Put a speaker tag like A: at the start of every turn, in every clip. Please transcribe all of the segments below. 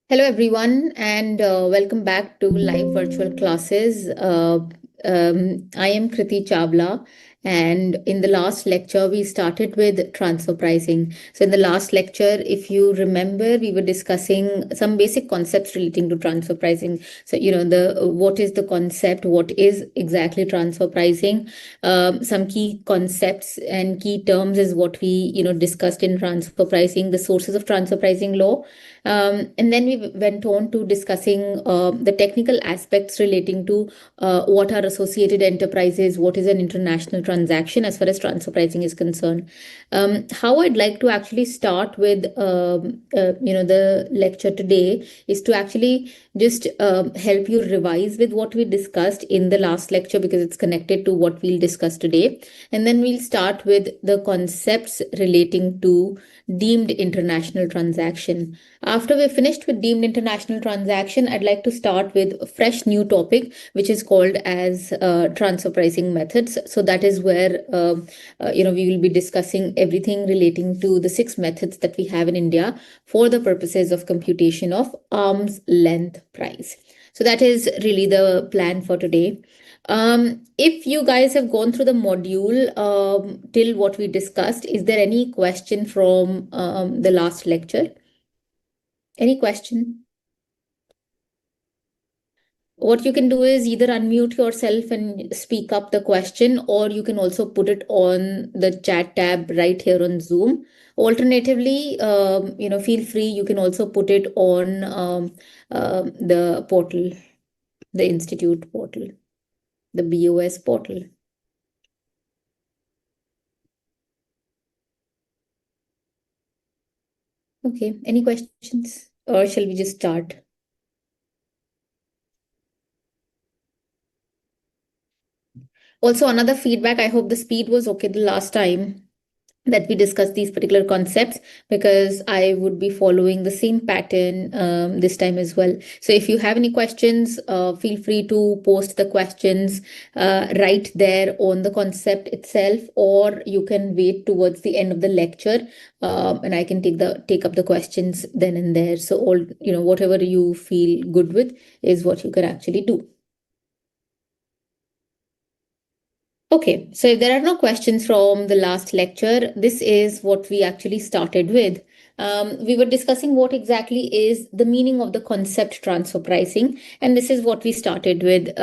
A: Hello, everyone, and welcome back to live virtual classes. I am Kriti Chavla, and in the last lecture, we started with transfer pricing. So, in the last lecture, if you remember, we were discussing some basic concepts relating to transfer pricing. So, the what is the concept, what is exactly transfer pricing, some key concepts and key terms is what we discussed in transfer pricing, the sources of transfer pricing law. And then we went on to discussing the technical aspects relating to what are associated enterprises, what is an international transaction as far as transfer pricing is concerned. How I'd like to actually start with the lecture today is to actually just help you revise with what we discussed in the last lecture because it's connected to what we'll discuss today. And then we'll start with the concepts relating to deemed international transaction. After we're finished with deemed international transaction, I'd like to start with a fresh new topic, which is called as transfer pricing methods. So that is where we will be discussing everything relating to the six methods that we have in India for the purposes of computation of arm's length price. So that is really the plan for today. If you guys have gone through the module till what we discussed, is there any question from the last lecture? Any question? What you can do is either unmute yourself and speak up the question, or you can also put it on the chat tab right here on Zoom. Alternatively, feel free. You can also put it on the portal, the institute portal, the BOS portal. Okay. Any questions, or shall we just start? Also, another feedback. I hope the speed was okay the last time that we discuss these particular concepts, because I would be following the same pattern this time as well. So if you have any questions, feel free to post the questions right there on the concept itself, or you can wait towards the end of the lecture, and I can take up the questions then and there. So all whatever you feel good with is what you can actually do. Okay, so if there are no questions from the last lecture, this is what we actually started with. We were discussing what exactly is the meaning of the concept transfer pricing, and this is what we started with.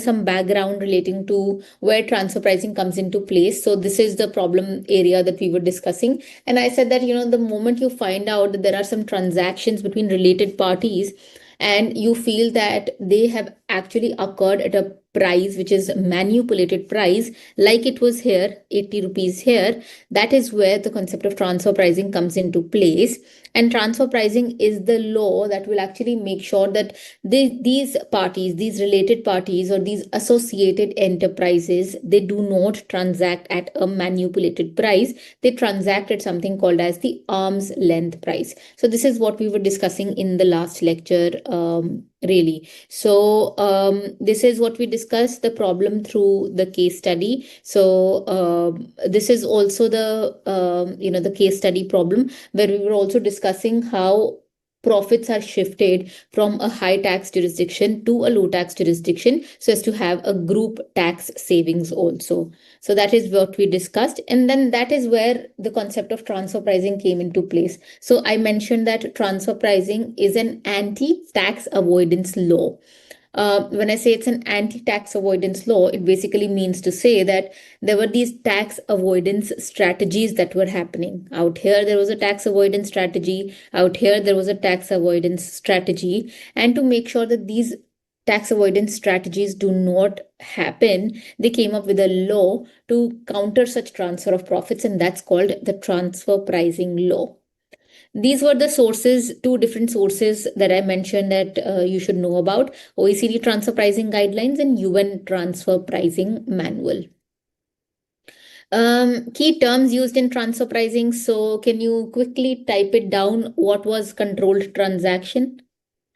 A: Some background relating to where transfer pricing comes into place. So this is the problem area that we were discussing, and I said that the moment you find out that there are some transactions between related parties, and you feel that they have actually occurred at a price which is manipulated price, like it was here 80 rupees here, that is where the concept of transfer pricing comes into place. And transfer pricing is the law that will actually make sure that these parties, these related parties, or these associated enterprises, they do not transact at a manipulated price. They transact at something called as the arm's length price. So this is what we were discussing in the last lecture, really. So this is what we discussed, the problem through the case study. So this is also the case study problem, where we were also discussing how profits are shifted from a high tax jurisdiction to a low tax jurisdiction so as to have a group tax savings also. So that is what we discussed, and then that is where the concept of transfer pricing came into place. So I mentioned that transfer pricing is an anti-tax avoidance law. When I say it's an anti-tax avoidance law, it basically means to say that there were these tax avoidance strategies that were happening. Out here, there was a tax avoidance strategy. Out here, there was a tax avoidance strategy. And to make sure that these tax avoidance strategies do not happen, they came up with a law to counter such transfer of profits, and that's called the transfer pricing law. These were the sources, two different sources that I mentioned that you should know about: OECD transfer pricing guidelines and UN transfer pricing manual. Key terms used in transfer pricing. So can you quickly type it down? What was controlled transaction?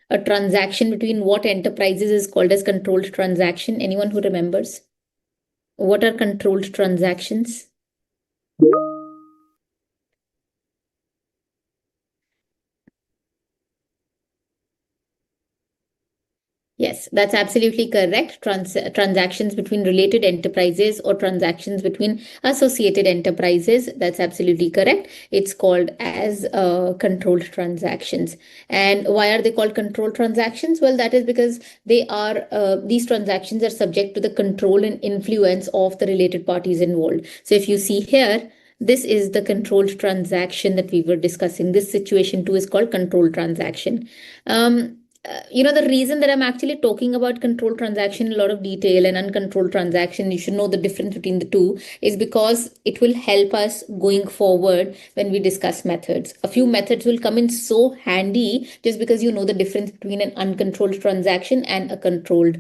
A: A transaction between what enterprises is called as controlled transaction? Anyone who remembers? What are controlled transactions? Yes, that's absolutely correct. Transactions between related enterprises or transactions between associated enterprises. That's absolutely correct. It's called as controlled transactions. And why are they called controlled transactions? Well, that is because these transactions are subject to the control and influence of the related parties involved. So if you see here, this is the controlled transaction that we were discussing. This situation too is called controlled transaction. The reason that I'm actually talking about controlled transaction in a lot of detail and uncontrolled transaction, you should know the difference between the two, is because it will help us going forward when we discuss methods. A few methods will come in so handy just because you know the difference between an uncontrolled transaction and a controlled,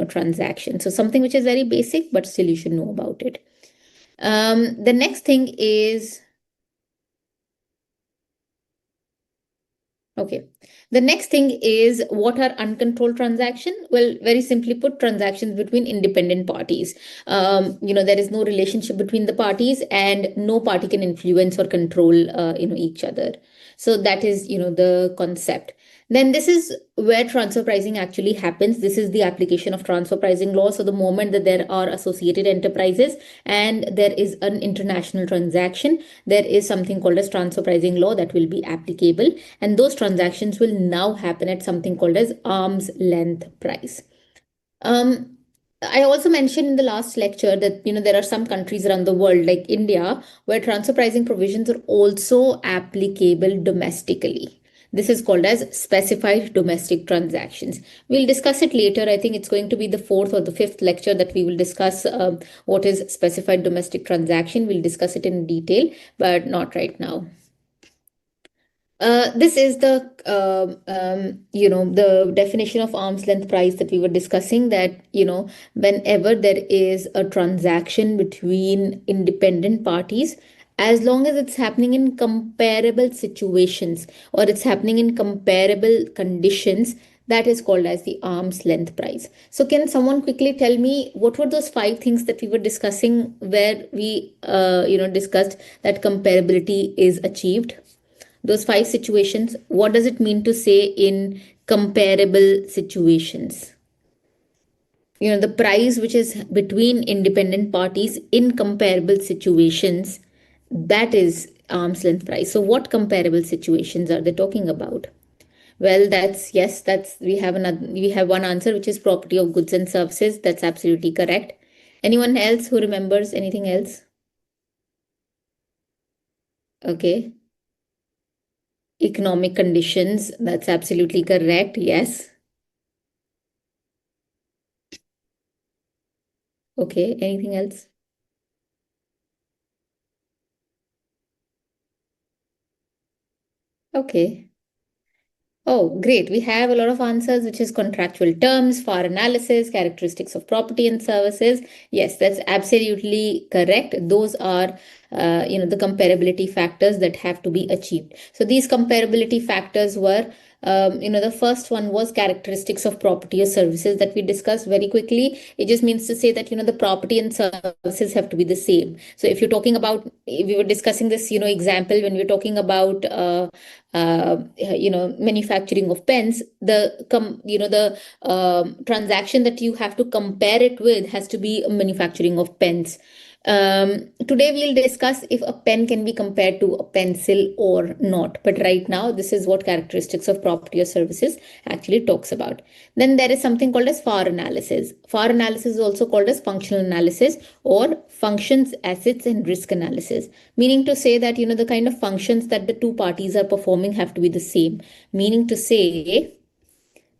A: transaction. So something which is very basic, but still you should know about it. The next thing is Okay. The next thing is, what are uncontrolled transactions? Well, very simply put, transactions between independent parties. There is no relationship between the parties, and no party can influence or control, each other. So that is, the concept. Then this is where transfer pricing actually happens. This is the application of transfer pricing law. So the moment that there are associated enterprises and there is an international transaction, there is something called as transfer pricing law that will be applicable, and those transactions will now happen at something called as arm's length price. um, I also mentioned in the last lecture that there are some countries around the world like India where transfer pricing provisions are also applicable domestically. This is called as specified domestic transactions. We'll discuss it later. I think it's going to be the fourth or the fifth lecture that we will discuss what is specified domestic transaction. We'll discuss it in detail, but not right now. This is the definition of arm's length price that we were discussing, that, whenever there is a transaction between independent parties, as long as it's happening in comparable situations or it's happening in comparable conditions, that is called as the arm's length price. So can someone quickly tell me what were those five things that we were discussing where we, discussed that comparability is achieved? Those five situations, what does it mean to say in comparable situations? The price which is between independent parties in comparable situations, that is arm's length price. So what comparable situations are they talking about? Well, that's we have one answer, which is property of goods and services. That's absolutely correct. Anyone else who remembers anything else? Okay. Economic conditions. That's absolutely correct. Yes. Okay. Anything else? Okay. Oh, great. We have a lot of answers, which is contractual terms, FAR analysis, characteristics of property and services. Yes, that's absolutely correct. Those are, the comparability factors that have to be achieved. So these comparability factors were, the first one was characteristics of property or services that we discussed very quickly. It just means to say that, the property and services have to be the same. So if you're talking about, we were discussing this, example when we're talking about, manufacturing of pens, the transaction that you have to compare it with has to be a manufacturing of pens. Today we'll discuss if a pen can be compared to a pencil or not. But right now, this is what characteristics of property or services actually talks about. Then there is something called as FAR analysis. FAR analysis is also called as functional analysis or functions, assets, and risk analysis. Meaning to say that, the kind of functions that the two parties are performing have to be the same. Meaning to say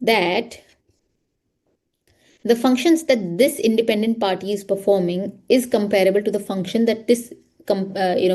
A: that the functions that this independent party is performing is comparable to the function that this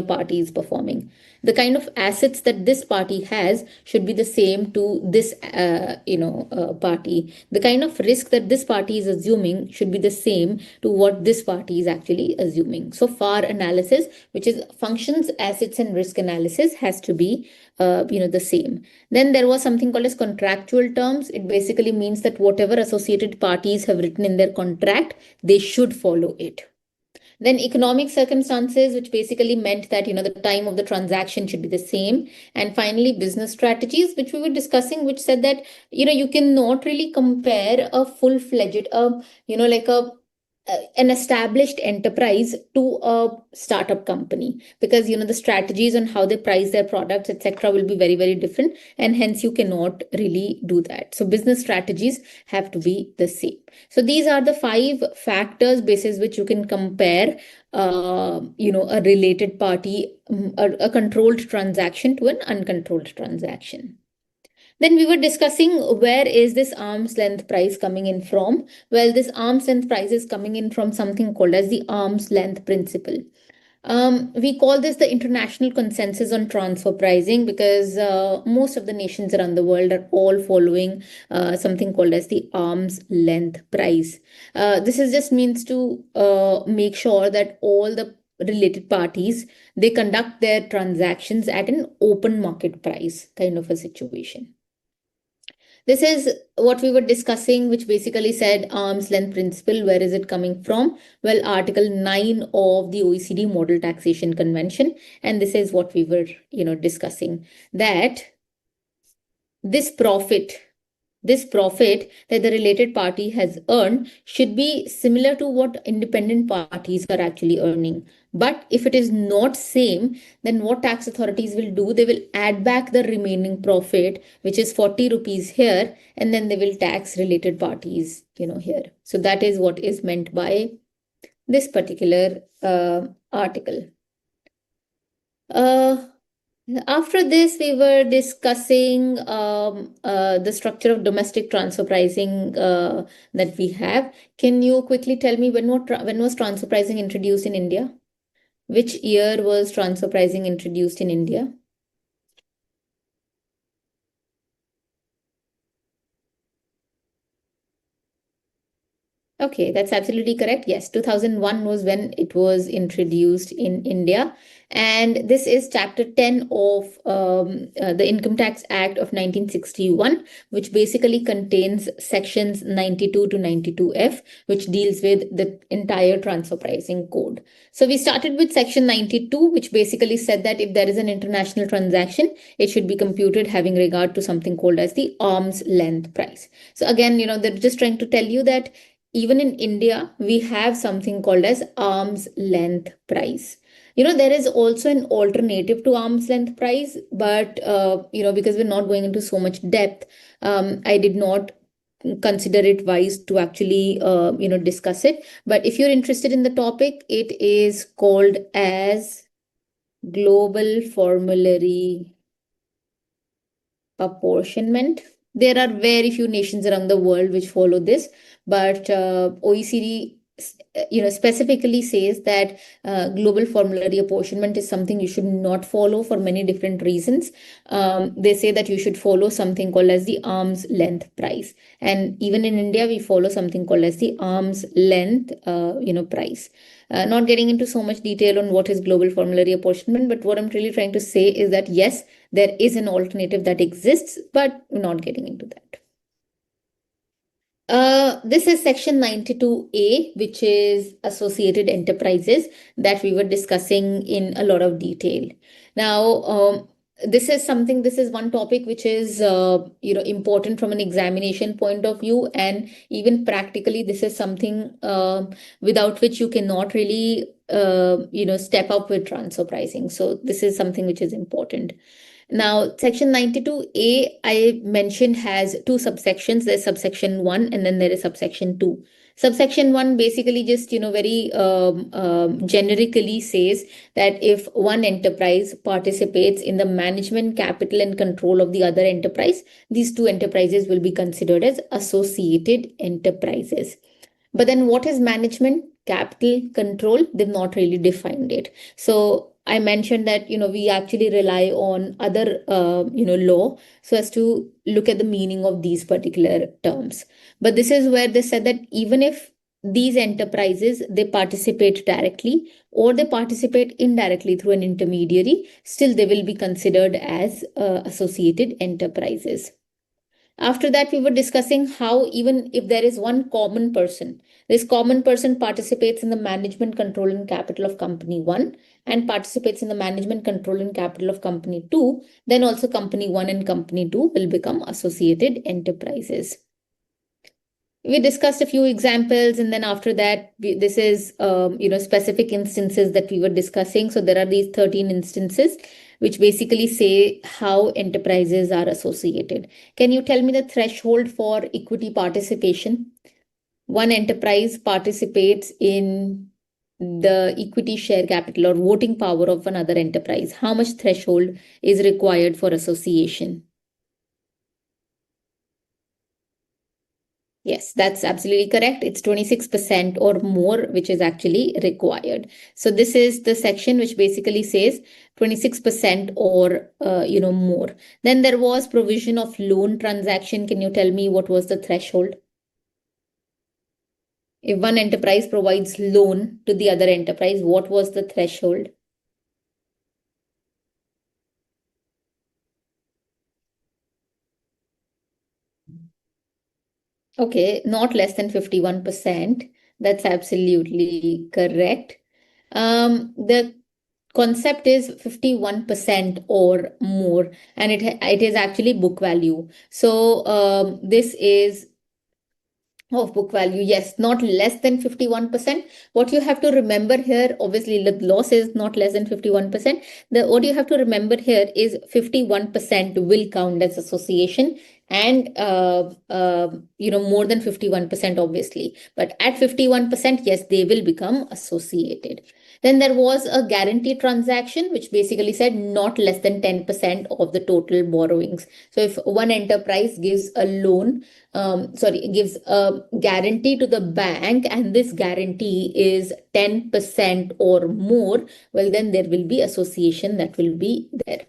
A: party is performing. The kind of assets that this party has should be the same to this party. The kind of risk that this party is assuming should be the same to what this party is actually assuming. So FAR analysis, which is functions, assets, and risk analysis, has to be the same. Then there was something called as contractual terms. It basically means that whatever associated parties have written in their contract, they should follow it. Then economic circumstances, which basically meant that, the time of the transaction should be the same. And finally, business strategies, which we were discussing, which said that, you cannot really compare a full-fledged, like an established enterprise to a startup company, because the strategies on how they price their products, etc., will be very, very different, and hence you cannot really do that. So business strategies have to be the same. So these are the 5 factors basis which you can compare a related party, a controlled transaction to an uncontrolled transaction. Then we were discussing, where is this arm's length price coming in from? Well, this arm's length price is coming in from something called as the arm's length principle. We call this the international consensus on transfer pricing, because most of the nations around the world are all following something called as the arm's length price. This is just means to make sure that all the related parties, they conduct their transactions at an open market price kind of a situation. This is what we were discussing, which basically said arm's length principle. Where is it coming from? Well, Article 9 of the OECD Model Taxation Convention. And this is what we were, discussing, that this profit that the related party has earned should be similar to what independent parties are actually earning. But if it is not same, then what tax authorities will do, they will add back the remaining profit, which is 40 rupees here, and then they will tax related parties, here. So that is what is meant by this particular article. After this, we were discussing the structure of domestic transfer pricing that we have. Can you quickly tell me when was transfer pricing introduced in India? Which year was transfer pricing introduced in India? Okay, that's absolutely correct. Yes, 2001 was when it was introduced in India. And this is Chapter 10 of the Income Tax Act of 1961, which basically contains sections 92 to 92F, which deals with the entire transfer pricing code. So we started with section 92, which basically said that if there is an international transaction, it should be computed having regard to something called as the arm's length price. So again, they're just trying to tell you that even in India, we have something called as arm's length price. There is also an alternative to arm's length price, but, because we're not going into so much depth, I did not consider it wise to actually, discuss it. But if you're interested in the topic, it is called as global formulary apportionment. There are very few nations around the world which follow this, but OECD specifically says that global formulary apportionment is something you should not follow for many different reasons. They say that you should follow something called as the arm's length price, and even in India we follow something called as the arm's length price. Not getting into so much detail on what is global formulary apportionment, but what I'm really trying to say is that yes, there is an alternative that exists, but we're not getting into that. This is section 92A, which is associated enterprises, that we were discussing in a lot of detail. Now, this is one topic which is important from an examination point of view, and even practically this is something without which you cannot really step up with transfer pricing. So this is something which is important. Now, section 92A, I mentioned, has 2 subsections. There's subsection 1 and then there is subsection 2. Subsection 1 basically just, very generically says that if one enterprise participates in the management, capital, and control of the other enterprise, these 2 enterprises will be considered as associated enterprises. But then what is management, capital, control? They've not really defined it. So I mentioned that, we actually rely on other, law so as to look at the meaning of these particular terms. But this is where they said that even if these enterprises, they participate directly or they participate indirectly through an intermediary, still they will be considered as associated enterprises. After that, we were discussing how even if there is one common person, This common person participates in the management, control, and capital of company one and participates in the management, control, and capital of company two. Then also company one and company two will become associated enterprises. We discussed a few examples, and then after that, this is specific instances that we were discussing. So there are these 13 instances which basically say how enterprises are associated. Can you tell me the threshold for equity participation? One enterprise participates in the equity share capital or voting power of another enterprise. How much threshold is required for association? Yes, that's absolutely correct. It's 26% or more, which is actually required. So this is the section which basically says 26% or more. Then there was provision of loan transaction. Can you tell me what was the threshold? If one enterprise provides loan to the other enterprise, what was the threshold? Okay, not less than 51%. That's absolutely correct. The concept is 51% or more, and it is actually book value. So this is of book value, yes, not less than 51%. What you have to remember here, obviously, the law says not less than 51%. What you have to remember here is 51% will count as association, and more than 51%, obviously. But at 51%, yes, they will become associated. Then there was a guarantee transaction, which basically said not less than 10% of the total borrowings. So if one enterprise gives a loan, gives a guarantee to the bank, and this guarantee is 10% or more, well, then there will be association that will be there.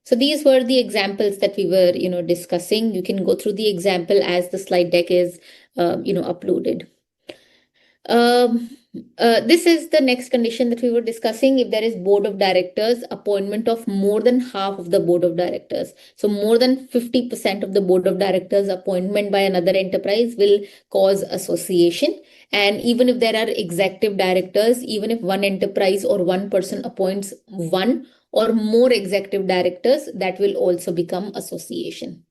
A: So these were the examples that we were, discussing. You can go through the example as the slide deck is, uploaded. This is the next condition that we were discussing. If there is board of directors, appointment of more than half of the board of directors. So more than 50% of the board of directors appointment by another enterprise will cause association. And even if there are executive directors, even if one enterprise or one person appoints one or more executive directors, that will also become association.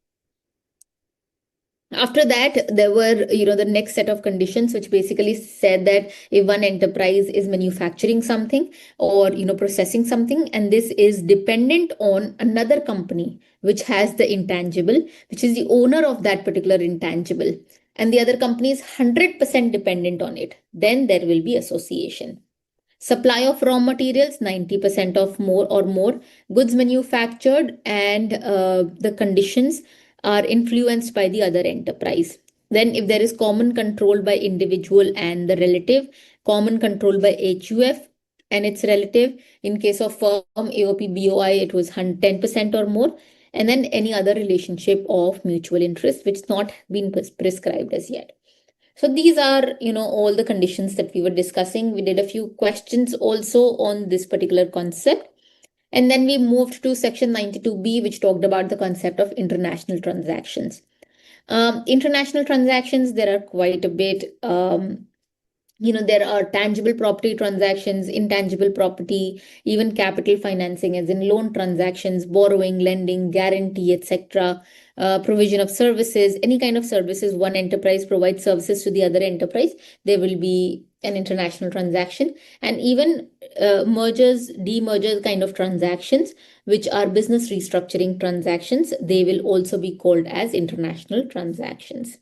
A: After that, there were, the next set of conditions, which basically said that if one enterprise is manufacturing something or, processing something, and this is dependent on another company, which has the intangible, which is the owner of that particular intangible, and the other company is 100% dependent on it, then there will be association. Supply of raw materials, 90% of more or more. Goods manufactured and the conditions are influenced by the other enterprise. Then if there is common control by individual and the relative, common control by HUF and its relative. In case of firm AOP BOI, it was 10% or more. And then any other relationship of mutual interest, which has not been prescribed as yet. So these are, all the conditions that we were discussing. We did a few questions also on this particular concept. And then we moved to section 92B, which talked about the concept of international transactions. International transactions, there are quite a bit. There are tangible property transactions, intangible property, even capital financing, as in loan transactions, borrowing, lending, guarantee, etc. Provision of services, any kind of services. One enterprise provides services to the other enterprise, there will be an international transaction. And even mergers, demergers kind of transactions, which are business restructuring transactions, they will also be called as international transactions.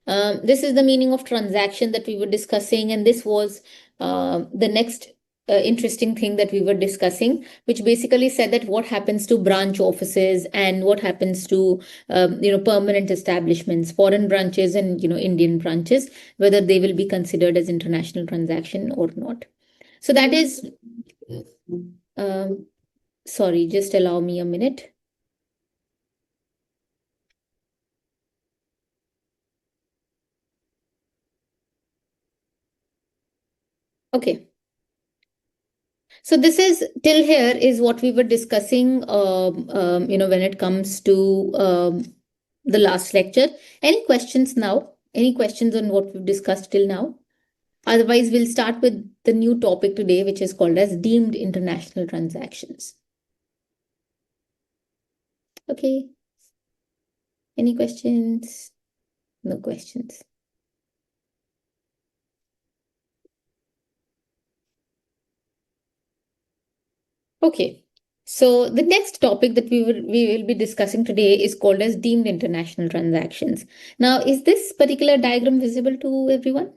A: This is the meaning of transaction that we were discussing, and this was the next interesting thing that we were discussing, which basically said that what happens to branch offices and what happens to permanent establishments, foreign branches and Indian branches, whether they will be considered as international transaction or not. So that is, sorry, just allow me a minute. Okay. So this is till here is what we were discussing, when it comes to the last lecture. Any questions now? Any questions on what we've discussed till now? Otherwise, we'll start with the new topic today, which is called as deemed international transactions. Okay. Any questions? No questions. Okay. So the next topic that we will be discussing today is called as deemed international transactions. Now, is this particular diagram visible to everyone?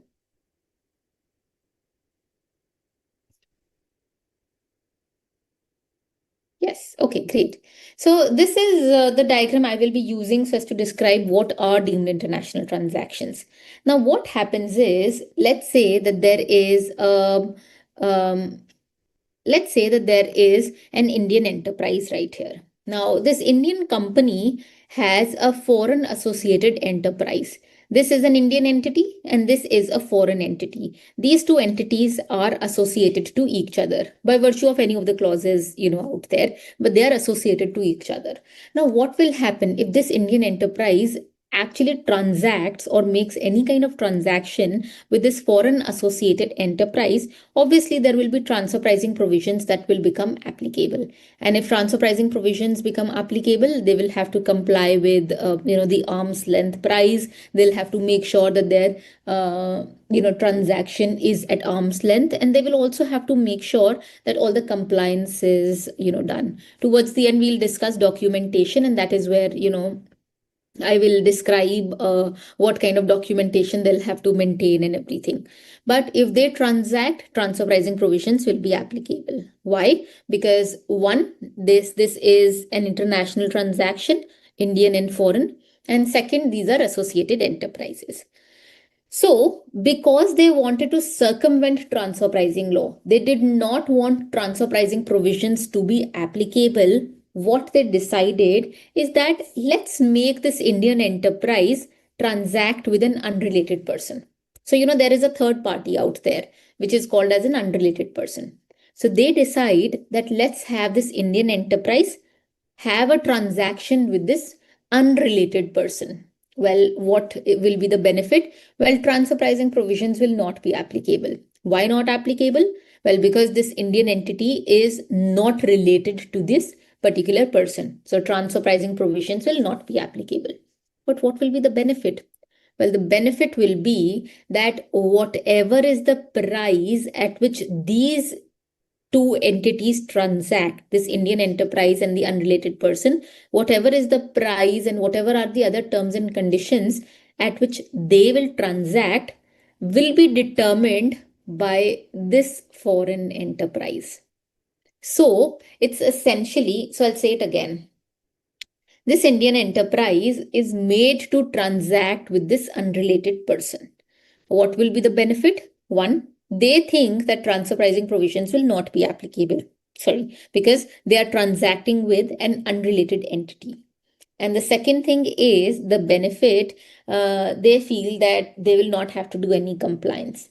A: Yes. Okay, great. So this is the diagram I will be using so as to describe what are deemed international transactions. Now, what happens is, um, let's say that there is an Indian enterprise right here. Now, this Indian company has a foreign associated enterprise. This is an Indian entity and this is a foreign entity. These two entities are associated to each other by virtue of any of the clauses, out there, but they are associated to each other. Now, what will happen if this Indian enterprise actually transacts or makes any kind of transaction with this foreign associated enterprise? Obviously there will be transfer pricing provisions that will become applicable, and if transfer pricing provisions become applicable, they will have to comply with the arm's length price. They'll have to make sure that their transaction is at arm's length, and they will also have to make sure that all the compliance is done. Towards the end we'll discuss documentation, and that is where I will describe what kind of documentation they'll have to maintain and everything. But if they transact, transfer pricing provisions will be applicable. Why? Because one, this is an international transaction, Indian and foreign, and second, these are associated enterprises. So, because they wanted to circumvent transfer pricing law, they did not want transfer pricing provisions to be applicable. What they decided is that let's make this Indian enterprise transact with an unrelated person. So, there is a third party out there, which is called as an unrelated person. So, they decide that let's have this Indian enterprise have a transaction with this unrelated person. Well, what will be the benefit? Well, transfer pricing provisions will not be applicable. Why not applicable? Well, because this Indian entity is not related to this particular person. So transfer pricing provisions will not be applicable. But what will be the benefit? Well, the benefit will be that whatever is the price at which these two entities transact, this Indian enterprise and the unrelated person, whatever is the price and whatever are the other terms and conditions at which they will transact will be determined by this foreign enterprise. So it's essentially, so I'll say it again. This Indian enterprise is made to transact with this unrelated person. What will be the benefit? One, they think that transfer pricing provisions will not be applicable. Sorry, because they are transacting with an unrelated entity. And the second thing is the benefit, they feel that they will not have to do any compliance.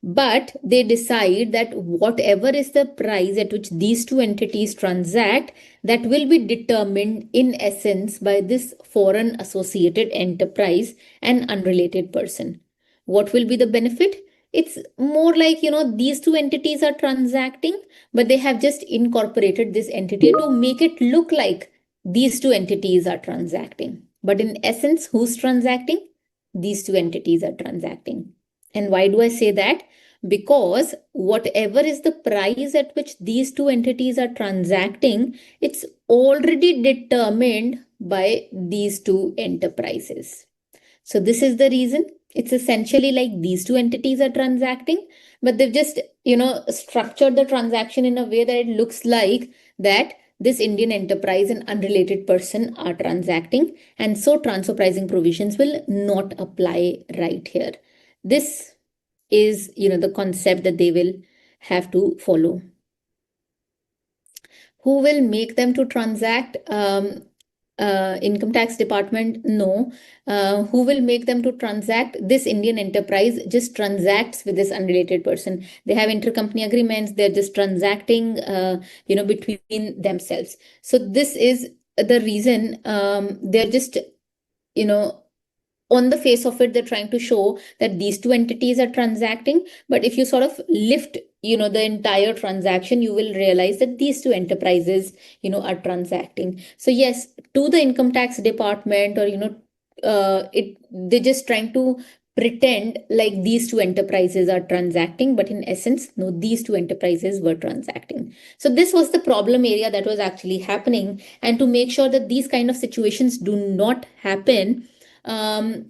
A: But they decide that whatever is the price at which these two entities transact, that will be determined in essence by this foreign associated enterprise and unrelated person. What will be the benefit? It's more like, these two entities are transacting, but they have just incorporated this entity to make it look like these two entities are transacting. But in essence, who's transacting? These two entities are transacting. And why do I say that? Because whatever is the price at which these two entities are transacting, it's already determined by these two enterprises. So this is the reason. It's essentially like these two entities are transacting, but they've just, structured the transaction in a way that it looks like that this Indian enterprise and unrelated person are transacting. And so transfer pricing provisions will not apply right here. This is the concept that they will have to follow. Who will make them to transact? Income tax department? No. Who will make them to transact? This Indian enterprise just transacts with this unrelated person. They have intercompany agreements. They're just transacting between themselves. So this is the reason they're just on the face of it, they're trying to show that these two entities are transacting. But if you sort of lift, the entire transaction, you will realize that these two enterprises, are transacting. So yes, to the income tax department, or, they're just trying to pretend like these two enterprises are transacting, but in essence, no, these two enterprises were transacting. So this was the problem area that was actually happening. And to make sure that these kind of situations do not happen,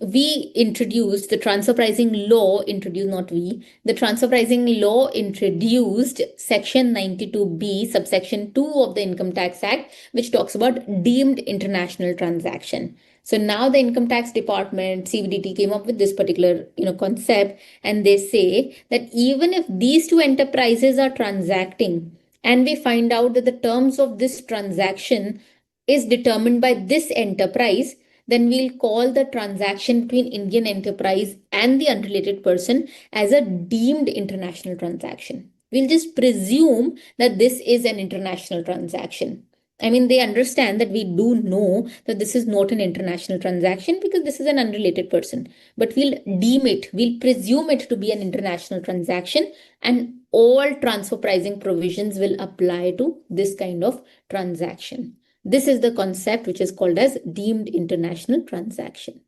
A: we introduced the transfer pricing law, introduced, not we, the transfer pricing law introduced section 92B, subsection 2 of the Income Tax Act, which talks about deemed international transaction. So now the income tax department, CVDT, came up with this particular, concept, and they say that even if these two enterprises are transacting, and we find out that the terms of this transaction is determined by this enterprise, then we'll call the transaction between Indian enterprise and the unrelated person as a deemed international transaction. We'll just presume that this is an international transaction. I mean, they understand that we do know that this is not an international transaction because this is an unrelated person. But we'll deem it, we'll presume it to be an international transaction, and all transfer pricing provisions will apply to this kind of transaction. This is the concept which is called as deemed international transaction.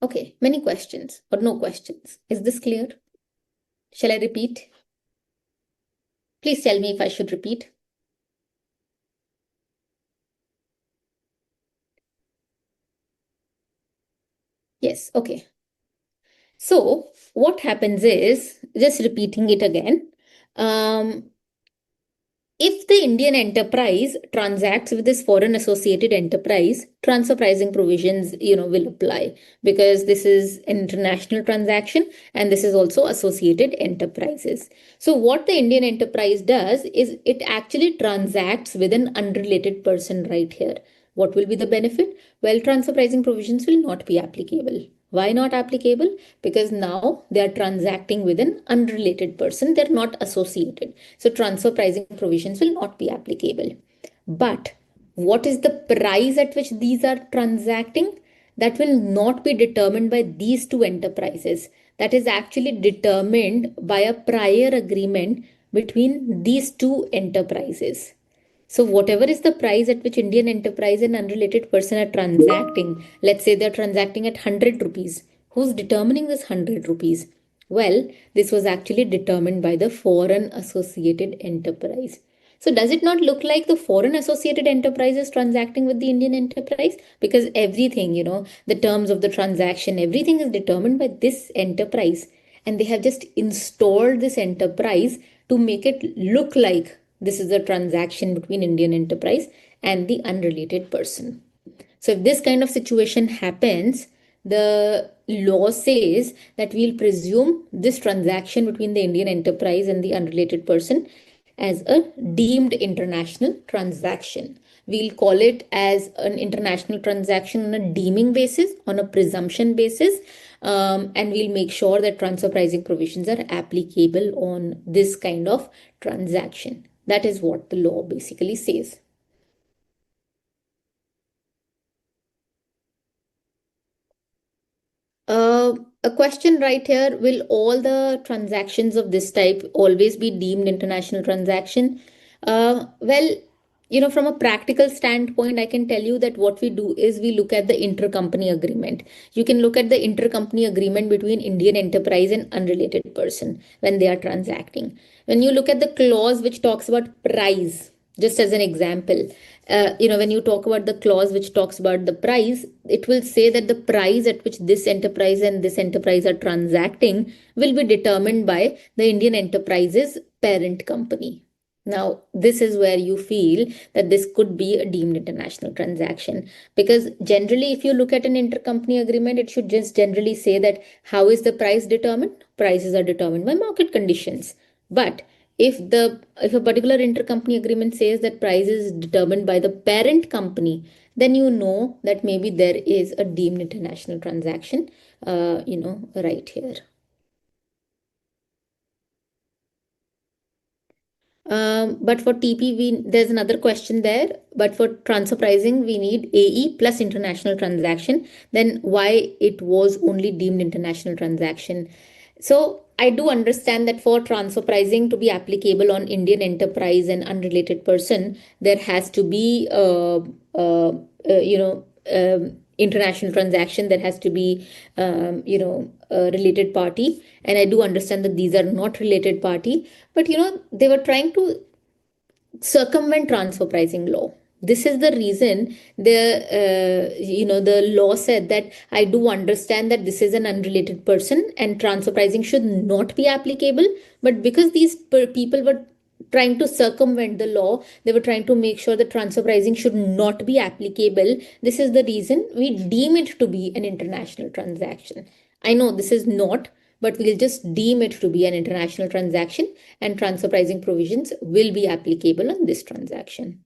A: Okay, many questions or no questions? Is this clear? Shall I repeat? Please tell me if I should repeat. Yes, okay. So what happens is, just repeating it again, if the Indian enterprise transacts with this foreign associated enterprise, transfer pricing provisions, will apply, because this is an international transaction and this is also associated enterprises. So what the Indian enterprise does is it actually transacts with an unrelated person right here. What will be the benefit? Well, transfer pricing provisions will not be applicable. Why not applicable? Because now they are transacting with an unrelated person. They're not associated. So transfer pricing provisions will not be applicable. But what is the price at which these are transacting? That will not be determined by these two enterprises. That is actually determined by a prior agreement between these two enterprises. So whatever is the price at which Indian enterprise and unrelated person are transacting, let's say they're transacting at 100 rupees. Who's determining this 100 rupees? Well, this was actually determined by the foreign associated enterprise. So does it not look like the foreign associated enterprise is transacting with the Indian enterprise? Because everything, the terms of the transaction, everything is determined by this enterprise. And they have just installed this enterprise to make it look like this is a transaction between Indian enterprise and the unrelated person. So if this kind of situation happens, the law says that we'll presume this transaction between the Indian enterprise and the unrelated person as a deemed international transaction. We'll call it as an international transaction on a deeming basis, on a presumption basis, and we'll make sure that transfer pricing provisions are applicable on this kind of transaction. That is what the law basically says. A question right here, will all the transactions of this type always be deemed international transaction? Well, from a practical standpoint, I can tell you that what we do is we look at the intercompany agreement. You can look at the intercompany agreement between Indian enterprise and unrelated person when they are transacting. When you look at the clause which talks about price, just as an example, when you talk about the clause which talks about the price, it will say that the price at which this enterprise and this enterprise are transacting will be determined by the Indian enterprise's parent company. Now, this is where you feel that this could be a deemed international transaction, because generally, if you look at an intercompany agreement, it should just generally say that how is the price determined? Prices are determined by market conditions. But if a particular intercompany agreement says that price is determined by the parent company, then you know that maybe there is a deemed international transaction, right here. But for TP, there's another question there. But for transfer pricing, we need AE plus international transaction. Then why it was only deemed international transaction? So I do understand that for transfer pricing to be applicable on Indian enterprise and unrelated person, there has to be, international transaction. There has to be, a related party. And I do understand that these are not related party, but they were trying to circumvent transfer pricing law. This is the reason the law said that I do understand that this is an unrelated person and transfer pricing should not be applicable. But because these people were trying to circumvent the law, they were trying to make sure that transfer pricing should not be applicable. This is the reason we deem it to be an international transaction. I know this is not, but we'll just deem it to be an international transaction and transfer pricing provisions will be applicable on this transaction.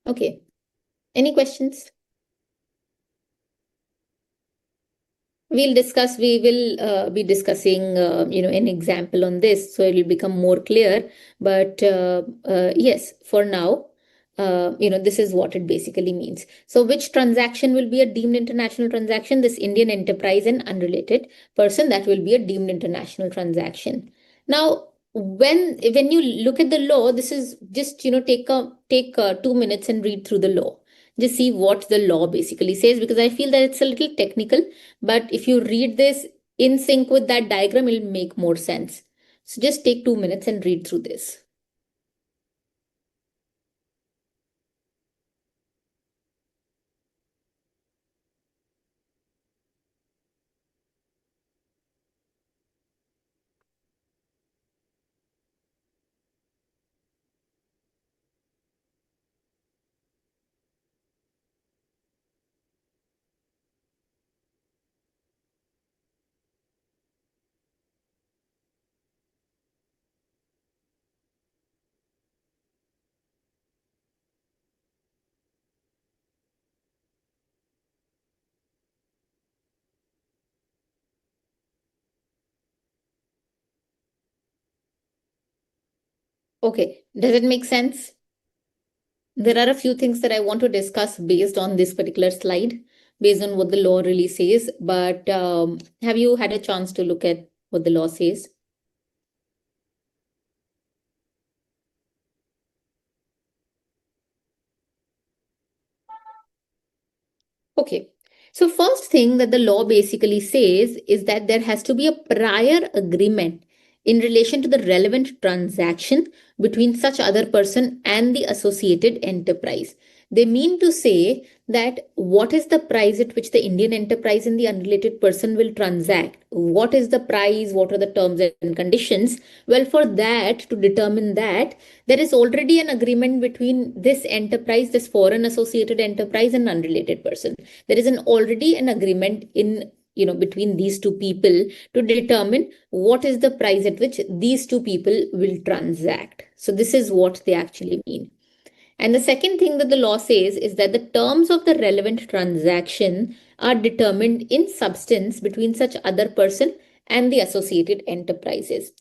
A: Okay. Any questions? We will be discussing, an example on this, so it will become more clear. But yes, for now, this is what it basically means. So which transaction will be a deemed international transaction? This Indian enterprise and unrelated person, that will be a deemed international transaction. Now, when you look at the law, this is just, take 2 minutes and read through the law. Just see what the law basically says, because I feel that it's a little technical, but if you read this in sync with that diagram, it'll make more sense. So just take 2 minutes and read through this. Okay, does it make sense? There are a few things that I want to discuss based on this particular slide, based on what the law really says. But have you had a chance to look at what the law says? Okay. So first thing that the law basically says is that there has to be a prior agreement in relation to the relevant transaction between such other person and the associated enterprise. They mean to say that what is the price at which the Indian enterprise and the unrelated person will transact? What is the price? What are the terms and conditions? Well, for that, to determine that, there is already an agreement between this enterprise, this foreign associated enterprise, and unrelated person. There is already an agreement in between these two people to determine what is the price at which these two people will transact. So this is what they actually mean. And the second thing that the law says is that the terms of the relevant transaction are determined in substance between such other person and the associated enterprises.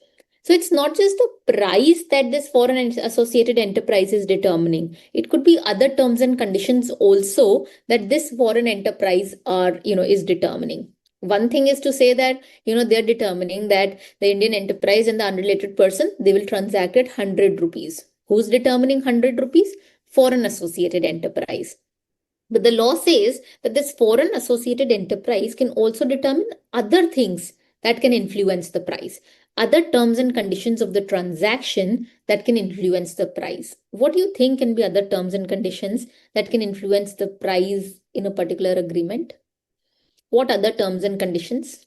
A: So it's not just the price that this foreign associated enterprise is determining. It could be other terms and conditions also that this foreign enterprise is determining. One thing is to say that, they're determining that the Indian enterprise and the unrelated person, they will transact at 100 rupees. Who's determining 100 rupees? Foreign associated enterprise. But the law says that this foreign associated enterprise can also determine other things that can influence the price, other terms and conditions of the transaction that can influence the price. What do you think can be other terms and conditions that can influence the price in a particular agreement? What other terms and conditions?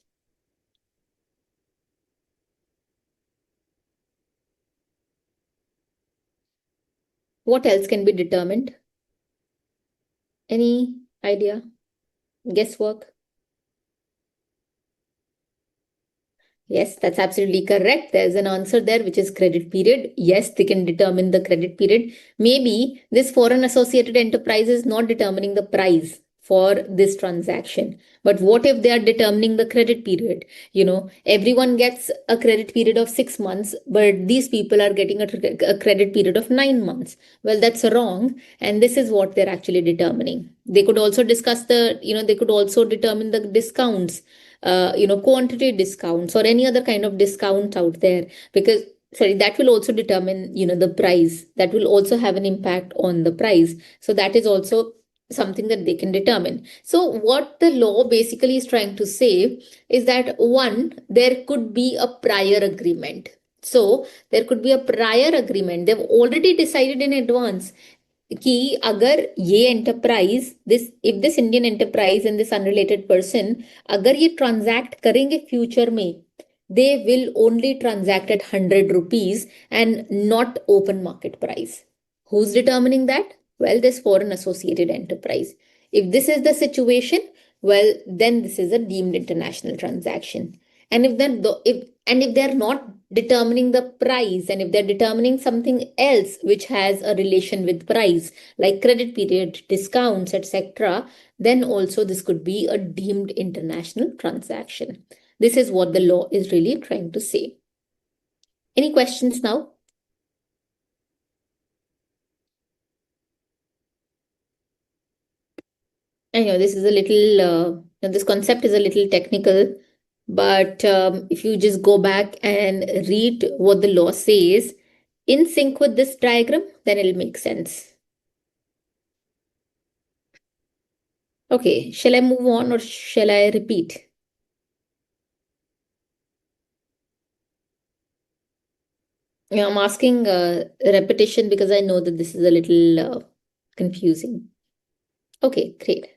A: What else can be determined? Any idea? Guesswork? Yes, that's absolutely correct. There's an answer there, which is credit period. Yes, they can determine the credit period. Maybe this foreign associated enterprise is not determining the price for this transaction. But what if they are determining the credit period? Everyone gets a credit period of 6 months, but these people are getting a credit period of 9 months. Well, that's wrong. And this is what they're actually determining. They could also discuss they could also determine the discounts, quantity discounts or any other kind of discount out there, because sorry, that will also determine, the price. That will also have an impact on the price. So that is also something that they can determine. So what the law basically is trying to say is that, one, there could be a prior agreement. So there could be a prior agreement. They've already decided in advance कि अगर ये enterprise if this Indian enterprise and this unrelated person अगर ये transact करेंगे future में, they will only transact at 100 rupees and not open market price. Who's determining that? Well, this foreign associated enterprise. If this is the situation, well, then this is a deemed international transaction. And if they're not determining the price, and if they're determining something else which has a relation with price, like credit period, discounts, etc., then also this could be a deemed international transaction. This is what the law is really trying to say. Any questions now? I know this is a little, this concept is a little technical, but if you just go back and read what the law says in sync with this diagram, then it'll make sense. Okay, shall I move on or shall I repeat? Yeah, I'm asking repetition because I know that this is a little confusing. Okay, great.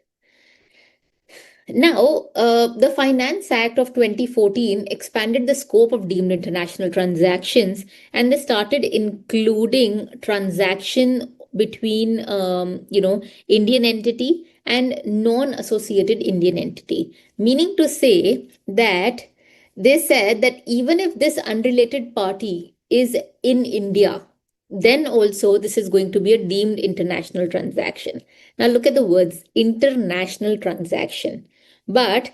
A: Now, the Finance Act of 2014 expanded the scope of deemed international transactions, and they started including transaction between, Indian entity and non-associated Indian entity. Meaning to say that they said that even if this unrelated party is in India, then also this is going to be a deemed international transaction. Now look at the words international transaction. But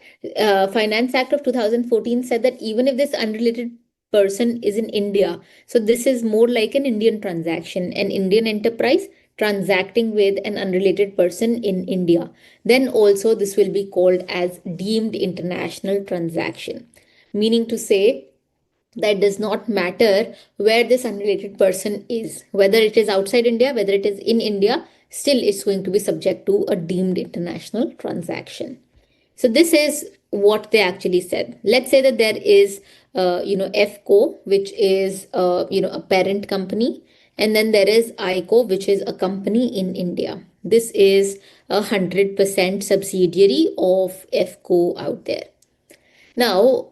A: Finance Act of 2014 said that even if this unrelated person is in India, so this is more like an Indian transaction, an Indian enterprise transacting with an unrelated person in India, then also this will be called as deemed international transaction. Meaning to say that does not matter where this unrelated person is, whether it is outside India, whether it is in India, still it's going to be subject to a deemed international transaction. So this is what they actually said. Let's say that there is, FCO, which is, a parent company, and then there is ICO, which is a company in India. This is 100% subsidiary of FCO out there. Now,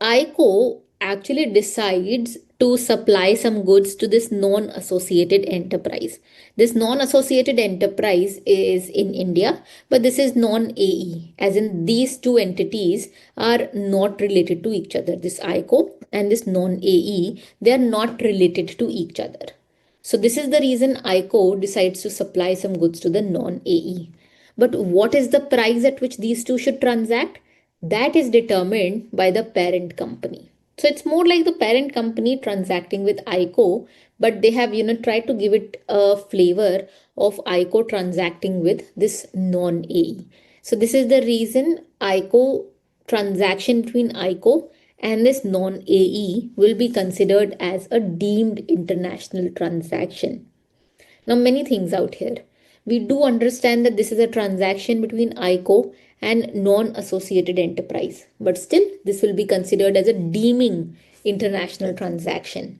A: ICO actually decides to supply some goods to this non-associated enterprise. This non-associated enterprise is in India, but this is non-AE, as in these two entities are not related to each other. This ICO and this non-AE, they are not related to each other. So this is the reason ICO decides to supply some goods to the non-AE. But what is the price at which these two should transact? That is determined by the parent company. So it's more like the parent company transacting with ICO, but they have, tried to give it a flavor of ICO transacting with this non-AE. So this is the reason ICO transaction between ICO and this non-AE will be considered as a deemed international transaction. Now, many things out here. We do understand that this is a transaction between ICO and non-associated enterprise, but still this will be considered as a deeming international transaction.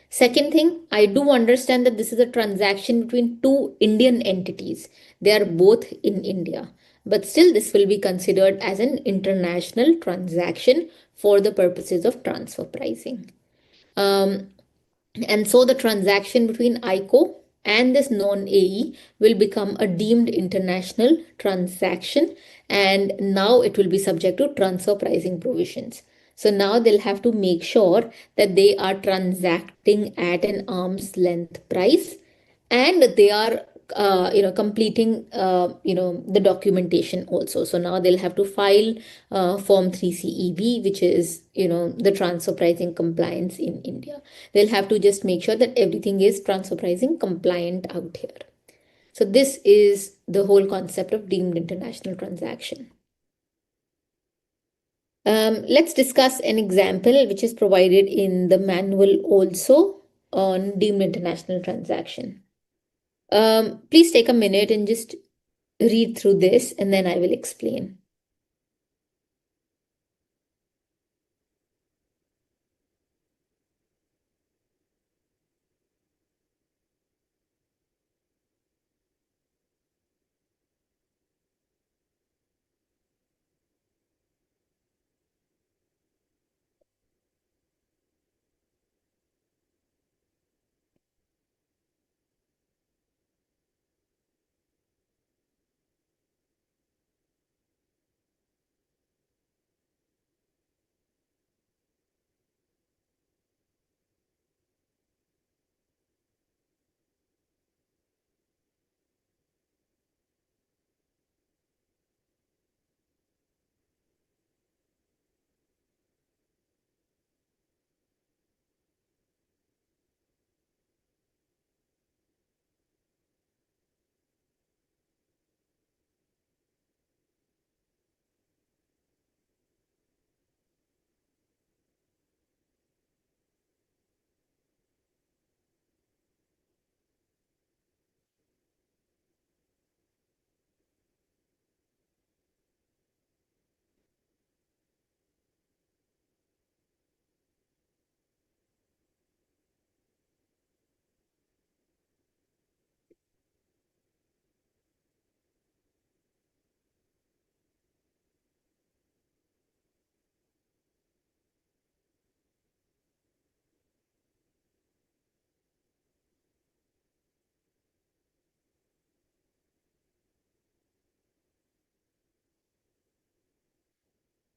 A: Second thing, I do understand that this is a transaction between two Indian entities. They are both in India, but still this will be considered as an international transaction for the purposes of transfer pricing. And so the transaction between ICO and this non-AE will become a deemed international transaction, and now it will be subject to transfer pricing provisions. So now they'll have to make sure that they are transacting at an arm's length price and they are completing the documentation also. So now they'll have to file Form 3CEB, which is the transfer pricing compliance in India. They'll have to just make sure that everything is transfer pricing compliant out here. So this is the whole concept of deemed international transaction. Let's discuss an example which is provided in the manual also on deemed international transaction. Please take a minute and just read through this, and then I will explain.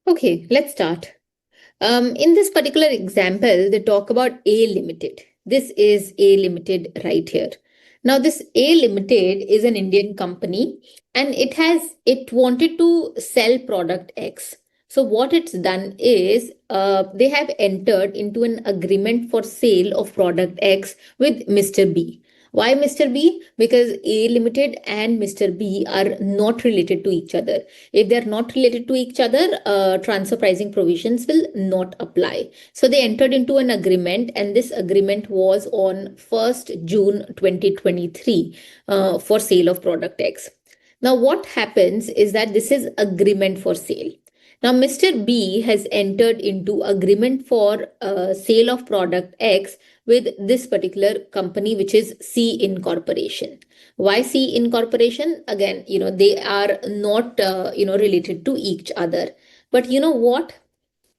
A: Okay, let's start. In this particular example, they talk about A Limited. This is A Limited right here. Now, this A Limited is an Indian company, and it wanted to sell product X. So what it's done is they have entered into an agreement for sale of product X with Mr. B. Why Mr. B? Because A Limited and Mr. B are not related to each other. If they're not related to each other, transfer pricing provisions will not apply. So they entered into an agreement, and this agreement was on 1st June 2023 for sale of product X. Now, what happens is that this is agreement for sale. Now, Mr. B has entered into agreement for sale of product X with this particular company, which is C Incorporation. Why C Incorporation? Again, they are not, related to each other. But you know what?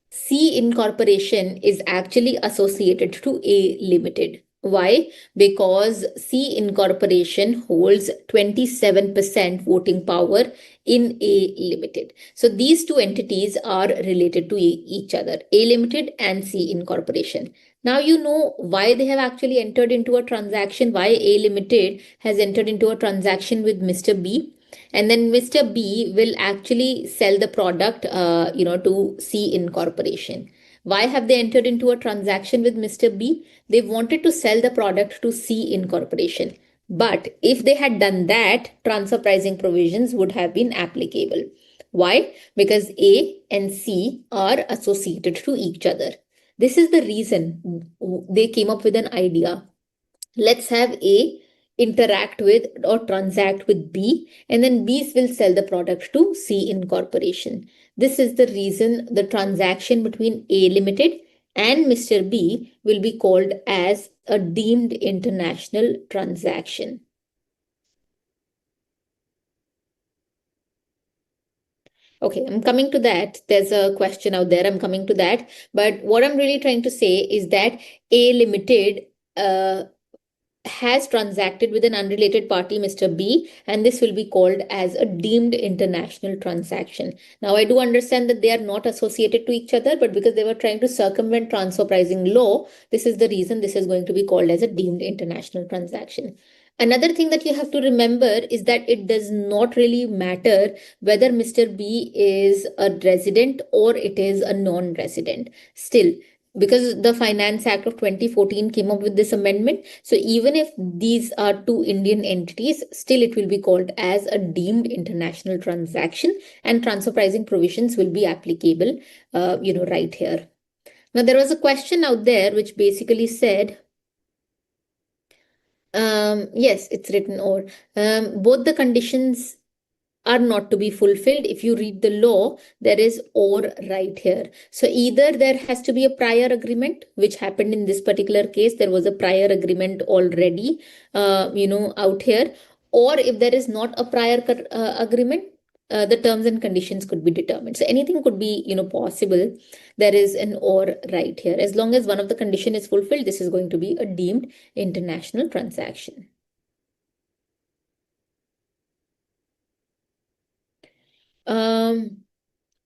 A: C Incorporation is actually associated to A Limited. Why? Because C Incorporation holds 27% voting power in A Limited. So these two entities are related to each other, A Limited and C Incorporation. Now you know why they have actually entered into a transaction, why A Limited has entered into a transaction with Mr. B. And then Mr. B will actually sell the product, to C Incorporation. Why have they entered into a transaction with Mr. B? They wanted to sell the product to C Incorporation. But if they had done that, transfer pricing provisions would have been applicable. Why? Because A and C are associated to each other. This is the reason they came up with an idea. Let's have A interact with or transact with B, and then B will sell the product to C Incorporation. This is the reason the transaction between A Limited and Mr. B will be called as a deemed international transaction. Okay, I'm coming to that. There's a question out there. I'm coming to that. But what I'm really trying to say is that A Limited has transacted with an unrelated party, Mr. B, and this will be called as a deemed international transaction. Now, I do understand that they are not associated to each other, but because they were trying to circumvent transfer pricing law, this is the reason this is going to be called as a deemed international transaction. Another thing that you have to remember is that it does not really matter whether Mr. B is a resident or it is a non-resident. Still, because the Finance Act of 2014 came up with this amendment, so even if these are two Indian entities, still it will be called as a deemed international transaction, and transfer pricing provisions will be applicable, right here. Now, there was a question out there which basically said, yes, it's written or both the conditions are not to be fulfilled. If you read the law, there is or right here. So either there has to be a prior agreement, which happened in this particular case. There was a prior agreement already, out here. Or if there is not a prior agreement, the terms and conditions could be determined. So anything could be, possible. There is an or right here. As long as one of the condition is fulfilled, this is going to be a deemed international transaction. Um,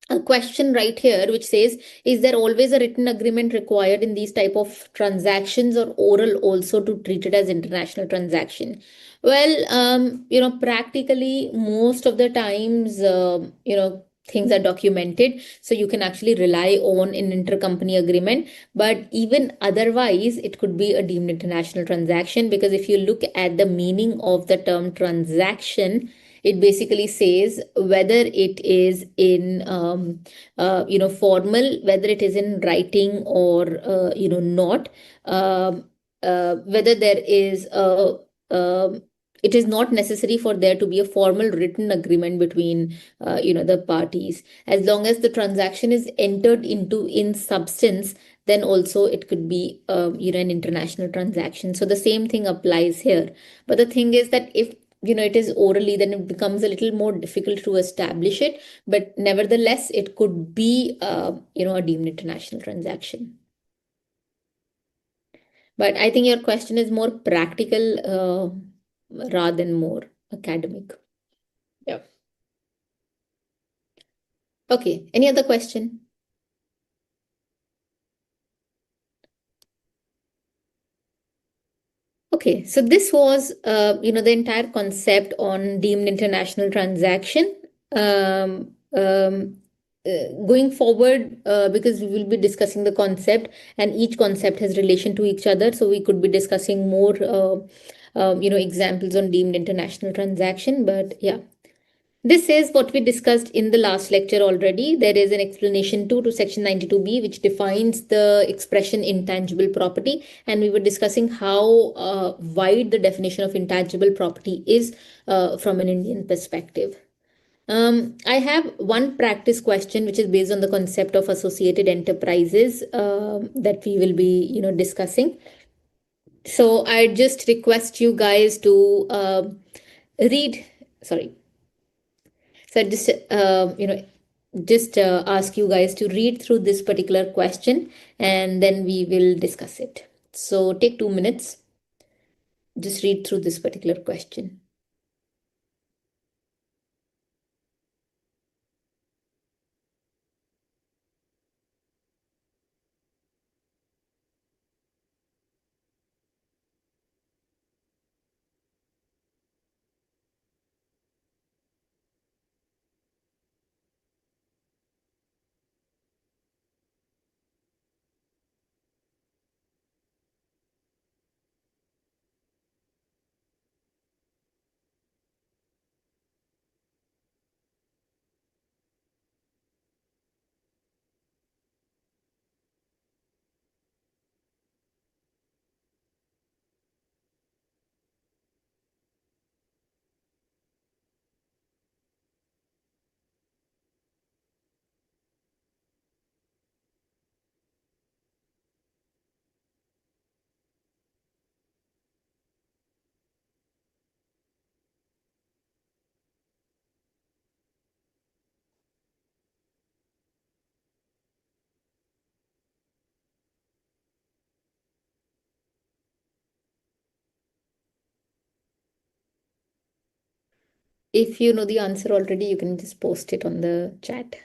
A: a question right here which says, is there always a written agreement required in these type of transactions, or oral also to treat it as international transaction? Well, practically most of the times, things are documented, so you can actually rely on an intercompany agreement. But even otherwise, it could be a deemed international transaction, because if you look at the meaning of the term transaction, it basically says whether it is in formal, whether it is in writing or not, um, whether there is a it is not necessary for there to be a formal written agreement between the parties. As long as the transaction is entered into in substance, then also it could be an international transaction. So the same thing applies here. But the thing is that if it is orally, then it becomes a little more difficult to establish it. But nevertheless, it could be a deemed international transaction. But I think your question is more practical rather than more academic. Yeah. Okay, any other question? Okay, so this was, the entire concept on deemed international transaction. Um, um, Going forward, because we will be discussing the concept, and each concept has relation to each other, so we could be discussing more, examples on deemed international transaction. But yeah, this is what we discussed in the last lecture already. There is an explanation to section 92B, which defines the expression intangible property. And we were discussing how wide the definition of intangible property is from an Indian perspective. I have one practice question, which is based on the concept of associated enterprises that we will be, discussing. So I just request you guys to read, sorry, so just ask you guys to read through this particular question, and then we will discuss it. So take 2 minutes, just read through this particular question. If you know the answer already, you can just post it on the chat.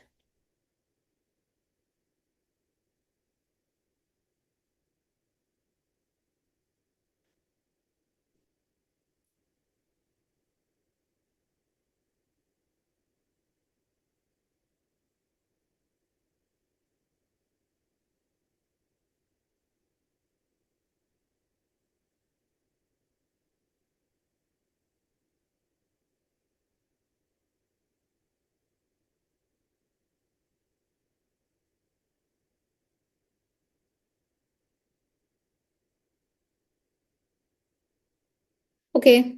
A: Okay.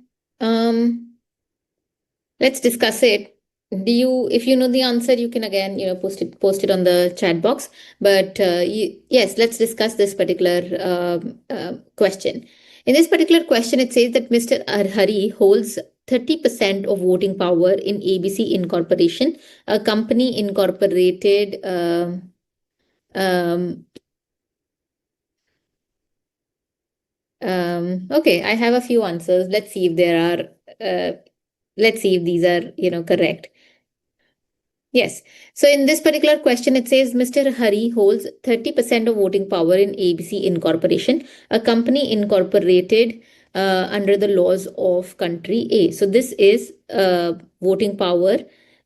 A: Let's discuss it. If you know the answer, you can again, post it on the chat box. But yes, let's discuss this particular question. In this particular question, it says that Mr. Hari holds 30% of voting power in ABC Incorporation, a company incorporated. Um, okay, I have a few answers. Let's see if there are. Let's see if these are, correct. Yes. So in this particular question, it says Mr. Hari holds 30% of voting power in ABC Incorporation, a company incorporated under the laws of country A. So this is voting power,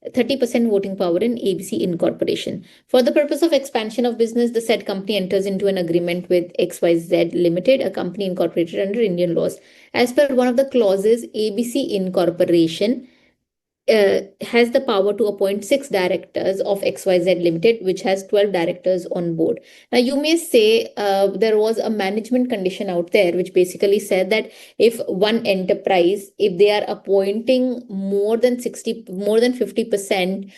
A: 30% voting power in ABC Incorporation. For the purpose of expansion of business, the said company enters into an agreement with XYZ Limited, a company incorporated under Indian laws. As per one of the clauses, ABC Incorporation has the power to appoint 6 directors of XYZ Limited, which has 12 directors on board. Now, you may say there was a management condition out there, which basically said that if one enterprise, if they are appointing more than 50%,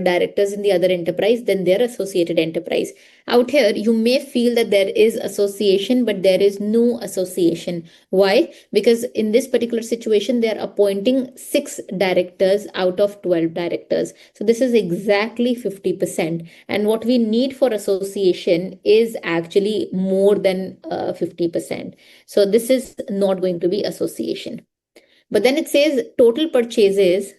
A: directors in the other enterprise, then they're associated enterprise. Out here, you may feel that there is association, but there is no association. Why? Because in this particular situation, they are appointing 6 directors out of 12 directors. So this is exactly 50%. And what we need for association is actually more than 50%. So this is not going to be association. But then it says total purchases.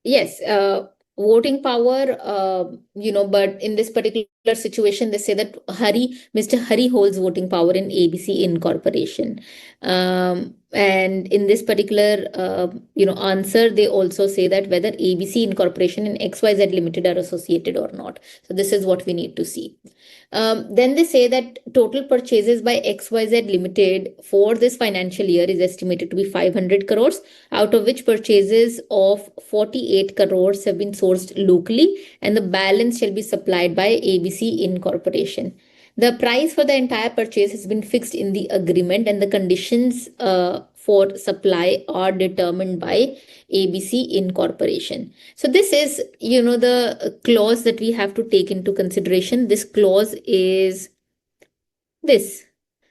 A: Yes, voting power, but in this particular situation, they say that Mr. Hari holds voting power in ABC Incorporation. And in this particular, answer, they also say that whether ABC Incorporation and XYZ Limited are associated or not. So this is what we need to see. Then they say that total purchases by XYZ Limited for this financial year is estimated to be 500 crores, out of which purchases of 48 crores have been sourced locally, and the balance shall be supplied by ABC Incorporation. The price for the entire purchase has been fixed in the agreement, and the conditions for supply are determined by ABC Incorporation. So this is, the clause that we have to take into consideration. This clause is this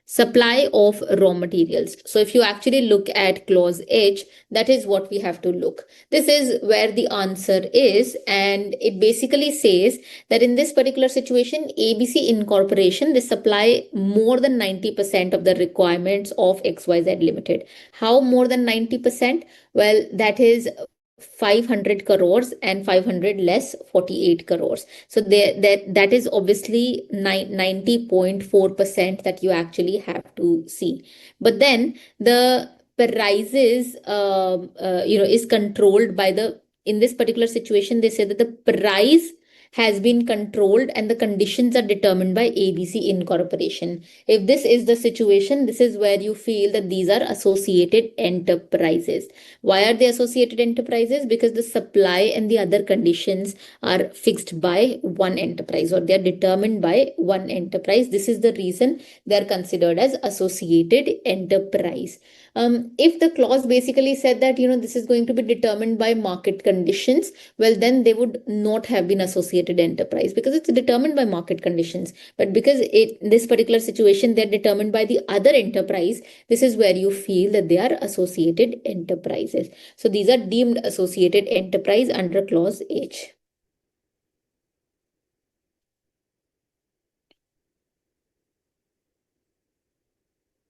A: supply of raw materials. So if you actually look at clause H, that is what we have to look. This is where the answer is, and it basically says that in this particular situation, ABC Incorporation, they supply more than 90% of the requirements of XYZ Limited. How more than 90%? Well, that is 500 crores, and 500 less 48 crores. So that is obviously 90.4% that you actually have to see. But then the prices, is controlled by in this particular situation, they say that the price has been controlled and the conditions are determined by ABC Incorporation. If this is the situation, this is where you feel that these are associated enterprises. Why are they associated enterprises? Because the supply and the other conditions are fixed by one enterprise, or they are determined by one enterprise. This is the reason they are considered as associated enterprise. If the clause basically said that, this is going to be determined by market conditions, well, then they would not have been associated enterprise, because it's determined by market conditions. But because in this particular situation, they're determined by the other enterprise, this is where you feel that they are associated enterprises. So these are deemed associated enterprise under clause H.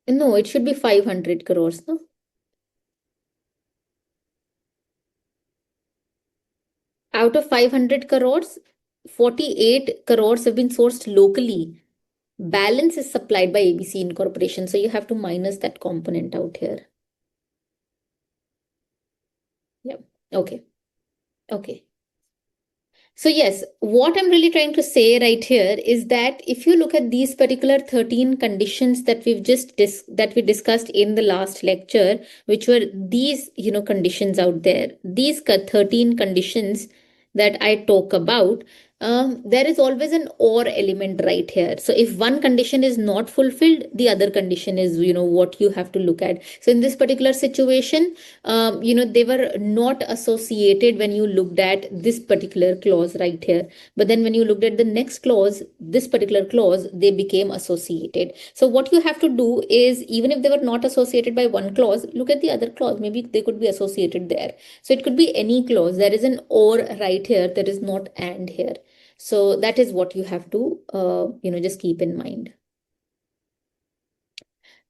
A: No, it should be 500 crores, no? Out of 500 crores, 48 crores have been sourced locally. Balance is supplied by ABC Incorporation. So you have to minus that component out here. Yeah. Okay. Okay. So yes, what I'm really trying to say right here is that if you look at these particular 13 conditions that that we discussed in the last lecture, which were these, conditions out there, these 13 conditions that I talk about, There is always an or element right here. So if one condition is not fulfilled, the other condition is, what you have to look at. So in this particular situation, they were not associated when you looked at this particular clause right here. But then when you looked at the next clause, this particular clause, they became associated. So what you have to do is, even if they were not associated by one clause, look at the other clause. Maybe they could be associated there. So it could be any clause. There is an or right here. There is not and here. So that is what you have to, just keep in mind.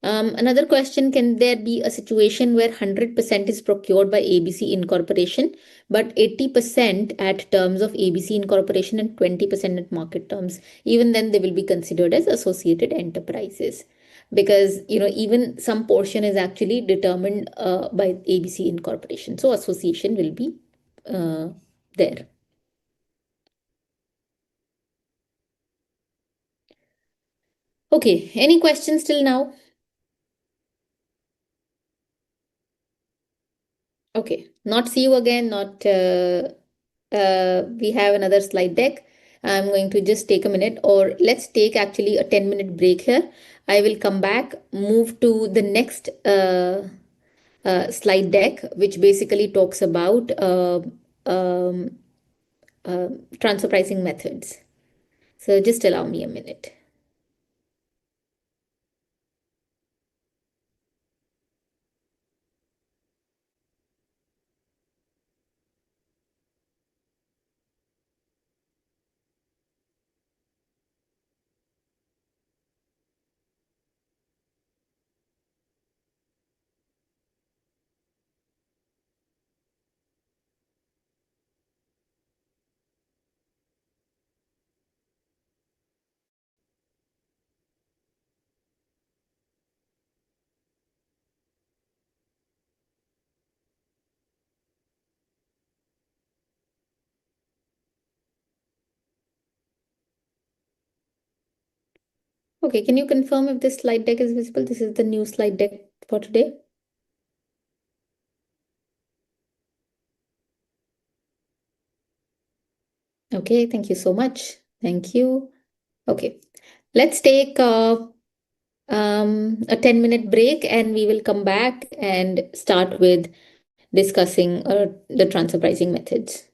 A: Another question, can there be a situation where 100% is procured by ABC Incorporation, but 80% at terms of ABC Incorporation and 20% at market terms? Even then, they will be considered as associated enterprises because, even some portion is actually determined by ABC Incorporation. So association will be there. Okay, any questions till now? Okay, not see you again, not we have another slide deck. I'm going to just take a minute, or let's take actually a 10-minute break here. I will come back, move to the next slide deck, which basically talks about um, transfer pricing methods. So just allow me a minute. Okay, can you confirm if this slide deck is visible? This is the new slide deck for today. Okay, thank you so much. Thank you. Okay, let's take a 10-minute break and we will come back and start with discussing the transfer pricing methods.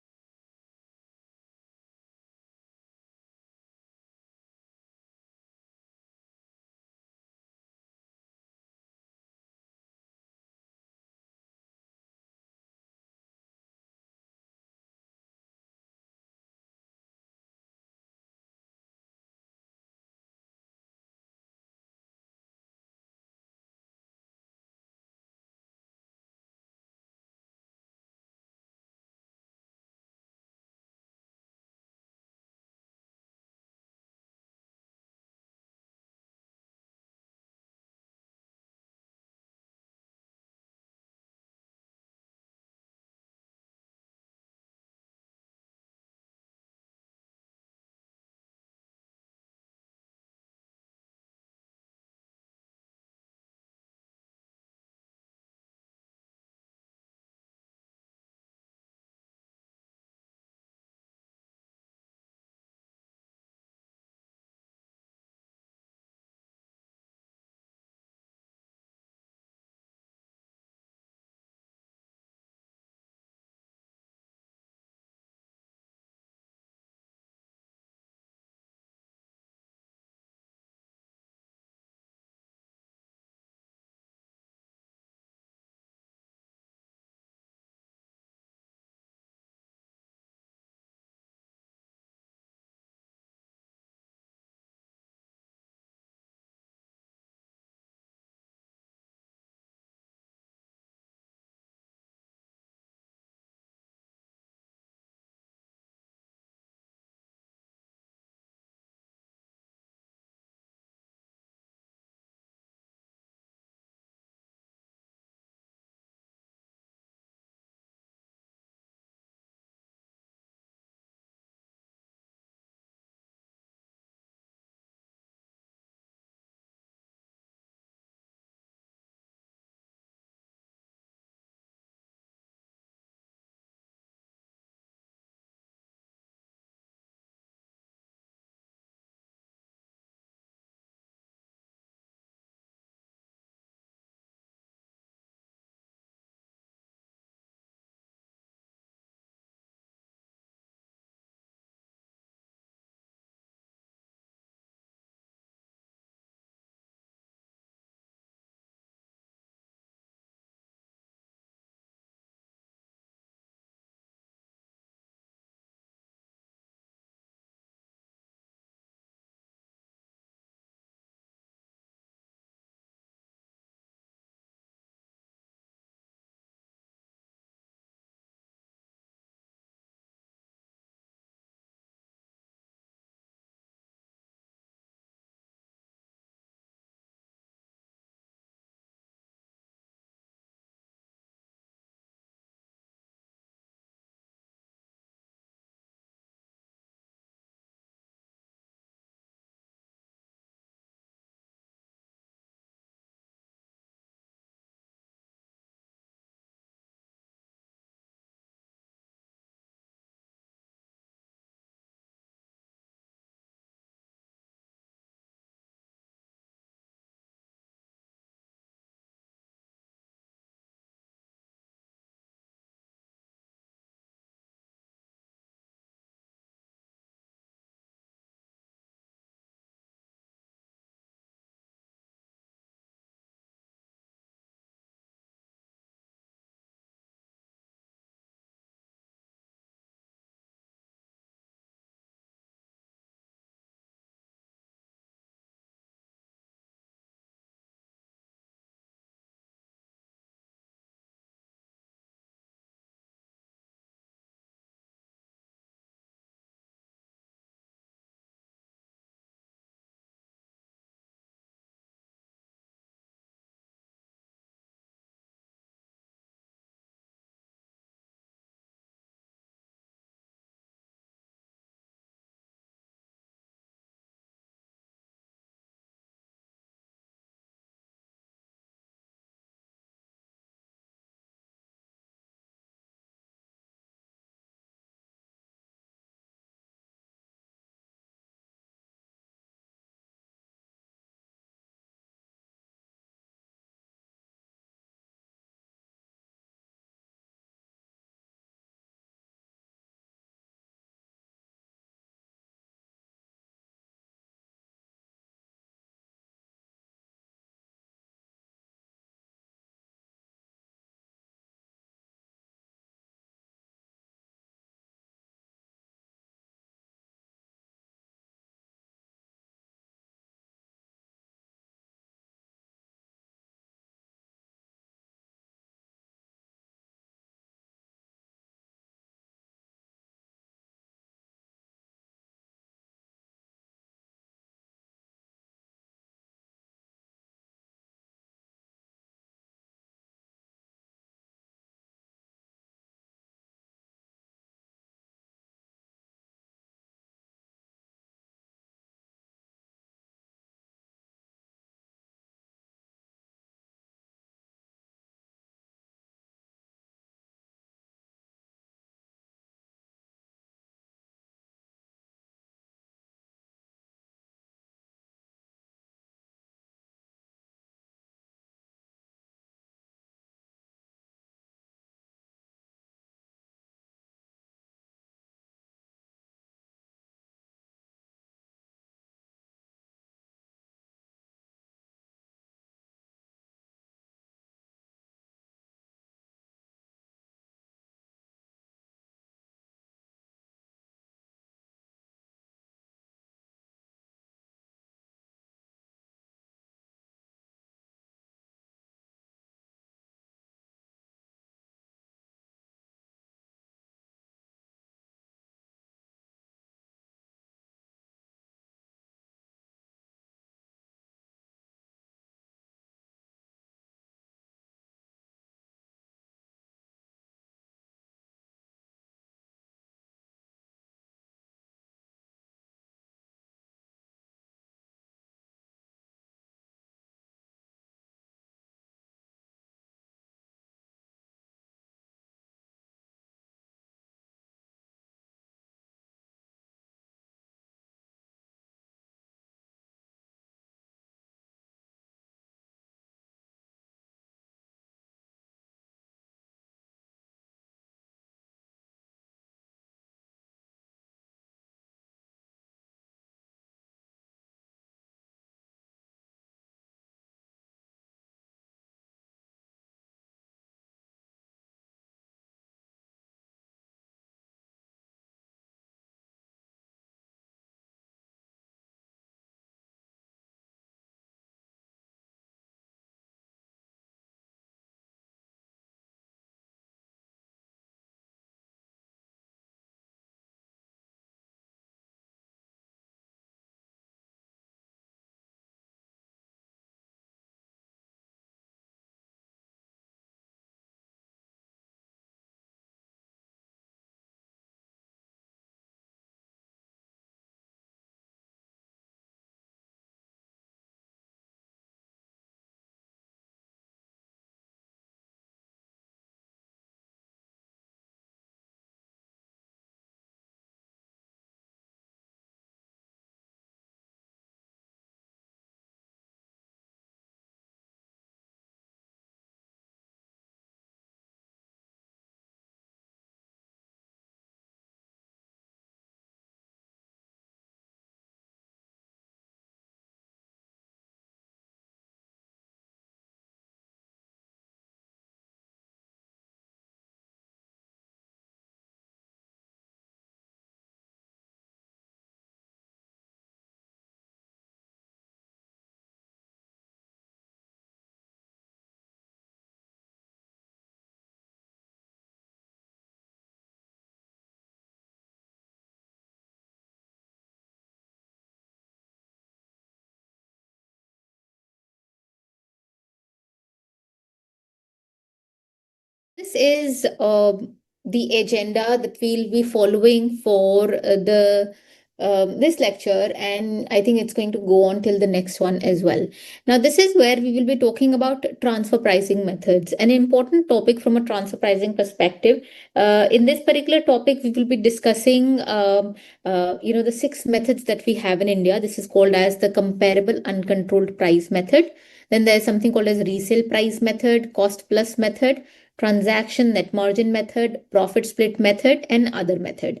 A: This is the agenda that we'll be following for the this lecture, and I think it's going to go on till the next one as well. Now, this is where we will be talking about transfer pricing methods, an important topic from a transfer pricing perspective. In this particular topic, we will be discussing, the six methods that we have in India. This is called as the comparable uncontrolled price method. Then there's something called as resale price method, cost plus method, transaction net margin method, profit split method, and other method.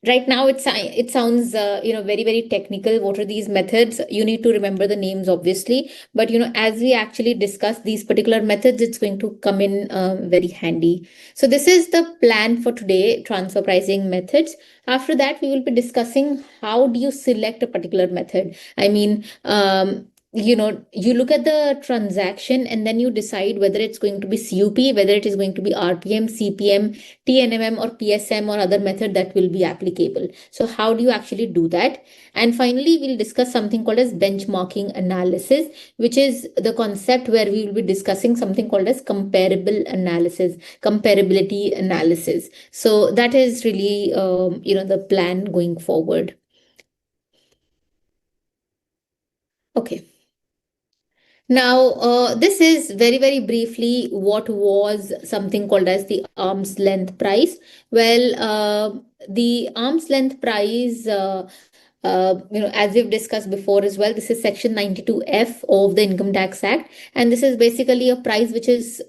A: Right now, it sounds very technical. What are these methods? You need to remember the names, obviously, but as we actually discuss these particular methods, it's going to come in very handy. So this is the plan for today: transfer pricing methods. After that, we will be discussing how do you select a particular method. I mean, you look at the transaction and then you decide whether it's going to be CUP, whether it is going to be RPM, CPM, TNMM, or PSM, or other method that will be applicable. So how do you actually do that? And finally, we'll discuss something called as benchmarking analysis, which is the concept where we will be discussing something called as comparable analysis, comparability analysis. So that is really, the plan going forward. Okay. Now, this is very briefly what was something called as the arm's length price. Well, the arm's length price, as we've discussed before as well, this is Section 92F of the Income Tax Act, and this is basically a price which is,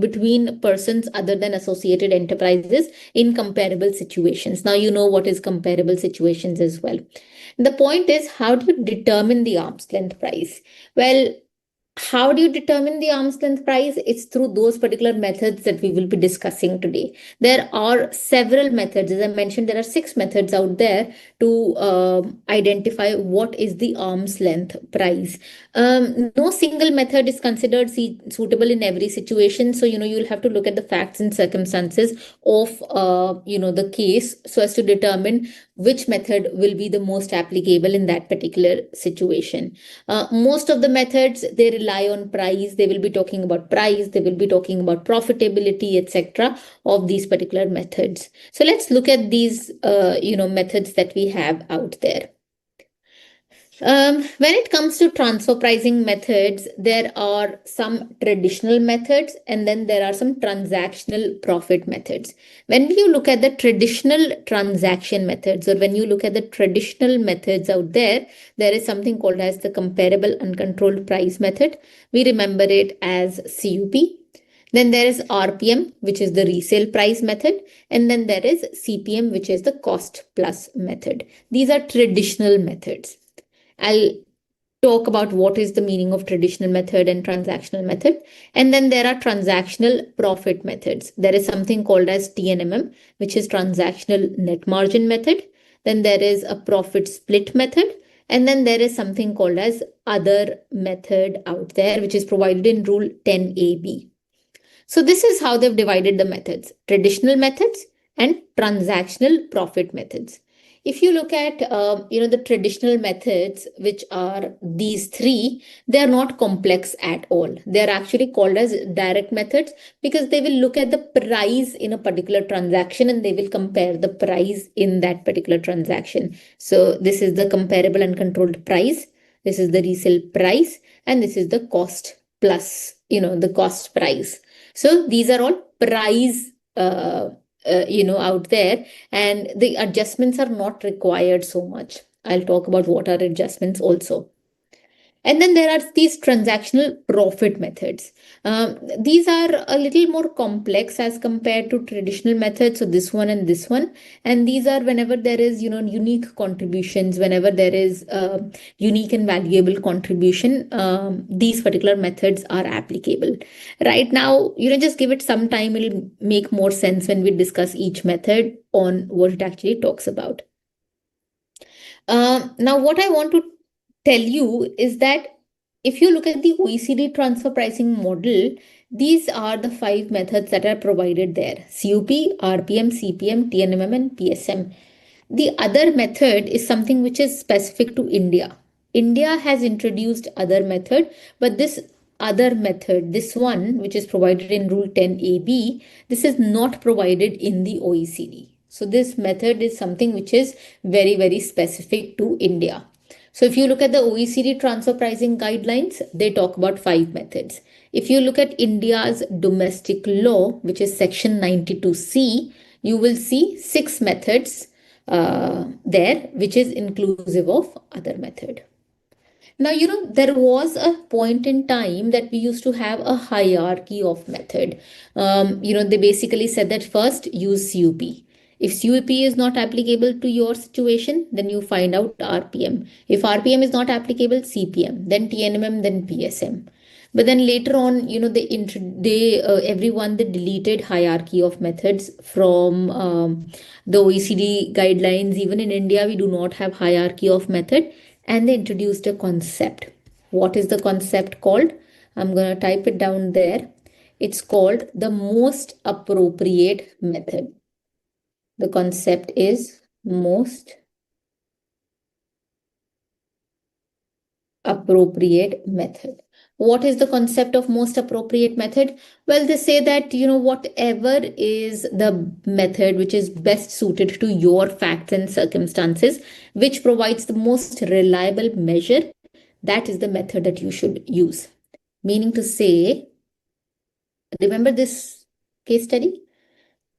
A: between persons other than associated enterprises in comparable situations. Now, you know what is comparable situations as well. The point is, how do you determine the arm's length price? Well, how do you determine the arm's length price? It's through those particular methods that we will be discussing today. There are several methods. As I mentioned, there are six methods out there to identify what is the arm's length price. No single method is considered suitable in every situation. So, you'll have to look at the facts and circumstances of, the case so as to determine which method will be the most applicable in that particular situation. Most of the methods, they rely on price. They will be talking about price. They will be talking about profitability, etc. of these particular methods. So let's look at these, methods that we have out there. When it comes to transfer pricing methods, there are some traditional methods and then there are some transactional profit methods. When you look at the traditional transaction methods, or when you look at the traditional methods out there, there is something called as the comparable uncontrolled price method. We remember it as CUP. Then there is RPM, which is the resale price method. And then there is CPM, which is the cost plus method. These are traditional methods. I'll talk about what is the meaning of traditional method and transactional method. And then there are transactional profit methods. There is something called as TNMM, which is transactional net margin method. Then there is a profit split method. And then there is something called as other method out there, which is provided in Rule 10AB. So this is how they've divided the methods: traditional methods and transactional profit methods. If you look at the traditional methods, which are these three, they are not complex at all. They are actually called as direct methods because they will look at the price in a particular transaction and they will compare the price in that particular transaction. So this is the comparable and controlled price. This is the resale price, and this is the cost plus, the cost price. So these are all price out there, and the adjustments are not required so much. I'll talk about what are adjustments also. And then there are these transactional profit methods. These are a little more complex as compared to traditional methods. So this one and this one. And these are whenever there is, unique contributions, whenever there is unique and valuable contribution, these particular methods are applicable. Right now, just give it some time. It'll make more sense when we discuss each method on what it actually talks about. Now, what I want to tell you is that if you look at the OECD transfer pricing model, these are the five methods that are provided there: CUP, RPM, CPM, TNMM, and PSM. The other method is something which is specific to India. India has introduced other method, but this other method, this one, which is provided in Rule 10AB, this is not provided in the OECD. So this method is something which is very, very specific to India. So if you look at the OECD transfer pricing guidelines, they talk about 5 methods. If you look at India's domestic law, which is section 92C, you will see 6 methods there, which is inclusive of other method. Now, there was a point in time that we used to have a hierarchy of method. They basically said that first use CUP. If CUP is not applicable to your situation, then you find out RPM. If RPM is not applicable, CPM, then TNMM, then PSM. But then later on, everyone they deleted hierarchy of methods from the OECD guidelines. Even in India, we do not have hierarchy of method, and they introduced a concept. What is the concept called? I'm going to type it down there. It's called the most appropriate method. The concept is most appropriate method. What is the concept of most appropriate method? Well, they say that, whatever is the method which is best suited to your facts and circumstances, which provides the most reliable measure, that is the method that you should use. Meaning to say, remember this case study?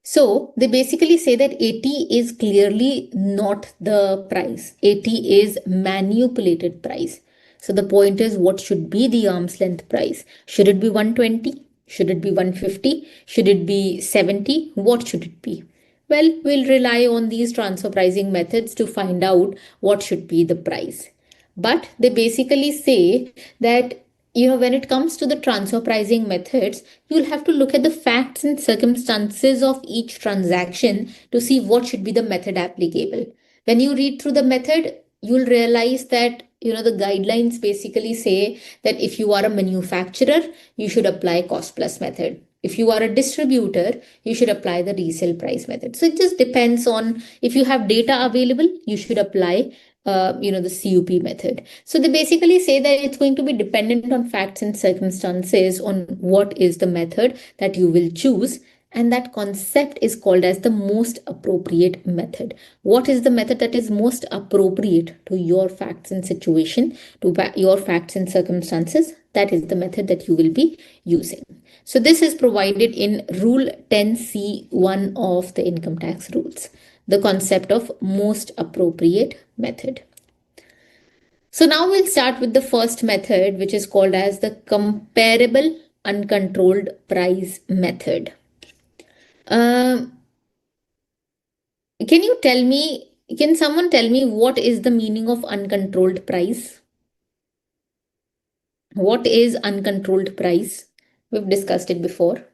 A: So they basically say that 80 is clearly not the price. 80 is manipulated price. So the point is, what should be the arm's length price? Should it be 120? Should it be 150? Should it be 70? What should it be? Well, we'll rely on these transfer pricing methods to find out what should be the price. But they basically say that when it comes to the transfer pricing methods, you'll have to look at the facts and circumstances of each transaction to see what should be the method applicable. When you read through the method, you'll realize that the guidelines basically say that if you are a manufacturer, you should apply cost plus method. If you are a distributor, you should apply the resale price method. So it just depends on, if you have data available, you should apply the CUP method. So they basically say that it's going to be dependent on facts and circumstances on what is the method that you will choose. And that concept is called as the most appropriate method. What is the method that is most appropriate to your facts and situation, to your facts and circumstances? That is the method that you will be using. So this is provided in Rule 10C1 of the income tax rules, the concept of most appropriate method. So now we'll start with the first method, which is called as the comparable uncontrolled price method. Can someone tell me what is the meaning of uncontrolled price? What is uncontrolled price? We've discussed it before.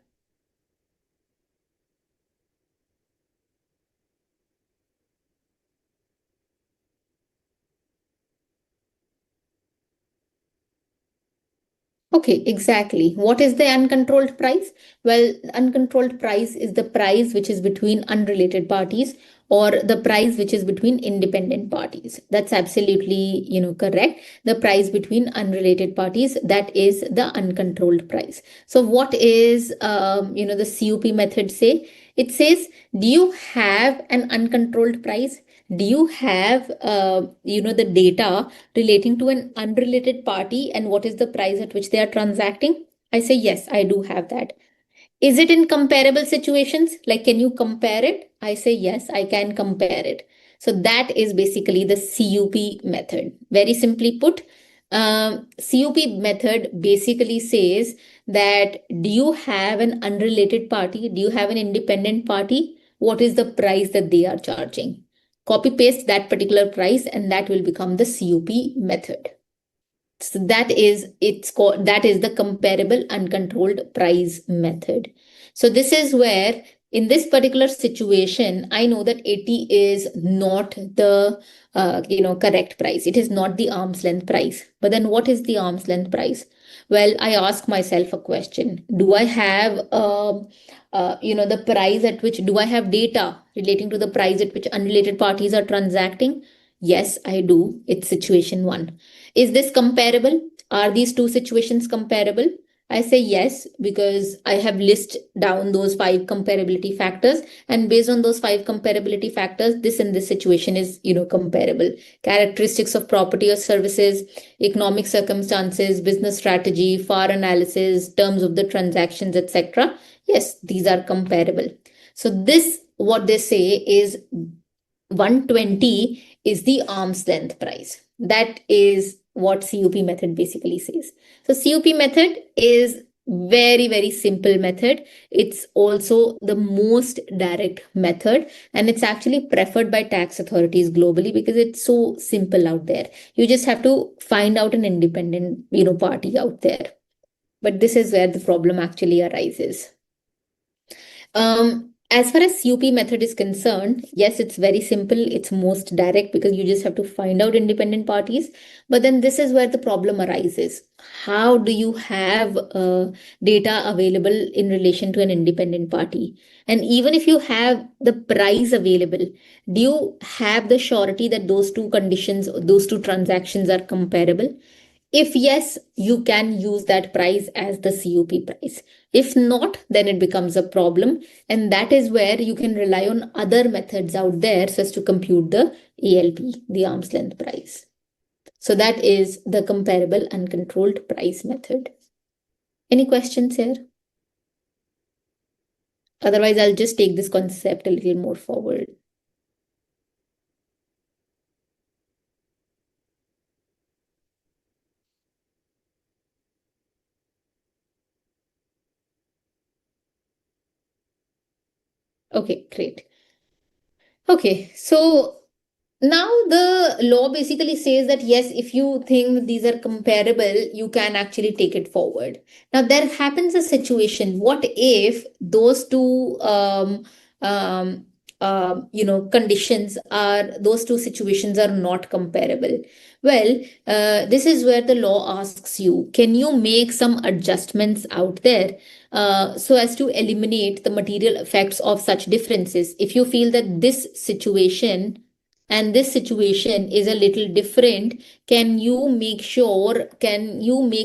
A: Okay, exactly. What is the uncontrolled price? Well, uncontrolled price is the price which is between unrelated parties, or the price which is between independent parties. That's absolutely, correct. The price between unrelated parties, that is the uncontrolled price. So what is, the CUP method say? It says, do you have an uncontrolled price? Do you have, the data relating to an unrelated party and what is the price at which they are transacting? I say, yes, I do have that. Is it in comparable situations? Like, can you compare it? I say, yes, I can compare it. So that is basically the CUP method. Very simply put, CUP method basically says that, do you have an unrelated party? Do you have an independent party? What is the price that they are charging? Copy paste that particular price and that will become the CUP method. So that is the comparable uncontrolled price method. So this is where, in this particular situation, I know that 80 is not the correct price. It is not the arm's length price. But then what is the arm's length price? Well, I ask myself a question. Do I have the price at which, do I have data relating to the price at which unrelated parties are transacting? Yes, I do. It's situation one. Is this comparable? Are these two situations comparable? I say yes, because I have listed down those five comparability factors, and based on those five comparability factors, this and this situation is, comparable. Characteristics of property or services, economic circumstances, business strategy, FAR analysis, terms of the transactions, etc. Yes, these are comparable. So this, what they say is 120 is the arm's length price. That is what COP method basically says. So COP method is very, very simple method. It's also the most direct method, and it's actually preferred by tax authorities globally because it's so simple out there. You just have to find out an independent, party out there. But this is where the problem actually arises. As far as COP method is concerned, yes, it's very simple. It's most direct because you just have to find out independent parties. But then this is where the problem arises. How do you have data available in relation to an independent party? And even if you have the price available, do you have the surety that those two conditions, those two transactions are comparable? If yes, you can use that price as the COP price. If not, then it becomes a problem. And that is where you can rely on other methods out there so as to compute the ALP, the arm's length price. So that is the comparable uncontrolled price method. Any questions here? Otherwise, I'll just take this concept a little more forward. Okay, great. Okay, so now the law basically says that yes, if you think that these are comparable, you can actually take it forward. Now there happens a situation. What if those two conditions are, those two situations are not comparable? Well, this is where the law asks you, can you make some adjustments out there so as to eliminate the material effects of such differences? If you feel that this situation and this situation is a little different, can you make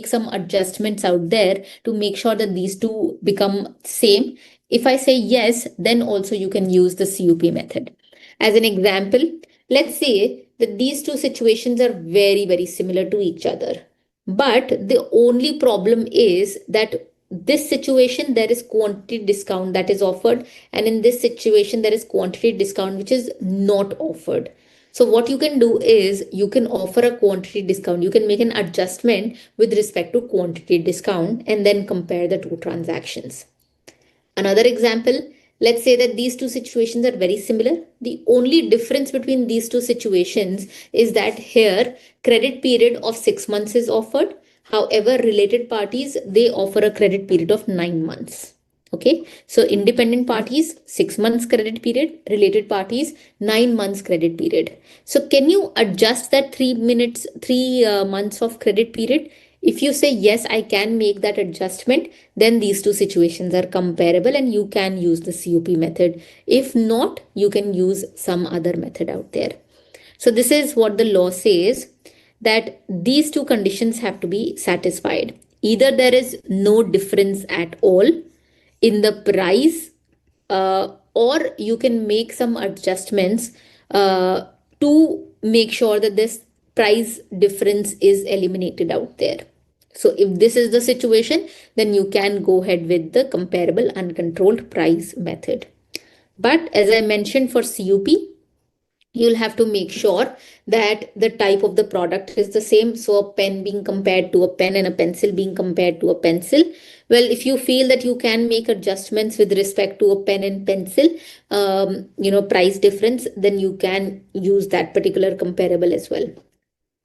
A: some adjustments out there to make sure that these two become same? If I say yes, then also you can use the COP method. As an example, let's say that these two situations are very, very similar to each other, but the only problem is that this situation there is quantity discount that is offered, and in this situation there is quantity discount which is not offered. So what you can do is you can offer a quantity discount. You can make an adjustment with respect to quantity discount and then compare the two transactions. Another example, let's say that these two situations are very similar. The only difference between these two situations is that here credit period of 6 months is offered. However, related parties, they offer a credit period of 9 months. Okay, so independent parties, 6 months credit period, related parties, 9 months credit period. So can you adjust that 3 months of credit period? If you say yes, I can make that adjustment, then these two situations are comparable and you can use the COP method. If not, you can use some other method out there. So this is what the law says, that these two conditions have to be satisfied. Either there is no difference at all in the price, or you can make some adjustments to make sure that this price difference is eliminated out there. So if this is the situation, then you can go ahead with the comparable uncontrolled price method. But as I mentioned, for COP, you'll have to make sure that the type of the product is the same. So a pen being compared to a pen and a pencil being compared to a pencil. Well, if you feel that you can make adjustments with respect to a pen and pencil, price difference, then you can use that particular comparable as well.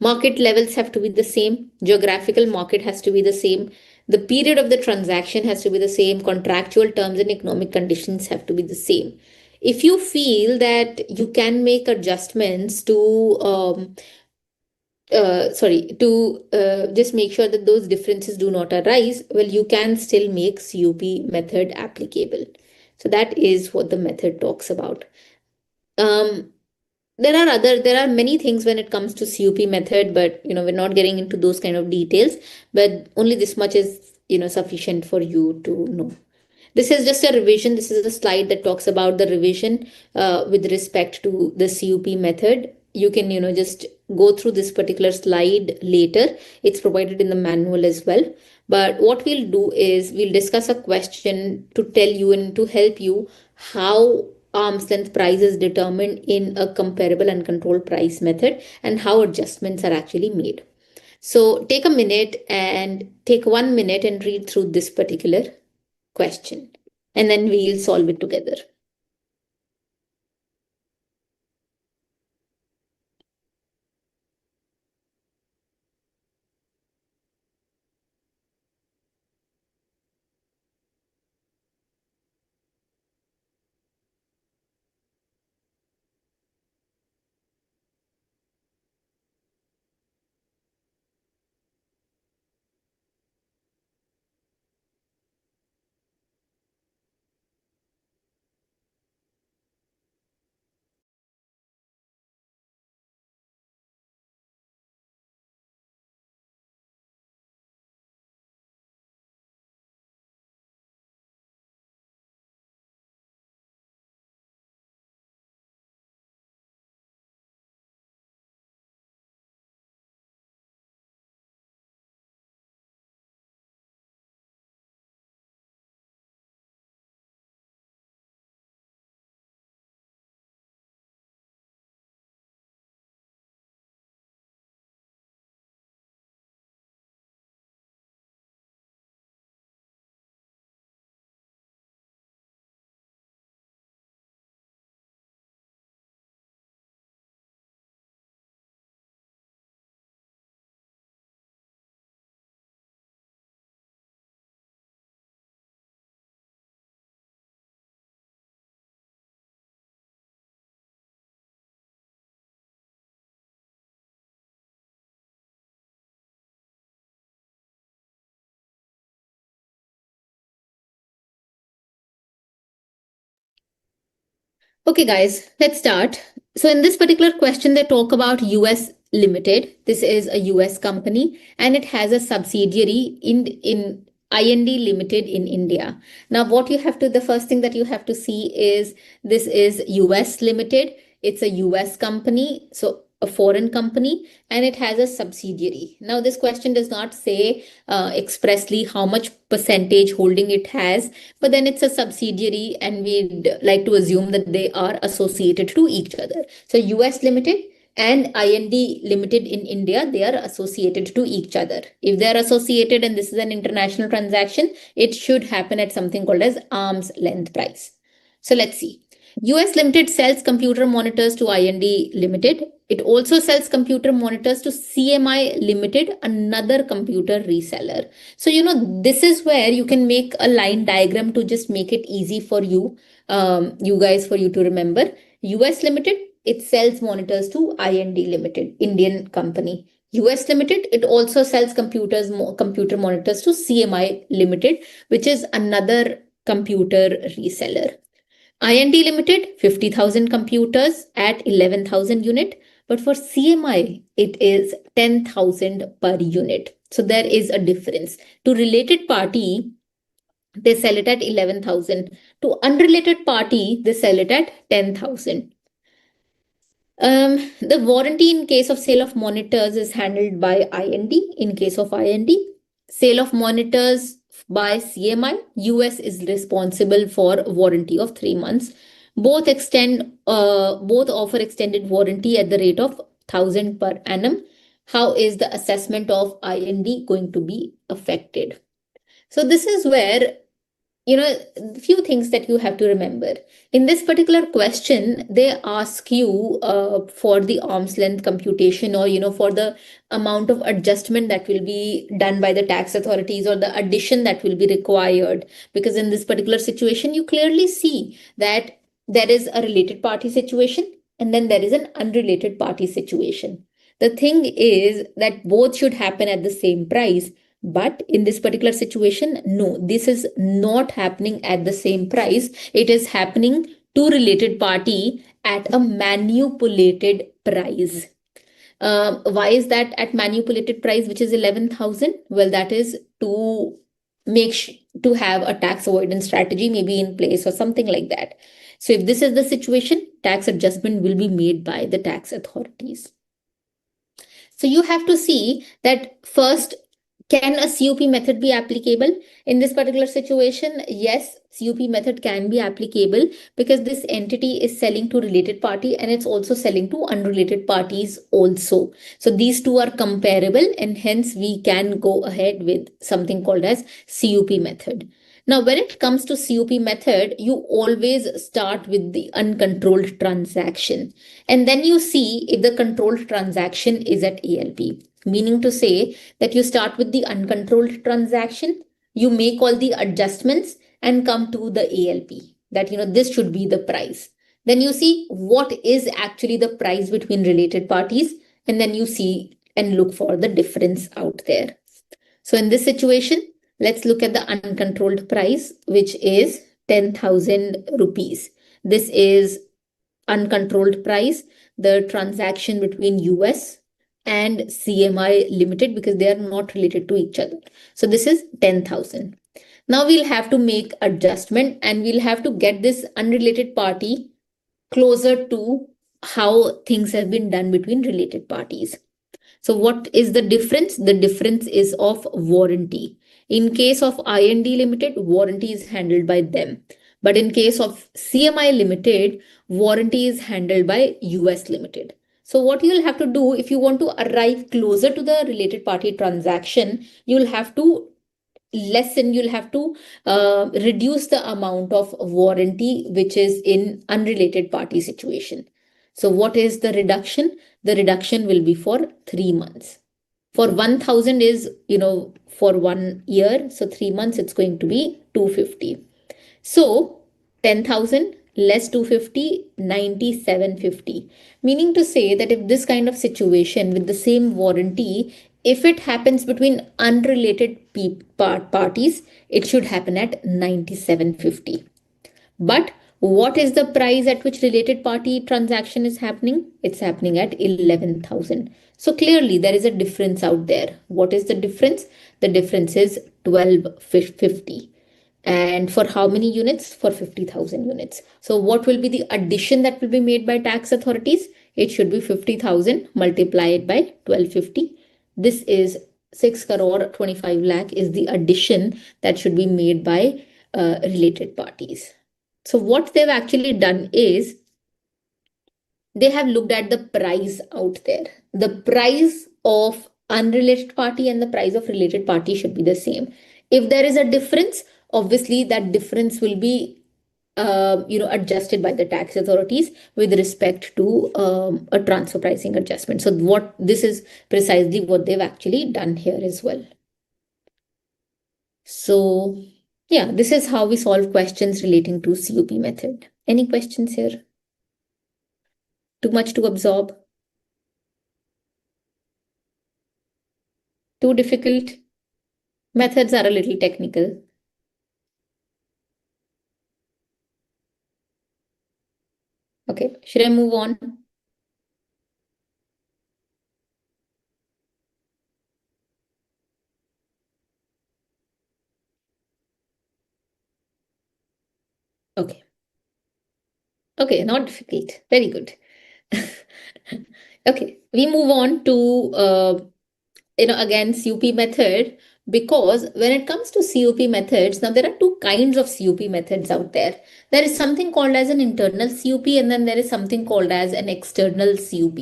A: Market levels have to be the same. Geographical market has to be the same. The period of the transaction has to be the same. Contractual terms and economic conditions have to be the same. If you feel that you can make adjustments to just make sure that those differences do not arise, well, you can still make COP method applicable. So that is what the method talks about. There are many things when it comes to COP method, but we're not getting into those kind of details. But only this much is sufficient for you to know. This is just a revision. This is a slide that talks about the revision with respect to the COP method. You can, just go through this particular slide later. It's provided in the manual as well. But what we'll do is we'll discuss a question to tell you and to help you how arm's length price is determined in a comparable and controlled price method and how adjustments are actually made. So take a minute and take 1 minute and read through this particular question, and then we'll solve it together. Okay, guys, let's start. So, in this particular question, they talk about US Limited. This is a US company and it has a subsidiary in IND Limited in India. Now, what you have to, the first thing that you have to see is this is US Limited. It's a US company, so a foreign company, and it has a subsidiary. Now, this question does not say expressly how much percentage holding it has, but then it's a subsidiary and we'd like to assume that they are associated to each other. So US Limited and IND Limited in India, they are associated to each other. If they're associated and this is an international transaction, it should happen at something called as arm's length price. So let's see. US Limited sells computer monitors to IND Limited. It also sells computer monitors to CMI Limited, another computer reseller. So, this is where you can make a line diagram to just make it easy for you, you guys, for you to remember. US Limited, it sells monitors to IND Limited, Indian company. US Limited, it also sells computer monitors to CMI Limited, which is another computer reseller. IND Limited, 50,000 computers at 11,000 unit. But for CMI, it is 10,000 per unit. So there is a difference. To related party, they sell it at 11,000. To unrelated party, they sell it at 10,000. The warranty in case of sale of monitors is handled by IND. In case of IND, sale of monitors by CMI, US is responsible for warranty of 3 months. Both offer extended warranty at the rate of 1,000 per annum. How is the assessment of IND going to be affected? So this is where few things that you have to remember. In this particular question, they ask you for the arm's length computation, or for the amount of adjustment that will be done by the tax authorities, or the addition that will be required. Because in this particular situation, you clearly see that there is a related party situation and then there is an unrelated party situation. The thing is that both should happen at the same price. But in this particular situation, no, this is not happening at the same price. It is happening to related party at a manipulated price. Why is that at manipulated price, which is 11,000? Well, that is to to have a tax avoidance strategy maybe in place or something like that. So if this is the situation, tax adjustment will be made by the tax authorities. So you have to see that first, can a COP method be applicable? In this particular situation, yes, COP method can be applicable because this entity is selling to related party and it's also selling to unrelated parties also. So these two are comparable and hence we can go ahead with something called as COP method. Now, when it comes to COP method, you always start with the uncontrolled transaction. And then you see if the controlled transaction is at ALP. Meaning to say that you start with the uncontrolled transaction, you make all the adjustments and come to the ALP. That, this should be the price. Then you see what is actually the price between related parties. And then you see and look for the difference out there. So in this situation, let's look at the uncontrolled price, which is 10,000 rupees. This is uncontrolled price, the transaction between US and CMI Limited because they are not related to each other. So this is 10,000. Now we'll have to make adjustment and we'll have to get this unrelated party closer to how things have been done between related parties. So what is the difference? The difference is of warranty. In case of IND Limited, warranty is handled by them. But in case of CMI Limited, warranty is handled by US Limited. So what you'll have to do if you want to arrive closer to the related party transaction, you'll have to reduce the amount of warranty which is in unrelated party situation. So what is the reduction? The reduction will be for 3 months. For 1,000 is, for 1 year. So 3 months, it's going to be 250. So 10,000 less 250, 9,750. Meaning to say that if this kind of situation with the same warranty, if it happens between unrelated parties, it should happen at 9,750. But what is the price at which related party transaction is happening? It's happening at 11,000. So clearly there is a difference out there. What is the difference? The difference is 1250. And for how many units? For 50,000 units. So what will be the addition that will be made by tax authorities? It should be 50,000 multiplied by 1250. This is 6 crore 25 lakh is the addition that should be made by related parties. So what they've actually done is they have looked at the price out there. The price of unrelated party and the price of related party should be the same. If there is a difference, obviously that difference will be adjusted by the tax authorities with respect to a transfer pricing adjustment. So this is precisely what they've actually done here as well. So yeah, this is how we solve questions relating to COP method. Any questions here? Too much to absorb? Too difficult? Methods are a little technical. Okay, should I move on? Okay. Okay, not difficult. Very good. Okay, we move on to again COP method, because when it comes to COP methods, now there are two kinds of COP methods out there. There is something called as an internal COP and then there is something called as an external COP.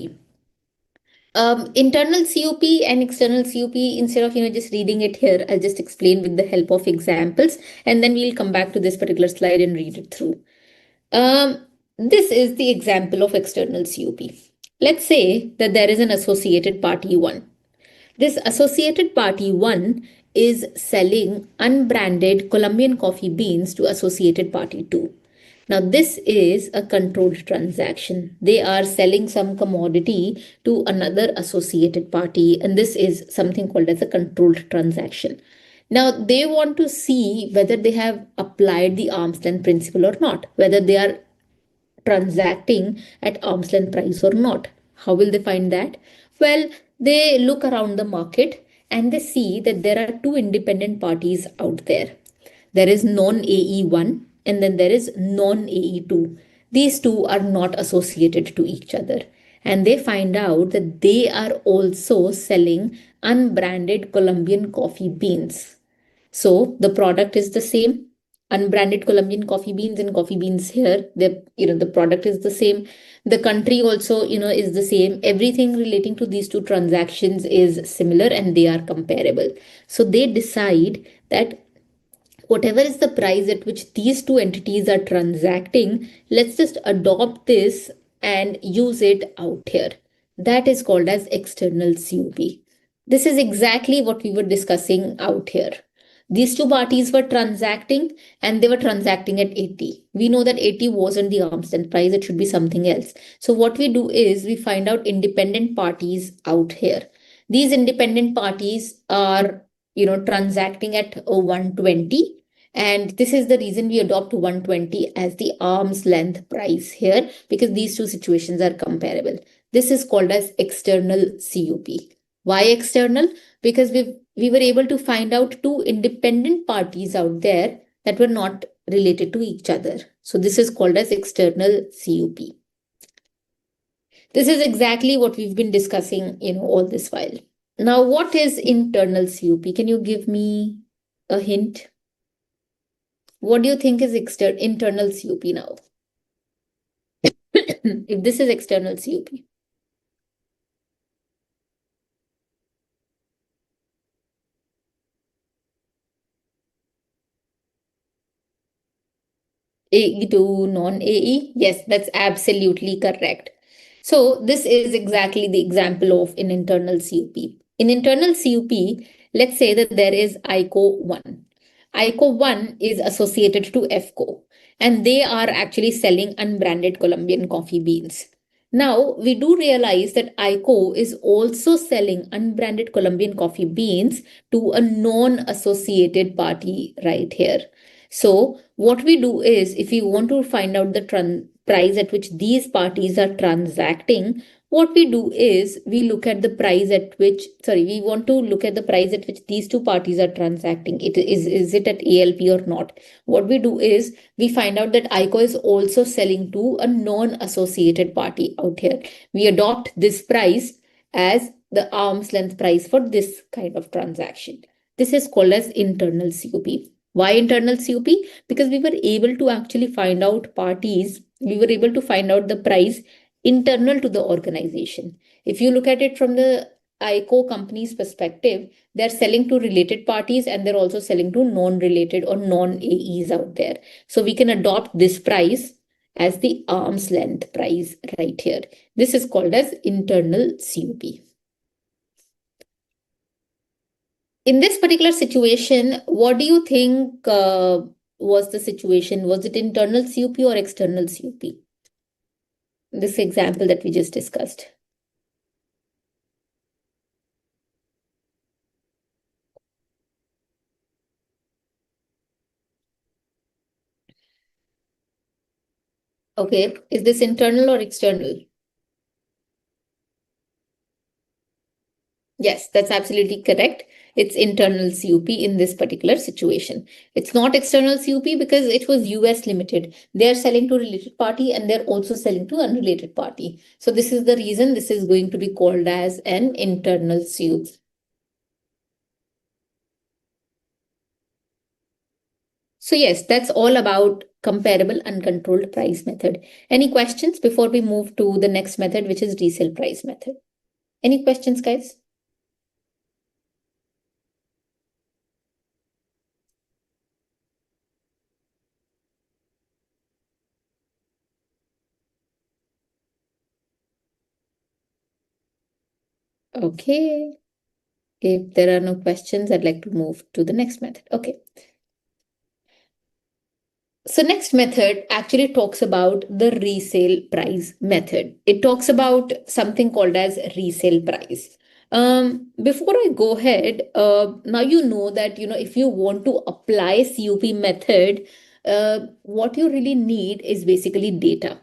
A: Internal COP and external COP, instead of just reading it here, I'll just explain with the help of examples and then we'll come back to this particular slide and read it through. This is the example of external COP. Let's say that there is an associated party 1. This associated party 1 is selling unbranded Colombian coffee beans to associated party 2. Now, this is a controlled transaction. They are selling some commodity to another associated party, and this is something called as a controlled transaction. Now, they want to see whether they have applied the arm's length principle or not, whether they are transacting at arm's length price or not. How will they find that? Well, they look around the market and they see that there are two independent parties out there. There is non-AE1 and then there is non-AE2. These two are not associated to each other. And they find out that they are also selling unbranded Colombian coffee beans. So the product is the same. Unbranded Colombian coffee beans and coffee beans here, the product is the same. The country also, is the same. Everything relating to these two transactions is similar and they are comparable. So they decide that whatever is the price at which these two entities are transacting, let's just adopt this and use it out here. That is called as external COP. This is exactly what we were discussing out here. These two parties were transacting and they were transacting at 80. We know that 80 wasn't the arm's length price, it should be something else. So what we do is we find out independent parties out here. These independent parties are transacting at 120, and this is the reason we adopt 120 as the arm's length price here, because these two situations are comparable. This is called as external COP. Why external? Because we were able to find out two independent parties out there that were not related to each other. So this is called as external COP. This is exactly what we've been discussing, all this while. Now, what is internal COP? Can you give me a hint? What do you think is internal COP now? If this is external COP. AE to non-AE? Yes, that's absolutely correct. So this is exactly the example of an internal COP. In internal COP, let's say that there is ICO 1. ICO 1 is associated to FCO, and they are actually selling unbranded Colombian coffee beans. Now, we do realize that ICO is also selling unbranded Colombian coffee beans to a non-associated party right here. So what we do is, if we want to find out the price at which these parties are transacting, what we do is we look at the price at which, we want to look at the price at which these two parties are transacting. Is it at ALP or not? What we do is we find out that ICO is also selling to a non-associated party out here. We adopt this price as the arm's length price for this kind of transaction. This is called as internal COP. Why internal COP? Because we were able to actually find out we were able to find out the price internal to the organization. If you look at it from the ICO company's perspective, they're selling to related parties and they're also selling to non-related or non-AEs out there. So we can adopt this price as the arm's length price right here. This is called as internal COP. In this particular situation, what do you think was the situation? Was it internal COP or external COP? This example that we just discussed. Okay, is this internal or external? Yes, that's absolutely correct. It's internal COP in this particular situation. It's not external COP because it was US limited. They're selling to related party and they're also selling to unrelated party. So this is the reason this is going to be called as an internal COP. So yes, that's all about comparable uncontrolled price method. Any questions before we move to the next method, which is resale price method? Any questions, guys? Okay. If there are no questions, I'd like to move to the next method. Okay. So next method actually talks about the resale price method. It talks about something called as resale price. Before I go ahead, now you know that if you want to apply COP method, what you really need is basically data.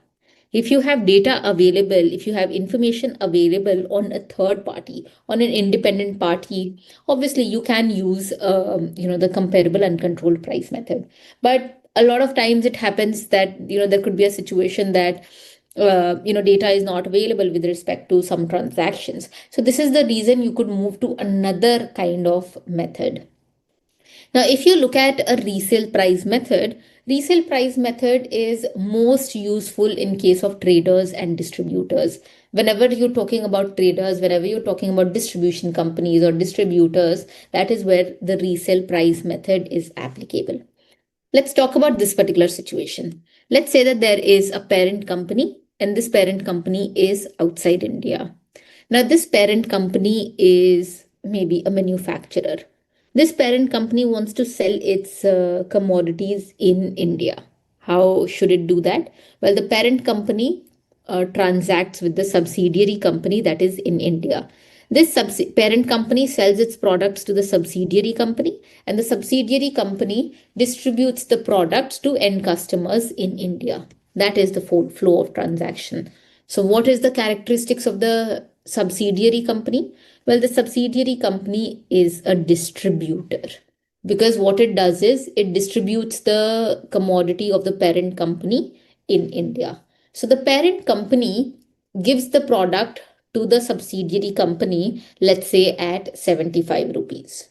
A: If you have data available, if you have information available on a third party, on an independent party, obviously you can use, the comparable uncontrolled price method. But a lot of times it happens that, there could be a situation that, data is not available with respect to some transactions. So this is the reason you could move to another kind of method. Now, if you look at a resale price method is most useful in case of traders and distributors. Whenever you're talking about traders, whenever you're talking about distribution companies or distributors, that is where the resale price method is applicable. Let's talk about this particular situation. Let's say that there is a parent company and this parent company is outside India. Now, this parent company is maybe a manufacturer. This parent company wants to sell its commodities in India. How should it do that? Well, the parent company transacts with the subsidiary company that is in India. This parent company sells its products to the subsidiary company, and the subsidiary company distributes the products to end customers in India. That is the full flow of transaction. So, what is the characteristics of the subsidiary company? Well, the subsidiary company is a distributor, because what it does is it distributes the commodity of the parent company in India. So the parent company gives the product to the subsidiary company, let's say at 75 rupees.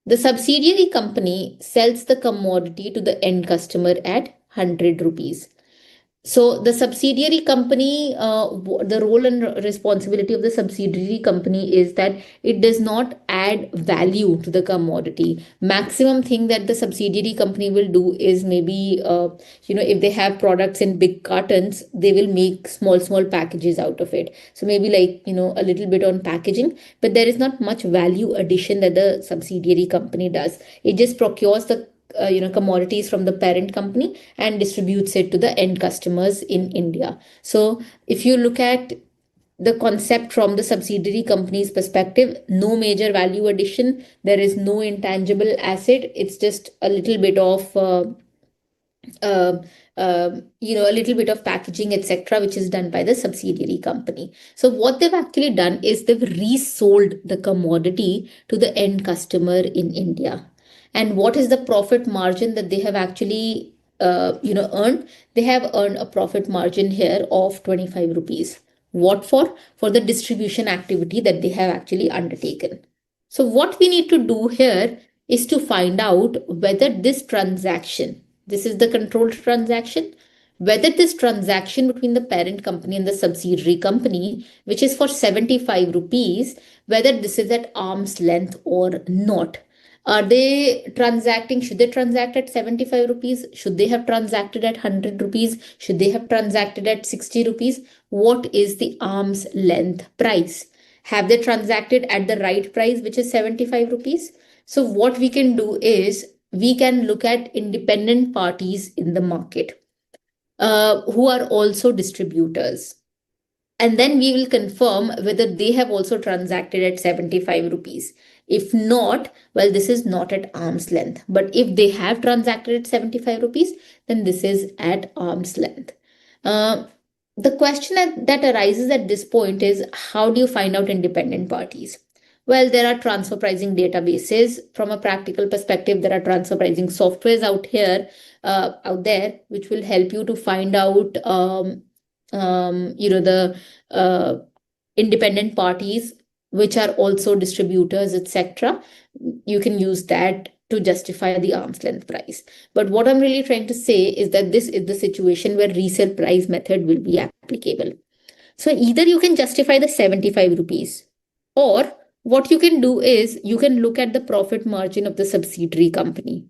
A: The subsidiary company sells the commodity to the end customer at 100 rupees. So the subsidiary company, the role and responsibility of the subsidiary company is that it does not add value to the commodity. Maximum thing that the subsidiary company will do is maybe, if they have products in big cartons, they will make small packages out of it. So maybe like, a little bit on packaging, but there is not much value addition that the subsidiary company does. It just procures the commodities from the parent company and distributes it to the end customers in India. So if you look at the concept from the subsidiary company's perspective, no major value addition, there is no intangible asset, it's just a little bit of uh, a little bit of packaging, etc., which is done by the subsidiary company. So what they've actually done is they've resold the commodity to the end customer in India. And what is the profit margin that they have actually earned? They have earned a profit margin here of 25 rupees. What for? For the distribution activity that they have actually undertaken. So what we need to do here is to find out whether this is the controlled transaction, whether this transaction between the parent company and the subsidiary company, which is for 75 rupees, whether this is at arm's length or not. Are they transacting? Should they transact at 75 rupees? Should they have transacted at 100 rupees? Should they have transacted at 60 rupees? What is the arm's length price? Have they transacted at the right price, which is 75 rupees? So, what we can do is we can look at independent parties in the market who are also distributors. And then we will confirm whether they have also transacted at 75 rupees. If not, well, this is not at arm's length. But if they have transacted at 75 rupees, then this is at arm's length. Uh, the question that arises at this point is, how do you find out independent parties? Well, there are transfer pricing databases. From a practical perspective, there are transfer pricing softwares out there, which will help you to find out, the independent parties, which are also distributors, etc. You can use that to justify the arm's length price. But what I'm really trying to say is that this is the situation where resale price method will be applicable. So either you can justify the 75 rupees, or what you can do is you can look at the profit margin of the subsidiary company.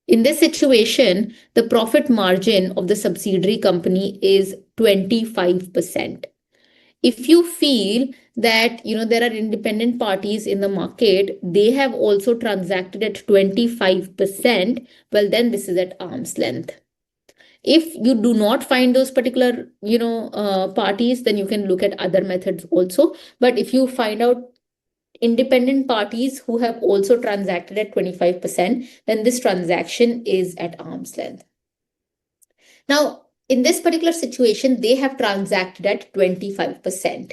A: In this situation, the profit margin of the subsidiary company is 25%. If you feel that there are independent parties in the market, they have also transacted at 25%, well, then this is at arm's length. If you do not find those particular parties, then you can look at other methods also. But if you find out independent parties who have also transacted at 25%, then this transaction is at arm's length. Now, In this particular situation, they have transacted at 25%.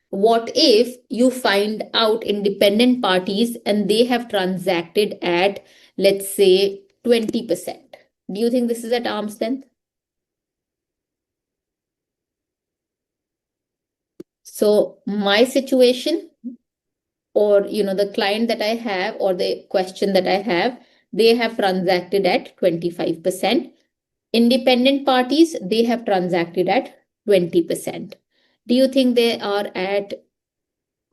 A: What if you find out independent parties and they have transacted at, let's say, 20%? Do you think this is at arm's length? So my situation, or the client that I have, or the question that I have, they have transacted at 25%. Independent parties, they have transacted at 20%. Do you think they are at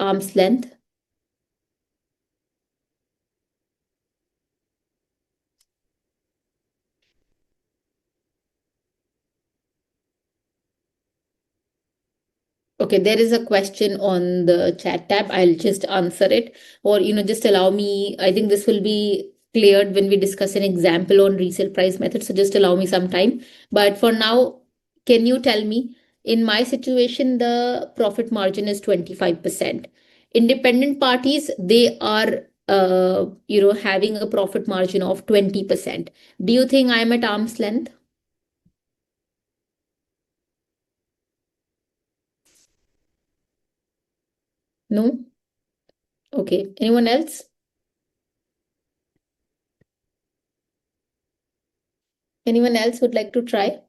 A: arm's length? Okay, there is a question on the chat tab. I'll just answer it, or just allow me. I think this will be cleared when we discuss an example on resale price method. So just allow me some time. But for now, can you tell me, in my situation, the profit margin is 25%. Independent parties, they are having a profit margin of 20%. Do you think I'm at arm's length? No? Okay. Anyone else? Anyone else would like to try?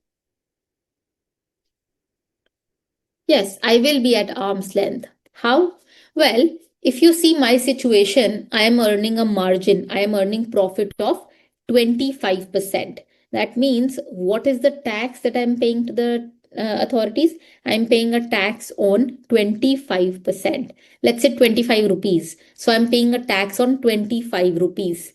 A: Yes, I will be at arm's length. How? Well, if you see my situation, I am earning a margin, I am earning profit of 25%. That means, what is the tax that I'm paying to the authorities? I'm paying a tax on 25%. Let's say 25 rupees. So I'm paying a tax on 25 rupees.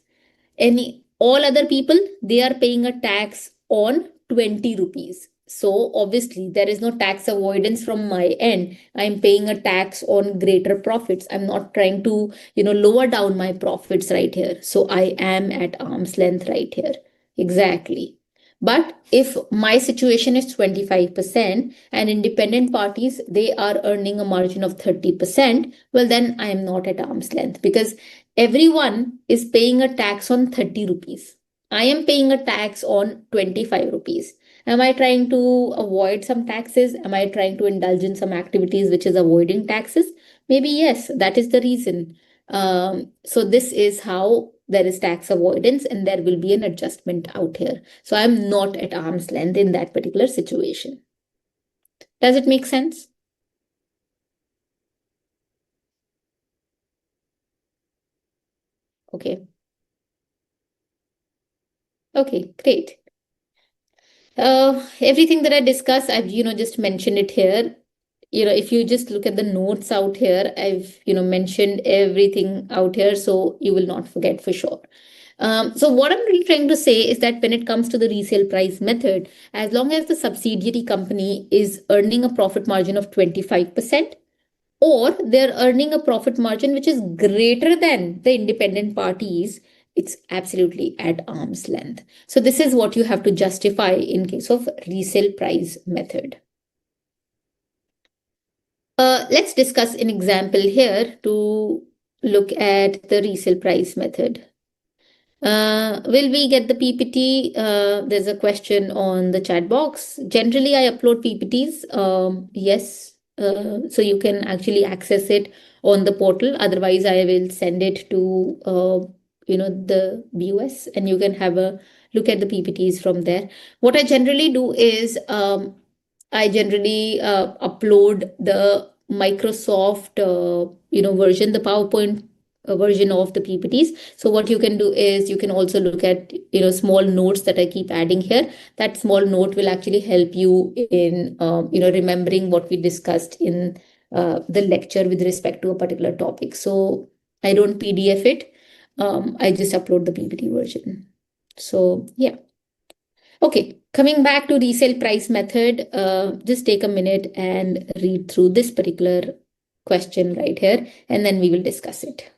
A: Any all other people, they are paying a tax on 20 rupees. So obviously there is no tax avoidance from my end. I'm paying a tax on greater profits. I'm not trying to lower down my profits right here. So I am at arm's length right here. Exactly. But if my situation is 25% and independent parties, they are earning a margin of 30%, well, then I am not at arm's length, because everyone is paying a tax on 30 rupees. I am paying a tax on 25 rupees. Am I trying to avoid some taxes? Am I trying to indulge in some activities which is avoiding taxes? Maybe yes, that is the reason. So this is how there is tax avoidance, and there will be an adjustment out here. So I'm not at arm's length in that particular situation. Does it make sense? Okay. Okay, great. Everything that I discussed, I've just mentioned it here. If you just look at the notes out here, I've mentioned everything out here, so you will not forget for sure. So what I'm really trying to say is that when it comes to the resale price method, as long as the subsidiary company is earning a profit margin of 25%, or they're earning a profit margin which is greater than the independent parties, it's absolutely at arm's length. So this is what you have to justify in case of resale price method. Let's discuss an example here to look at the resale price method. Will we get the PPT? There's a question on the chat box. Generally, I upload PPTs. Yes. So you can actually access it on the portal. Otherwise, I will send it to the BUS, and you can have a look at the PPTs from there. What I generally do is I generally upload the Microsoft version, the PowerPoint version of the PPTs. So what you can do is you can also look at small notes that I keep adding here. That small note will actually help you in remembering what we discussed in the lecture with respect to a particular topic. So I don't PDF it. I just upload the PPT version. So yeah. Okay, coming back to resale price method, just take a minute and read through this particular question right here, and then we will discuss it.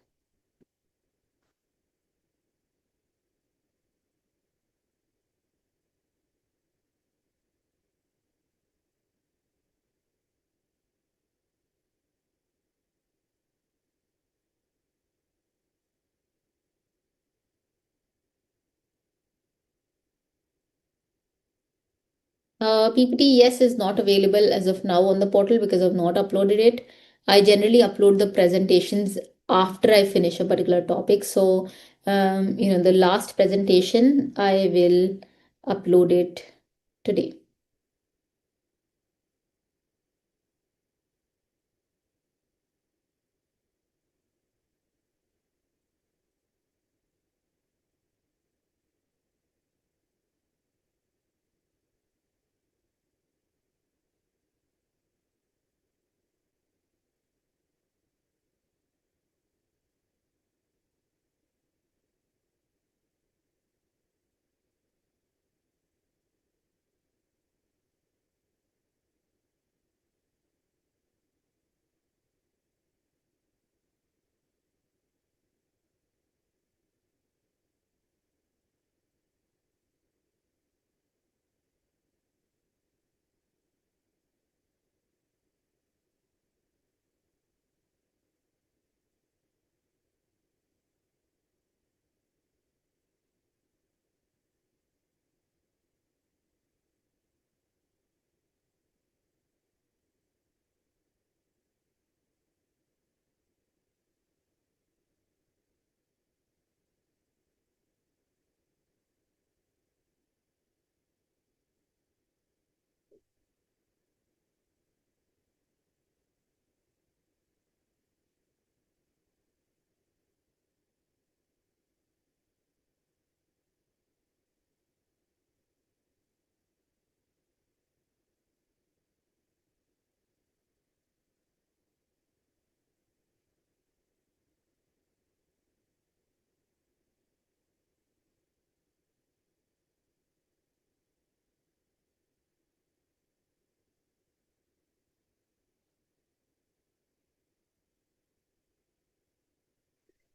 A: PPT, yes, is not available as of now on the portal because I've not uploaded it. I generally upload the presentations after I finish a particular topic. So, the last presentation, I will upload it today.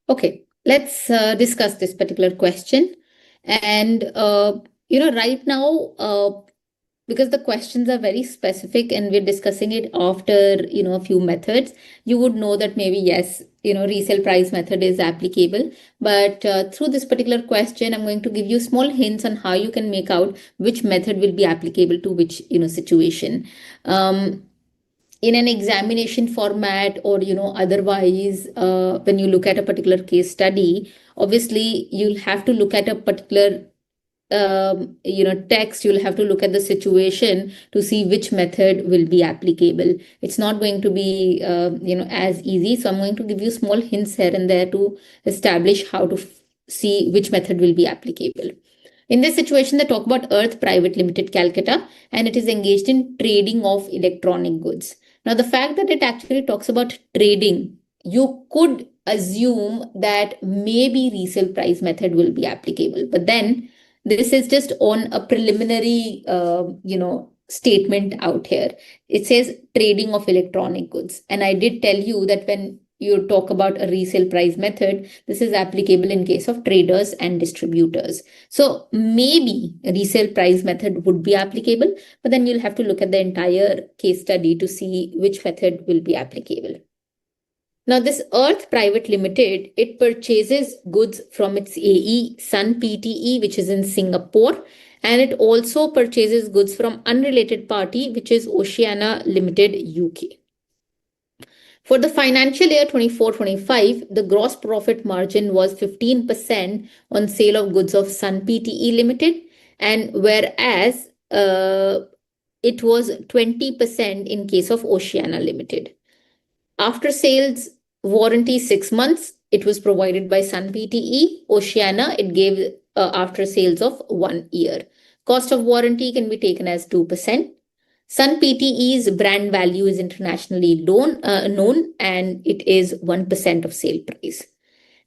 A: Okay, let's discuss this particular question. And, right now, because the questions are very specific and we're discussing it after, a few methods, you would know that maybe, yes, resale price method is applicable. But through this particular question, I'm going to give you small hints on how you can make out which method will be applicable to which, situation. Um, in an examination format or otherwise, when you look at a particular case study, obviously you'll have to look at a particular text. You'll have to look at the situation to see which method will be applicable. It's not going to be as easy, so I'm going to give you small hints here and there to establish how to see which method will be applicable. In this situation, they talk about Earth Private Limited, Calcutta, and it is engaged in trading of electronic goods. Now, the fact that it actually talks about trading, you could assume that maybe resale price method will be applicable. But then this is just on a preliminary, statement out here. It says trading of electronic goods. And I did tell you that when you talk about a resale price method, this is applicable in case of traders and distributors. So maybe a resale price method would be applicable, but then you'll have to look at the entire case study to see which method will be applicable. Now, this Earth Private Limited, it purchases goods from its AE, Sun Pte, which is in Singapore, and it also purchases goods from unrelated party, which is Oceania Limited, UK. For the financial year 24-25, the gross profit margin was 15% on sale of goods of Sun Pte Limited, and whereas it was 20% in case of Oceania Limited. After sales warranty 6 months, it was provided by Sun Pte. Oceania, it gave after sales of 1 year. Cost of warranty can be taken as 2%. Sun Pte's brand value is internationally known and it is 1% of sale price.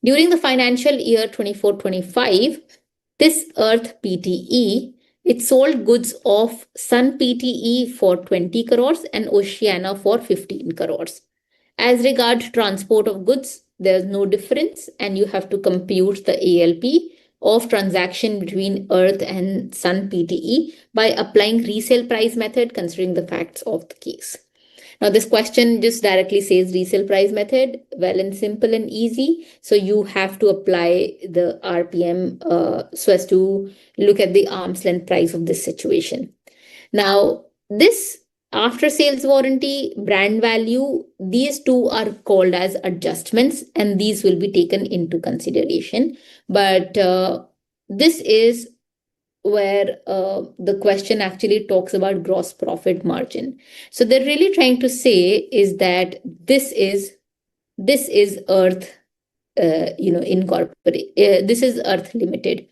A: During the financial year 24-25, this Earth Pte, it sold goods of Sun Pte for 20 crores and Oceania for 15 crores. As regard transport of goods, there's no difference and you have to compute the ALP of transaction between Earth and Sun Pte by applying resale price method considering the facts of the case. Now, this question just directly says resale price method, well and simple and easy. So you have to apply the RPM so as to look at the arm's length price of this situation. Now, this after sales warranty, brand value, these two are called as adjustments, and these will be taken into consideration. But this is where the question actually talks about gross profit margin. So they're really trying to say is that this is Earth, incorporate. This is Earth Limited.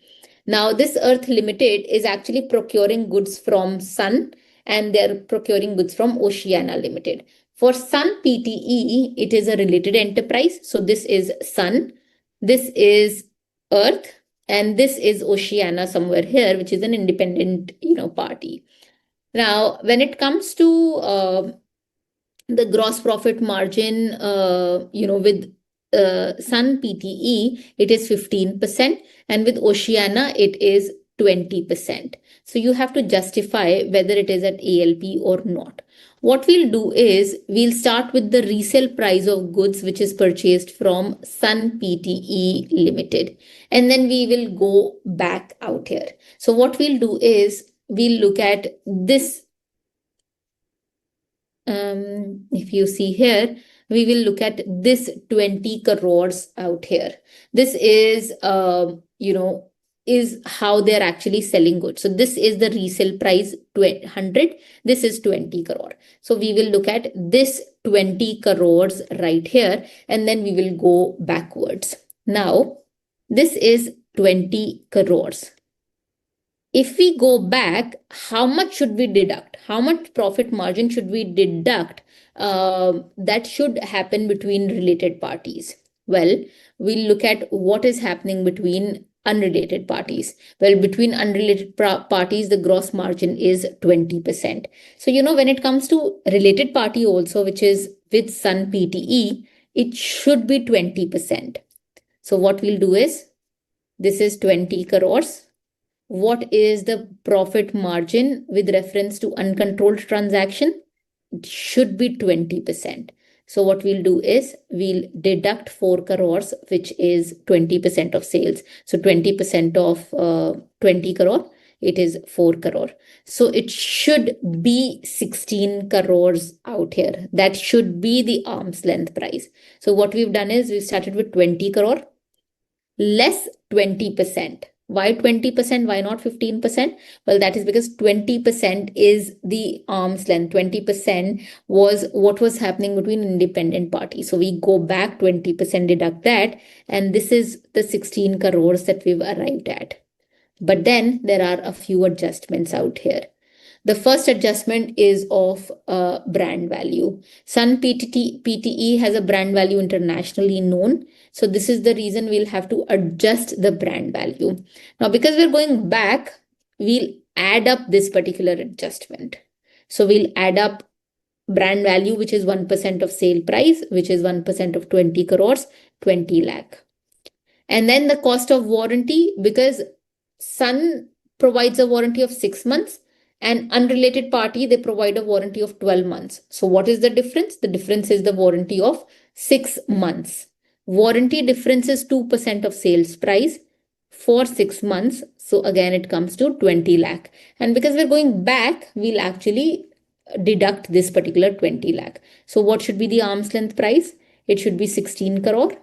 A: Now, this Earth Limited is actually procuring goods from Sun, and they're procuring goods from Oceana Limited. For Sun PTE, it is a related enterprise. So this is Sun, this is Earth, and this is Oceana somewhere here, which is an independent, party. Now, when it comes to the gross profit margin, with Sun PTE, it is 15%, and with Oceana, it is 20%. So you have to justify whether it is at ALP or not. What we'll do is we'll start with the resale price of goods which is purchased from Sun PTE Limited, and then we will go back out here. So what we'll do is we'll look at this. If you see here, we will look at this 20 crores out here. This is, is how they're actually selling goods. So this is the resale price 100. This is 20 crore. So we will look at this 20 crores right here, and then we will go backwards. Now, this is 20 crores. If we go back, how much should we deduct? How much profit margin should we deduct? That should happen between related parties. Well, we'll look at what is happening between unrelated parties. Well, between unrelated parties, the gross margin is 20%. So, when it comes to related party also, which is with Sun PTE, it should be 20%. So what we'll do is, this is 20 crores. What is the profit margin with reference to uncontrolled transaction? It should be 20%. So what we'll do is we'll deduct 4 crores, which is 20% of sales. So 20% of 20 crore, it is 4 crore. So it should be 16 crores out here. That should be the arm's length price. So what we've done is we've started with 20 crore less 20%. Why 20%? Why not 15%? Well, that is because 20% is the arm's length. 20% was what was happening between independent parties. So we go back 20%, deduct that, and this is the 16 crores that we've arrived at. But then there are a few adjustments out here. The first adjustment is of brand value. Sun PTE has a brand value internationally known. So this is the reason we'll have to adjust the brand value. Now, because we're going back, we'll add up this particular adjustment. So we'll add up brand value, which is 1% of sale price, which is 1% of 20 crores, 20 lakh. And then the cost of warranty, because Sun provides a warranty of 6 months, and unrelated party, they provide a warranty of 12 months. So what is the difference? The difference is the warranty of 6 months. Warranty difference is 2% of sales price for 6 months. So again, it comes to 20 lakh. And because we're going back, we'll actually deduct this particular 20 lakh. So what should be the arm's length price? It should be 16 crore.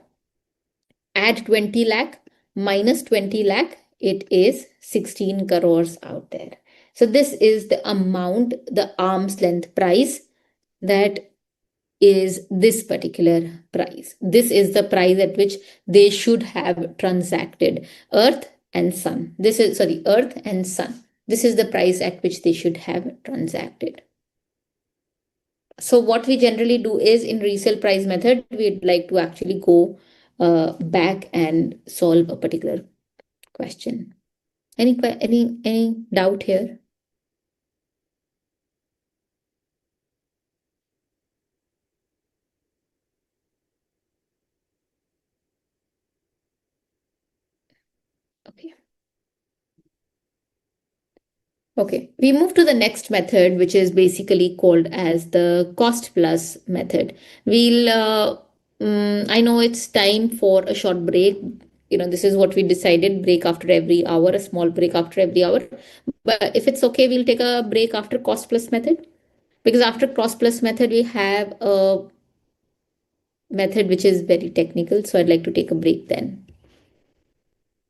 A: Add 20 lakh minus 20 lakh. It is 16 crores out there. So this is the amount, the arm's length price, that is this particular price. This is the price at which they should have transacted. Earth and Sun. Earth and Sun. This is the price at which they should have transacted. So what we generally do is in resale price method, we'd like to actually go back and solve a particular question. Any doubt here? Okay. Okay, we move to the next method, which is basically called as the cost plus method. I know it's time for a short break. this is what we decided, break after every hour, a small break after every hour. But if it's okay, we'll take a break after cost plus method, because after cost plus method, we have a method which is very technical. So I'd like to take a break then.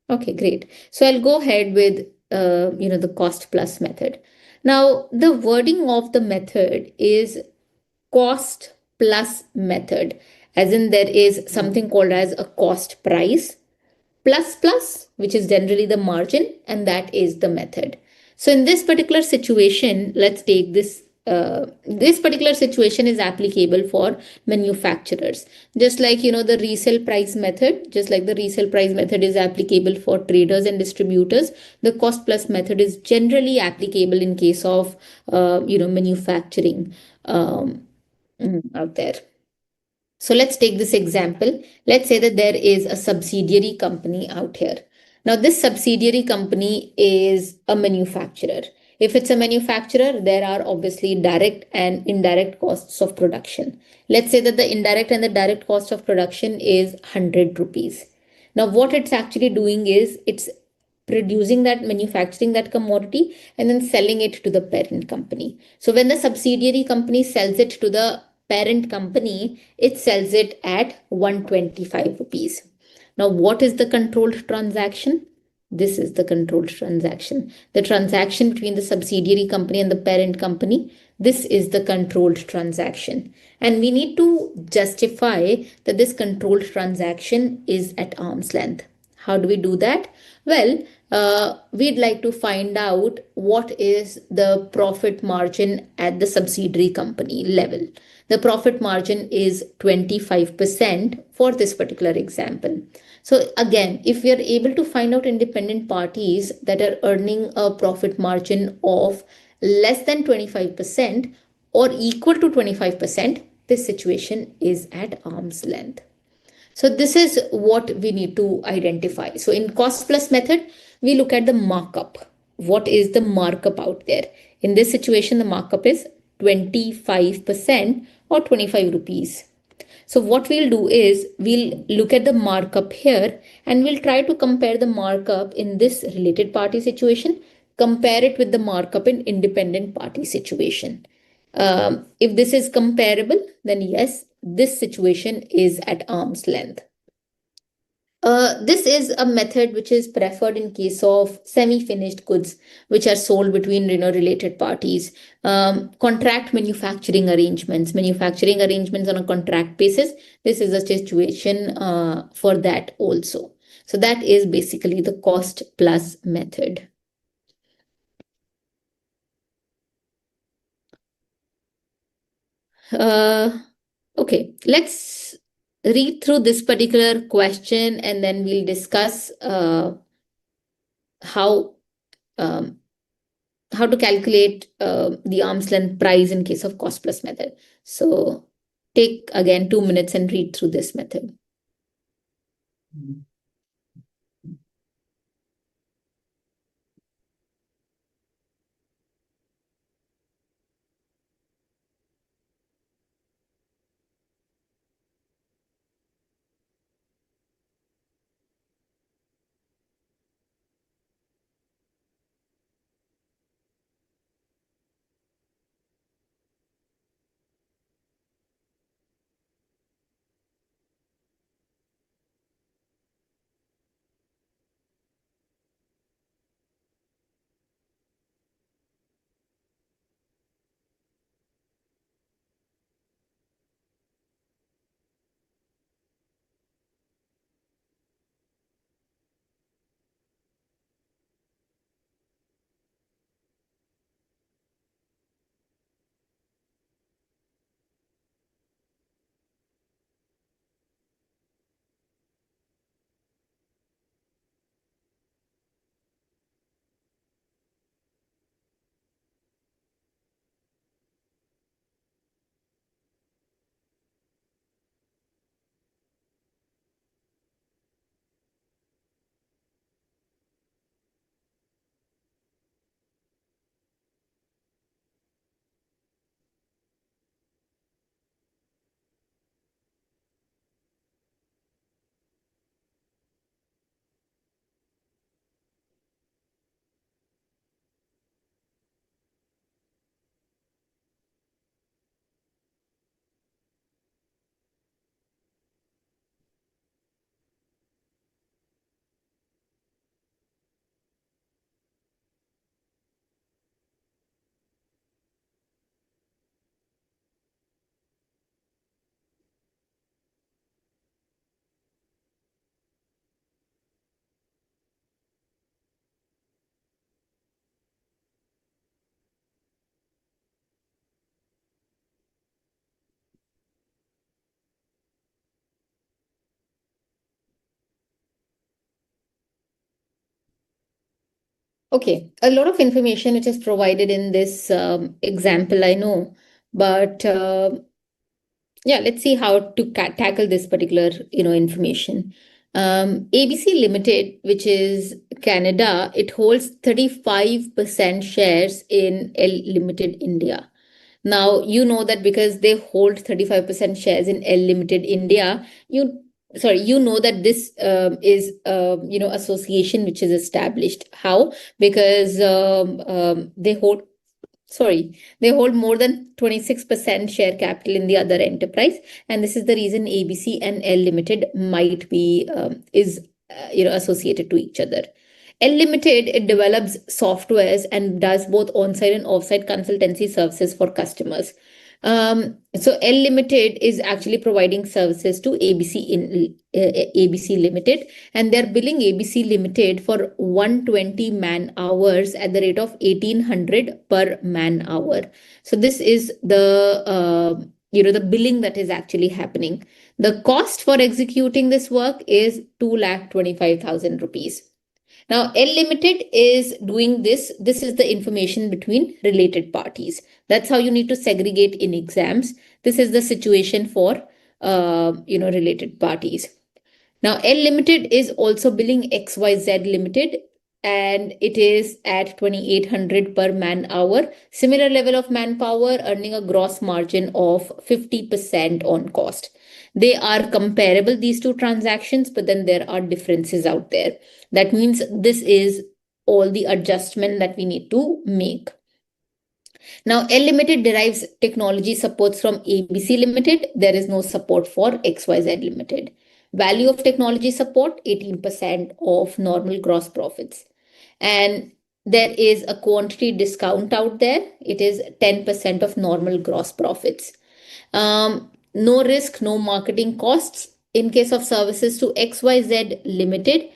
A: Okay, great. So I'll go ahead with the cost plus method. Now, the wording of the method is cost plus method, as in there is something called as a cost price plus, which is generally the margin, and that is the method. So in this particular situation, let's take this. This particular situation is applicable for manufacturers, just like the resale price method. Just like the resale price method is applicable for traders and distributors, the cost plus method is generally applicable in case of manufacturing out there. So let's take this example. Let's say that there is a subsidiary company out here. Now, this subsidiary company is a manufacturer. If it's a manufacturer, there are obviously direct and indirect costs of production. Let's say that the indirect and the direct cost of production is 100 rupees. Now, what it's actually doing is it's producing that, manufacturing that commodity, and then selling it to the parent company. So when the subsidiary company sells it to the parent company, it sells it at 125 rupees. Now, what is the controlled transaction? This is the controlled transaction. The transaction between the subsidiary company and the parent company. This is the controlled transaction. And we need to justify that this controlled transaction is at arm's length. How do we do that? Well, we'd like to find out what is the profit margin at the subsidiary company level. The profit margin is 25% for this particular example. So again, if we are able to find out independent parties that are earning a profit margin of less than 25% or equal to 25%, this situation is at arm's length. So this is what we need to identify. So in cost plus method, we look at the markup. What is the markup out there? In this situation, the markup is 25% or 25 rupees. So what we'll do is we'll look at the markup here and we'll try to compare the markup in this related party situation, compare it with the markup in independent party situation. If this is comparable, then yes, this situation is at arm's length. This is a method which is preferred in case of semi-finished goods which are sold between related parties. Contract manufacturing arrangements on a contract basis. This is a situation for that also. So that is basically the cost plus method. Okay, let's read through this particular question and then we'll discuss how um, how to calculate the arm's length price in case of cost plus method. So take again 2 minutes and read through this method. Okay, a lot of information which is provided in this example, I know, but yeah, let's see how to tackle this particular, information. ABC Limited, which is Canada, it holds 35% shares in L Limited India. Now, you know that because they hold 35% shares in L Limited India, you know that this is, association which is established. How? Because they hold more than 26% share capital in the other enterprise, and this is the reason ABC and L Limited might be is associated to each other. L Limited, it develops softwares and does both on-site and off-site consultancy services for customers. So L Limited is actually providing services to ABC Limited, and they're billing ABC Limited for 120 man hours at the rate of 1800 per man hour. So this is the billing that is actually happening. The cost for executing this work is 2,25,000 rupees. Now, L Limited is doing this. This is the information between related parties. That's how you need to segregate in exams. This is the situation for related parties. Now, L Limited is also billing XYZ Limited, and it is at 2,800 per man hour. Similar level of manpower, earning a gross margin of 50% on cost. They are comparable, these two transactions, but then there are differences out there. That means this is all the adjustment that we need to make. Now, L Limited derives technology supports from ABC Limited. There is no support for XYZ Limited. Value of technology support, 18% of normal gross profits. And there is a quantity discount out there. It is 10% of normal gross profits. No risk, no marketing costs. In case of services to XYZ Limited,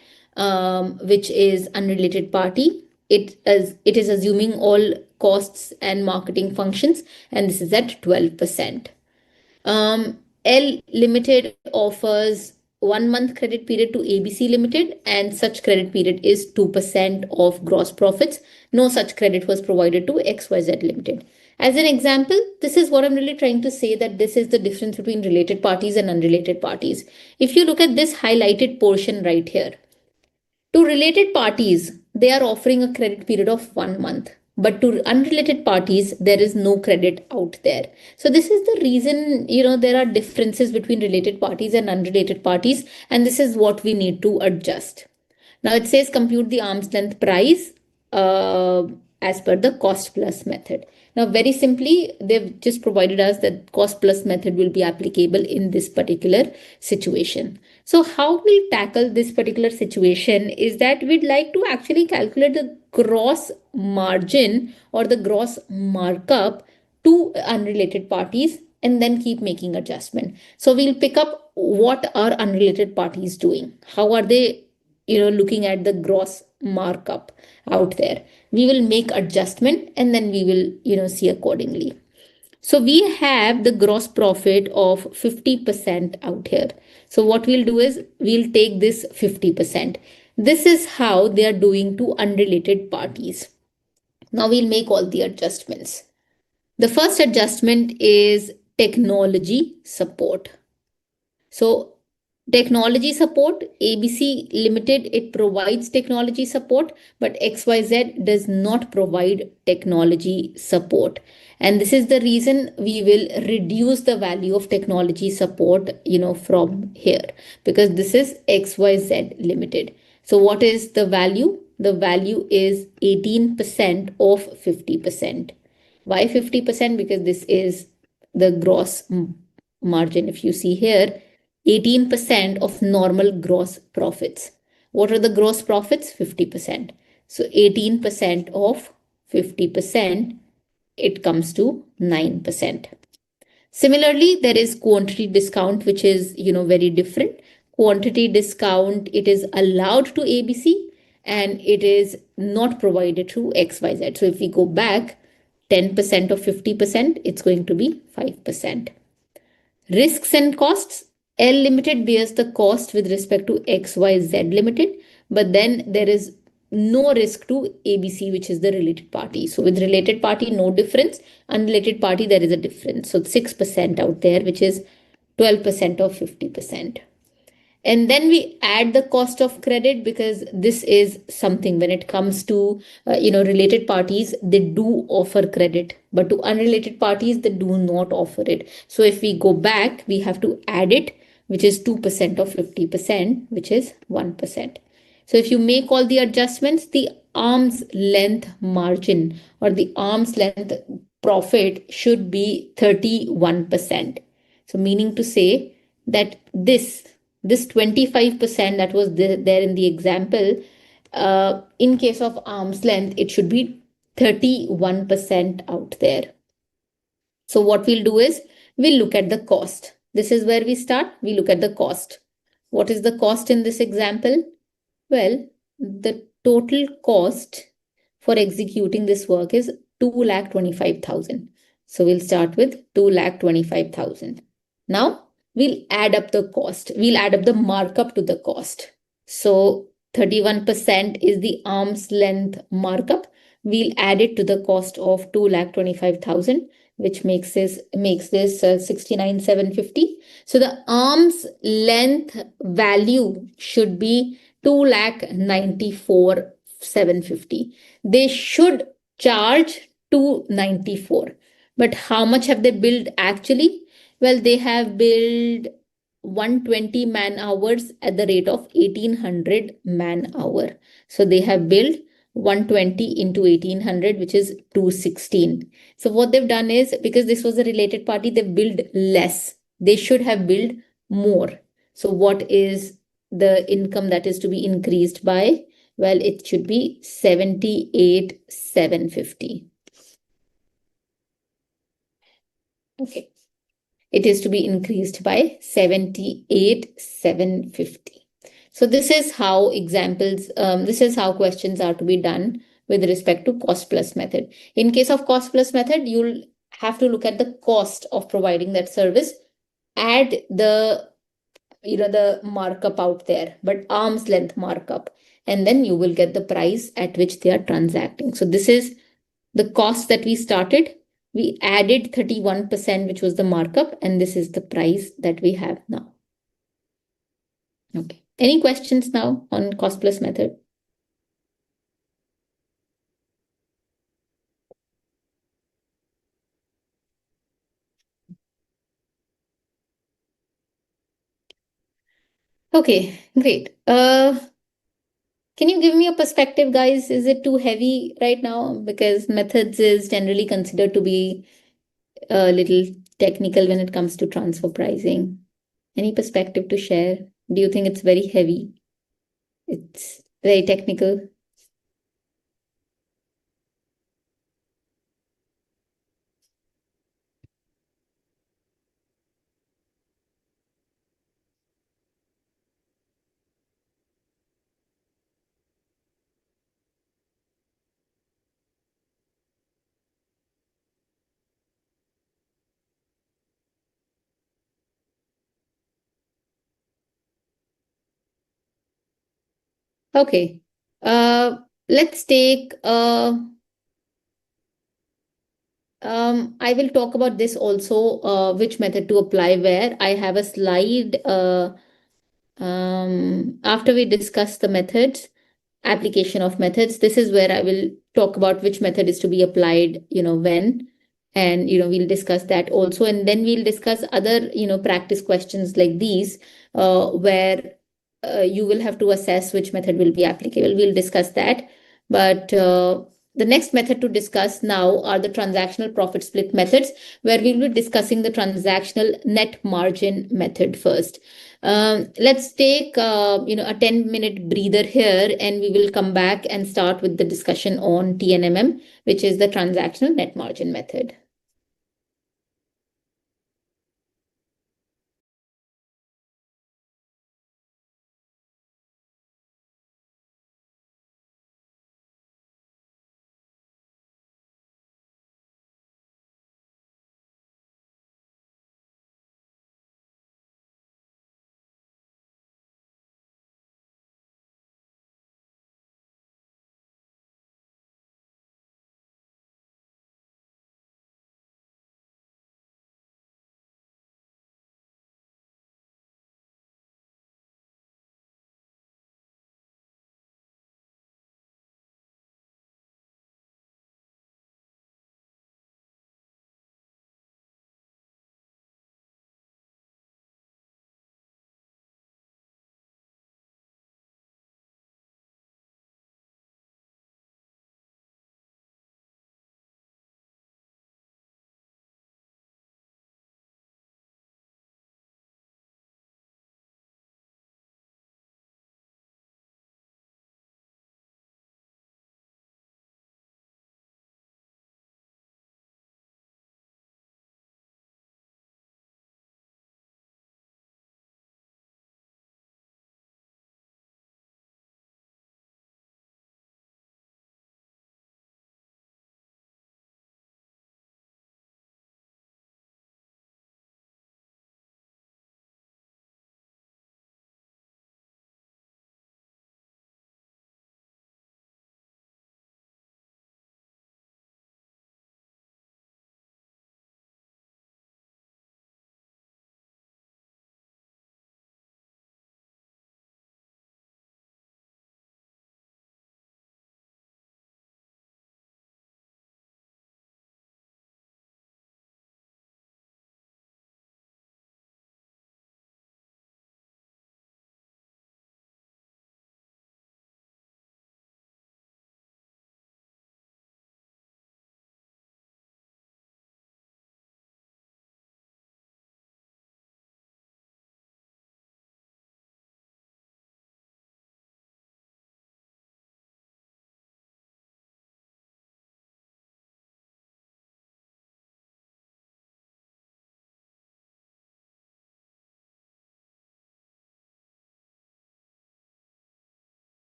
A: which is unrelated party, it is assuming all costs and marketing functions, and this is at 12%. L Limited offers 1 month credit period to ABC Limited, and such credit period is 2% of gross profits. No such credit was provided to XYZ Limited. As an example, this is what I'm really trying to say, that this is the difference between related parties and unrelated parties. If you look at this highlighted portion right here, to related parties, they are offering a credit period of 1 month. But to unrelated parties, there is no credit out there. So this is the reason, there are differences between related parties and unrelated parties. And this is what we need to adjust. Now it says compute the arm's length price uh, as per the cost plus method. Now, very simply, they've just provided us that cost plus method will be applicable in this particular situation. So how we'll tackle this particular situation is that we'd like to actually calculate the gross margin or the gross markup to unrelated parties and then keep making adjustment. So we'll pick up what are unrelated parties doing. How are they looking at the gross markup out there. We will make adjustment and then we will see accordingly. So we have the gross profit of 50% out here. So what we'll do is we'll take this 50%. This is how they are doing to unrelated parties. Now we'll make all the adjustments. The first adjustment is technology support. So technology support, ABC Limited, it provides technology support, but XYZ does not provide technology support. And this is the reason we will reduce the value of technology support, from here, because this is XYZ Limited. So what is the value? The value is 18% of 50%. Why 50%? Because this is the gross margin. If you see here, 18% of normal gross profits. What are the gross profits? 50%. So 18% of 50%, it comes to 9%. Similarly, there is quantity discount, which is, very different. Quantity discount, it is allowed to ABC and it is not provided to XYZ. So if we go back, 10% of 50%, it's going to be 5%. Risks and costs. L Limited bears the cost with respect to XYZ Limited, but then there is no risk to ABC, which is the related party. So with related party, no difference. Unrelated party, there is a difference. So 6% out there, which is 12% or 50%. And then we add the cost of credit, because this is something when it comes to related parties, they do offer credit, but to unrelated parties, they do not offer it. So if we go back, we have to add it, which is 2% or 50%, which is 1%. So if you make all the adjustments, the arm's length margin or the arm's length profit should be 31%. So meaning to say that this 25% that was there in the example, in case of arm's length, it should be 31% out there. So what we'll do is we'll look at the cost. This is where we start. We look at the cost. What is the cost in this example? Well, the total cost for executing this work is 2,25,000. So we'll start with 2,25,000. Now we'll add up the cost. We'll add up the markup to the cost. So 31% is the arm's length markup. We'll add it to the cost of 2,25,000, which makes this 69,750. So the arm's length value should be 2,94,750. They should charge 294. But how much have they billed actually? Well, they have billed 120 man hours at the rate of 1800 man hour. So they have billed 120 into 1800, which is 216. So what they've done is, because this was a related party, they've billed less. They should have billed more. So what is the income that is to be increased by? Well, it should be 78,750. Okay. It is to be increased by 78,750. So this is how this is how questions are to be done with respect to cost plus method. In case of cost plus method, you'll have to look at the cost of providing that service, add the markup out there, but arm's length markup, and then you will get the price at which they are transacting. So this is the cost that we started. We added 31%, which was the markup, and this is the price that we have now. Okay. Any questions now on cost plus method? Okay, great. Can you give me a perspective, guys? Is it too heavy right now? Because methods is generally considered to be a little technical when it comes to transfer pricing. Any perspective to share? Do you think it's very heavy? It's very technical? Okay. Let's take I will talk about this also, which method to apply where. I have a slide after we discuss the methods, application of methods. This is where I will talk about which method is to be applied, when, and, we'll discuss that also. And then we'll discuss other, practice questions like these, where you will have to assess which method will be applicable. We'll discuss that. But the next method to discuss now are the transactional profit split methods, where we'll be discussing the transactional net margin method first. Let's take a 10-minute breather here, and we will come back and start with the discussion on TNMM, which is the transactional net margin method.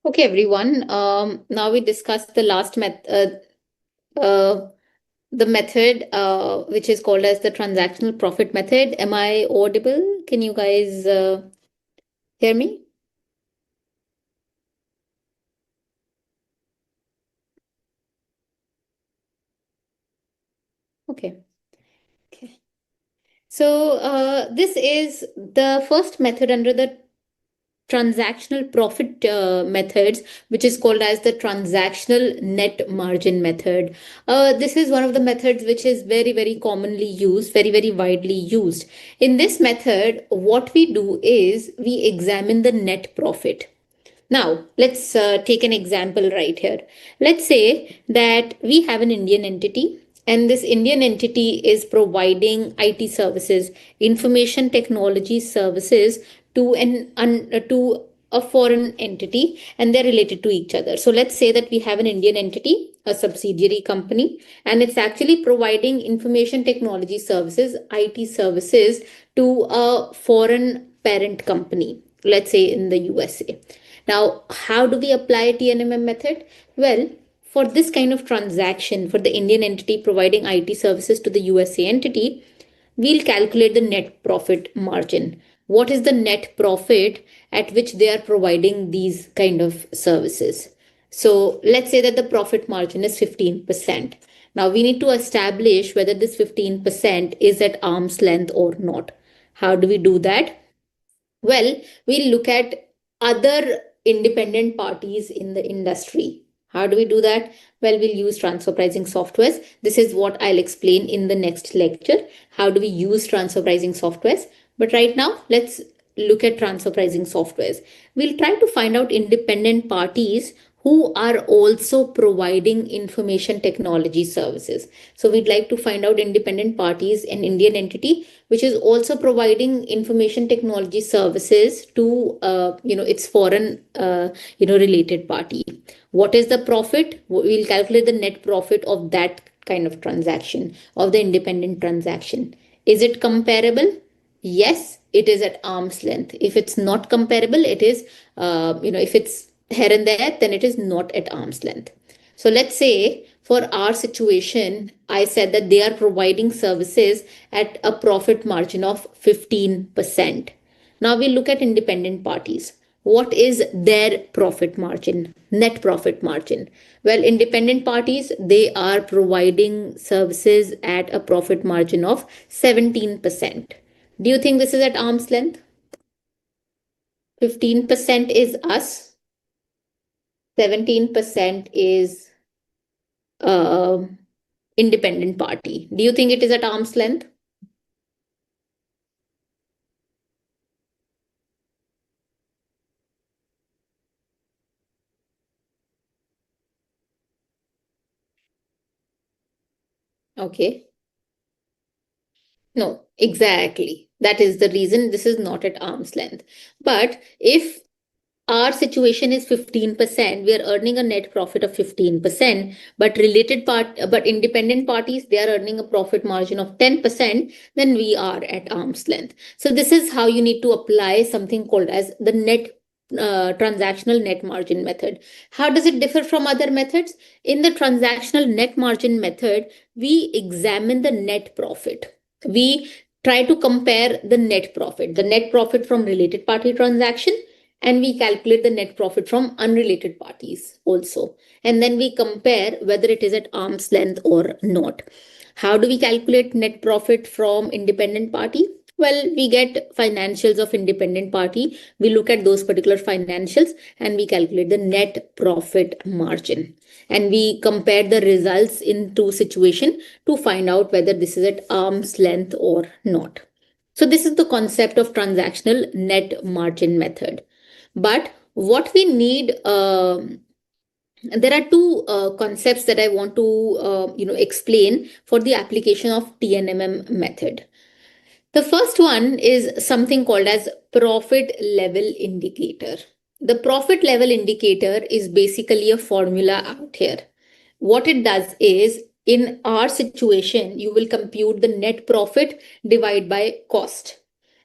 A: Okay, everyone. Now we discussed the last method, the method which is called as the transactional profit method. Am I audible? Can you guys hear me? Okay. Okay. So this is the first method under the transactional profit methods, which is called as the transactional net margin method. This is one of the methods which is very, very commonly used, very, very widely used. In this method, what we do is we examine the net profit. Now, let's take an example right here. Let's say that we have an Indian entity, and this Indian entity is providing IT services, information technology services to to a foreign entity, and they're related to each other. So let's say that we have an Indian entity, a subsidiary company, and it's actually providing information technology services, IT services to a foreign parent company, let's say in the USA. Now, how do we apply TNMM method? Well, for this kind of transaction, for the Indian entity providing IT services to the USA entity, we'll calculate the net profit margin. What is the net profit at which they are providing these kind of services? So let's say that the profit margin is 15%. Now we need to establish whether this 15% is at arm's length or not. How do we do that? Well, we'll look at other independent parties in the industry. How do we do that? Well, we'll use transfer pricing softwares. This is what I'll explain in the next lecture. How do we use transfer pricing softwares? But right now, let's look at transfer pricing softwares. We'll try to find out independent parties who are also providing information technology services. So we'd like to find out independent parties, an Indian entity which is also providing information technology services to its foreign related party. What is the profit? We'll calculate the net profit of that kind of transaction, of the independent transaction. Is it comparable? Yes, it is at arm's length. If it's not comparable, it is if it's here and there, then it is not at arm's length. So let's say for our situation, I said that they are providing services at a profit margin of 15%. Now we look at independent parties. What is their profit margin, net profit margin? Well, independent parties, they are providing services at a profit margin of 17%. Do you think this is at arm's length? 15% is us, 17% is uh, independent party. Do you think it is at arm's length? Okay. No, exactly. That is the reason this is not at arm's length. But if our situation is 15%, we are earning a net profit of 15%, but independent parties, they are earning a profit margin of 10%, then we are at arm's length. So this is how you need to apply something called as the transactional net margin method. How does it differ from other methods? In the transactional net margin method, we examine the net profit. We try to compare the net profit from related party transaction, and we calculate the net profit from unrelated parties also. And then we compare whether it is at arm's length or not. How do we calculate net profit from independent party? Well, we get financials of independent party. We look at those particular financials and we calculate the net profit margin. And we compare the results in two situations to find out whether this is at arm's length or not. So this is the concept of transactional net margin method. But what we need, there are two concepts that I want to explain for the application of TNMM method. The first one is something called as profit level indicator. The profit level indicator is basically a formula out here. What it does is, in our situation, you will compute the net profit divided by cost.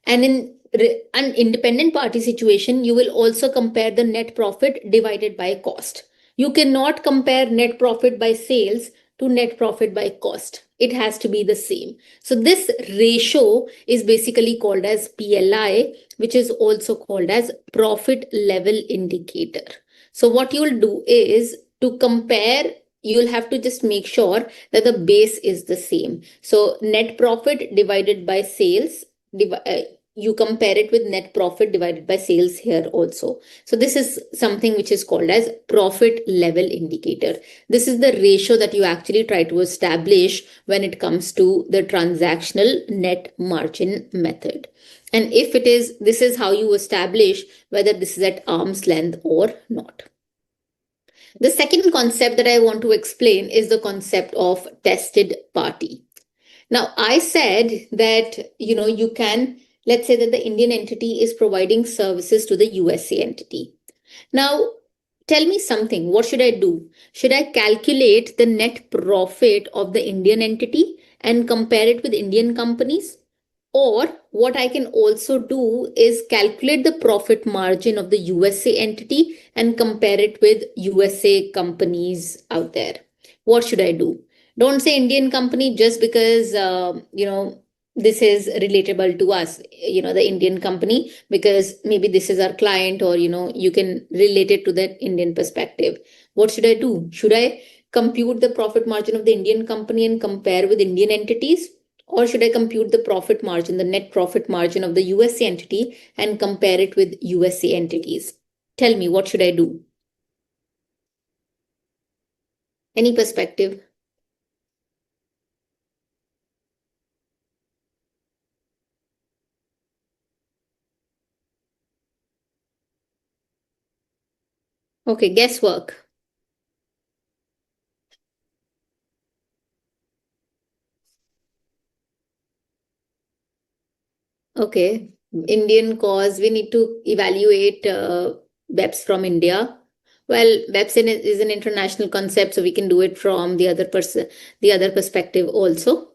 A: And in an independent party situation, you will also compare the net profit divided by cost. You cannot compare net profit by sales to net profit by cost. It has to be the same. So this ratio is basically called as PLI, which is also called as profit level indicator. So what you'll do is to compare, you'll have to just make sure that the base is the same. So net profit divided by sales, you compare it with net profit divided by sales here also. So this is something which is called as profit level indicator. This is the ratio that you actually try to establish when it comes to the transactional net margin method. And if it is, this is how you establish whether this is at arm's length or not. The second concept that I want to explain is the concept of tested party. Now, I said that, you can, let's say that the Indian entity is providing services to the USA entity. Now, tell me something. What should I do? Should I calculate the net profit of the Indian entity and compare it with Indian companies? Or what I can also do is calculate the profit margin of the USA entity and compare it with USA companies out there. What should I do? Don't say Indian company just because, this is relatable to us, the Indian company, because maybe this is our client, or, you can relate it to the Indian perspective. What should I do? Should I compute the profit margin of the Indian company and compare with Indian entities? Or should I compute the profit margin, the net profit margin of the USA entity and compare it with USA entities? Tell me, what should I do? Any perspective? Okay, guesswork. Okay, Indian cause, we need to evaluate BEPS from India. Well, BEPS is an international concept, so we can do it from the other perspective also.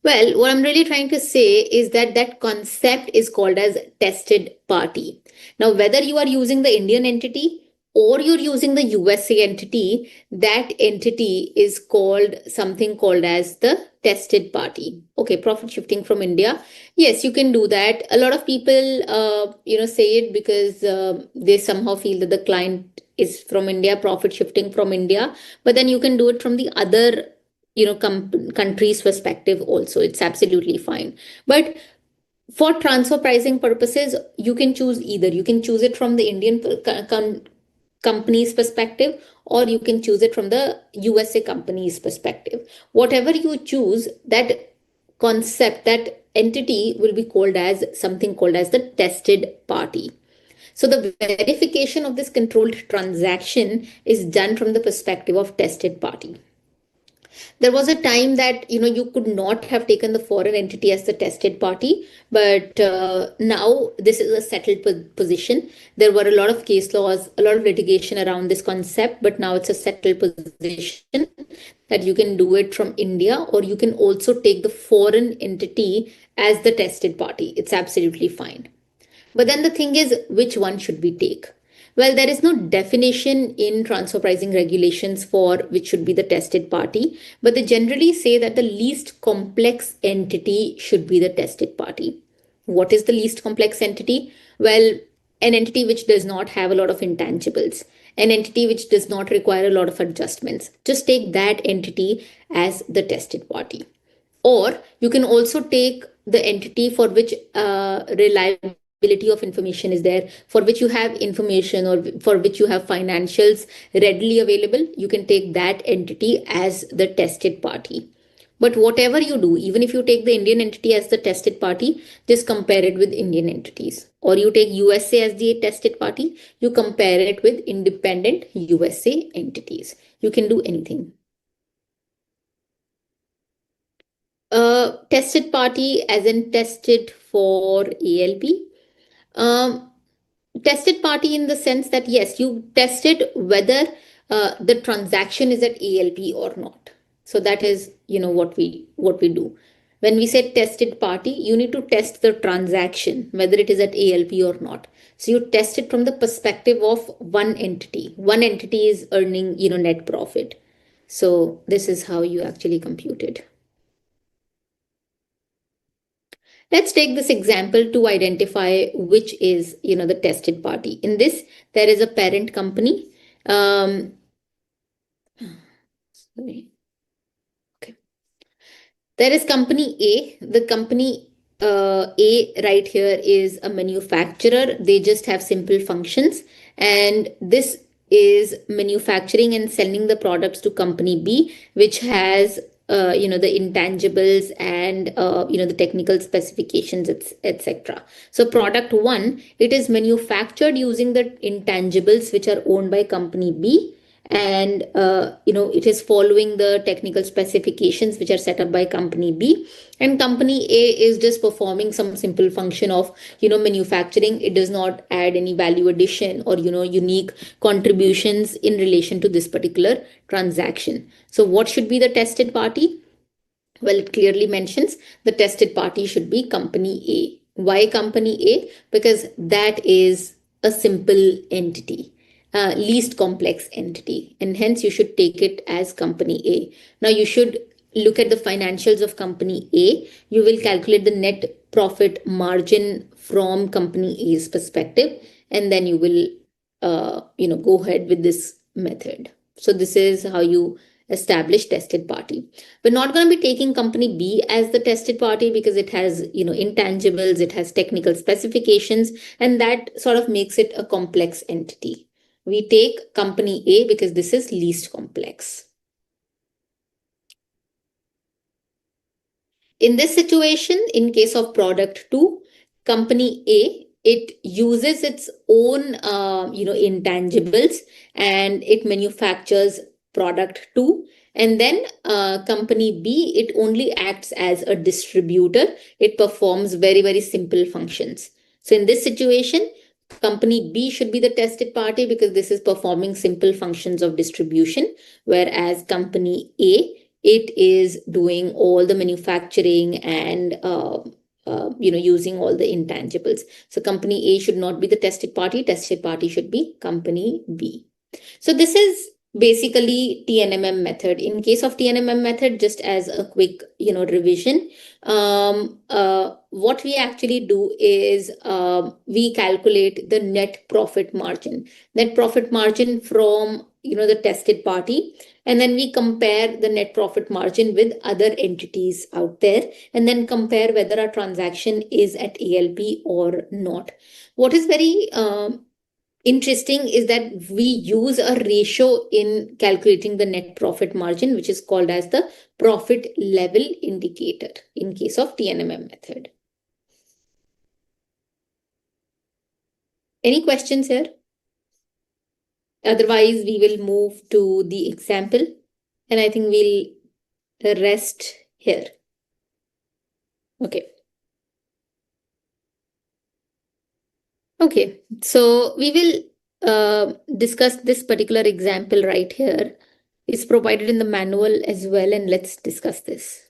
A: Well, what I'm really trying to say is that that concept is called as tested party. Now, whether you are using the Indian entity or you're using the USA entity, that entity is called something called as the tested party. Okay, profit shifting from India. Yes, you can do that. A lot of people, say it because they somehow feel that the client is from India, profit shifting from India. But then you can do it from the other country's perspective also. It's absolutely fine. But for transfer pricing purposes, you can choose either. You can choose it from the Indian company's perspective, or you can choose it from the USA company's perspective. Whatever you choose, that concept, that entity will be called as something called as the tested party. So the verification of this controlled transaction is done from the perspective of tested party. There was a time that you could not have taken the foreign entity as the tested party, but now this is a settled position. There were a lot of case laws, a lot of litigation around this concept, but now it's a settled position that you can do it from India, or you can also take the foreign entity as the tested party. It's absolutely fine. But then the thing is, which one should we take? Well, there is no definition in transfer pricing regulations for which should be the tested party, but they generally say that the least complex entity should be the tested party. What is the least complex entity? Well, an entity which does not have a lot of intangibles, an entity which does not require a lot of adjustments. Just take that entity as the tested party. Or you can also take the entity for which reliability of information is there, for which you have information, or for which you have financials readily available. You can take that entity as the tested party. But whatever you do, even if you take the Indian entity as the tested party, just compare it with Indian entities. Or you take USA as the tested party, you compare it with independent USA entities. You can do anything. Tested party as in tested for ALP. Um, Tested party in the sense that yes, you tested whether the transaction is at ALP or not. So that is what we do. When we say tested party, you need to test the transaction, whether it is at ALP or not. So you test it from the perspective of one entity. One entity is earning, net profit. So this is how you actually compute it. Let's take this example to identify which is, the tested party. In this, there is a parent company. Sorry. Okay. There is company A. The company A right here is a manufacturer. They just have simple functions. And this is manufacturing and selling the products to company B, which has the intangibles and the technical specifications, etc. So product one, it is manufactured using the intangibles which are owned by company B, and it is following the technical specifications which are set up by company B, and company A is just performing some simple function of manufacturing. It does not add any value addition or unique contributions in relation to this particular transaction. So what should be the tested party? Well, it clearly mentions the tested party should be company A. Why company A? Because that is a simple entity, least complex entity, and hence you should take it as company A. Now you should look at the financials of company A. You will calculate the net profit margin from company A's perspective, and then you will, go ahead with this method. So this is how you establish tested party. We're not going to be taking company B as the tested party because it has, intangibles, it has technical specifications, and that sort of makes it a complex entity. We take company A because this is least complex. In this situation, in case of product 2, company A, it uses its own, intangibles, and it manufactures product 2. And then company B, it only acts as a distributor. It performs very, very simple functions. So in this situation, company B should be the tested party because this is performing simple functions of distribution, whereas company A, it is doing all the manufacturing and using all the intangibles. So company A should not be the tested party. Tested party should be company B. So this is basically TNMM method. In case of TNMM method, just as a quick revision, what we actually do is we calculate the net profit margin. Net profit margin from the tested party, and then we compare the net profit margin with other entities out there, and then compare whether a transaction is at ALP or not. What is very interesting is that we use a ratio in calculating the net profit margin, which is called as the profit level indicator in case of TNMM method. Any questions here? Otherwise, we will move to the example, and I think we'll rest here. Okay. Okay, so we will discuss this particular example right here. It's provided in the manual as well, and let's discuss this.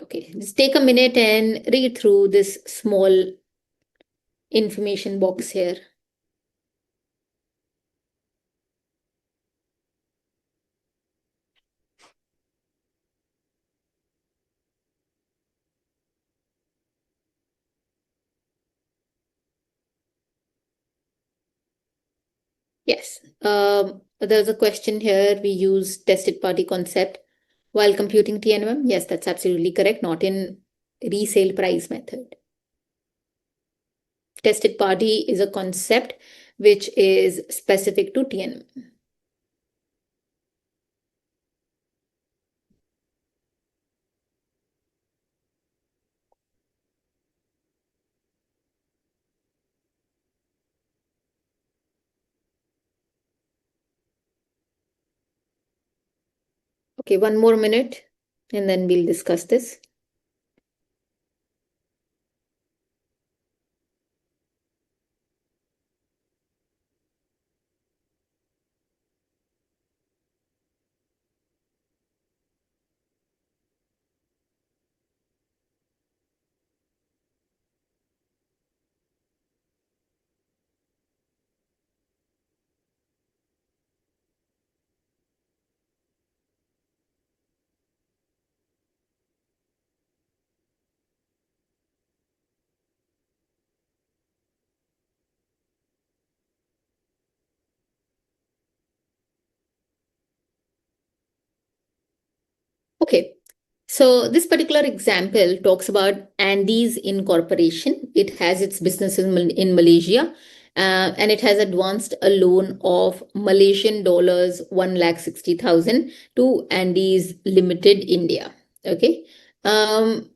A: Okay, just take a minute and read through this small information box here. Yes, there's a question here. We use tested party concept while computing TNMM. Yes, that's absolutely correct. Not in resale price method. Tested party is a concept which is specific to TNMM. Okay, one more minute and then we'll discuss this. Okay. So this particular example talks about Andes Incorporation. It has its business in Malaysia, and it has advanced a loan of Malaysian dollars 1,60,000 to Andes Limited India. Okay. Um,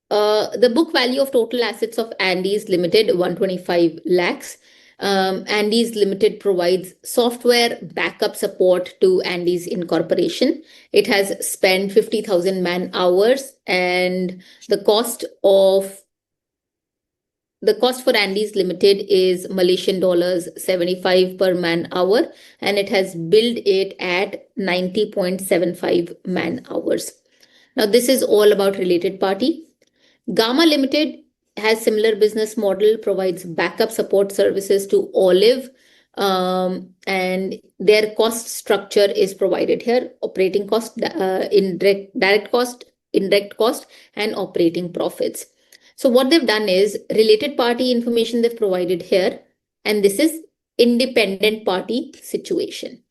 A: the book value of total assets of Andes Limited 125 lakhs. Andes Limited provides software backup support to Andes Incorporation. It has spent 50,000 man hours, and the cost for Andes Limited is Malaysian dollars 75 per man hour, and it has billed it at 90.75 man hours. Now, this is all about related party. Gamma Limited has similar business model, provides backup support services to Olive, and their cost structure is provided here: operating cost, direct cost, indirect cost, and operating profits. So what they've done is related party information they've provided here, and this is independent party situation.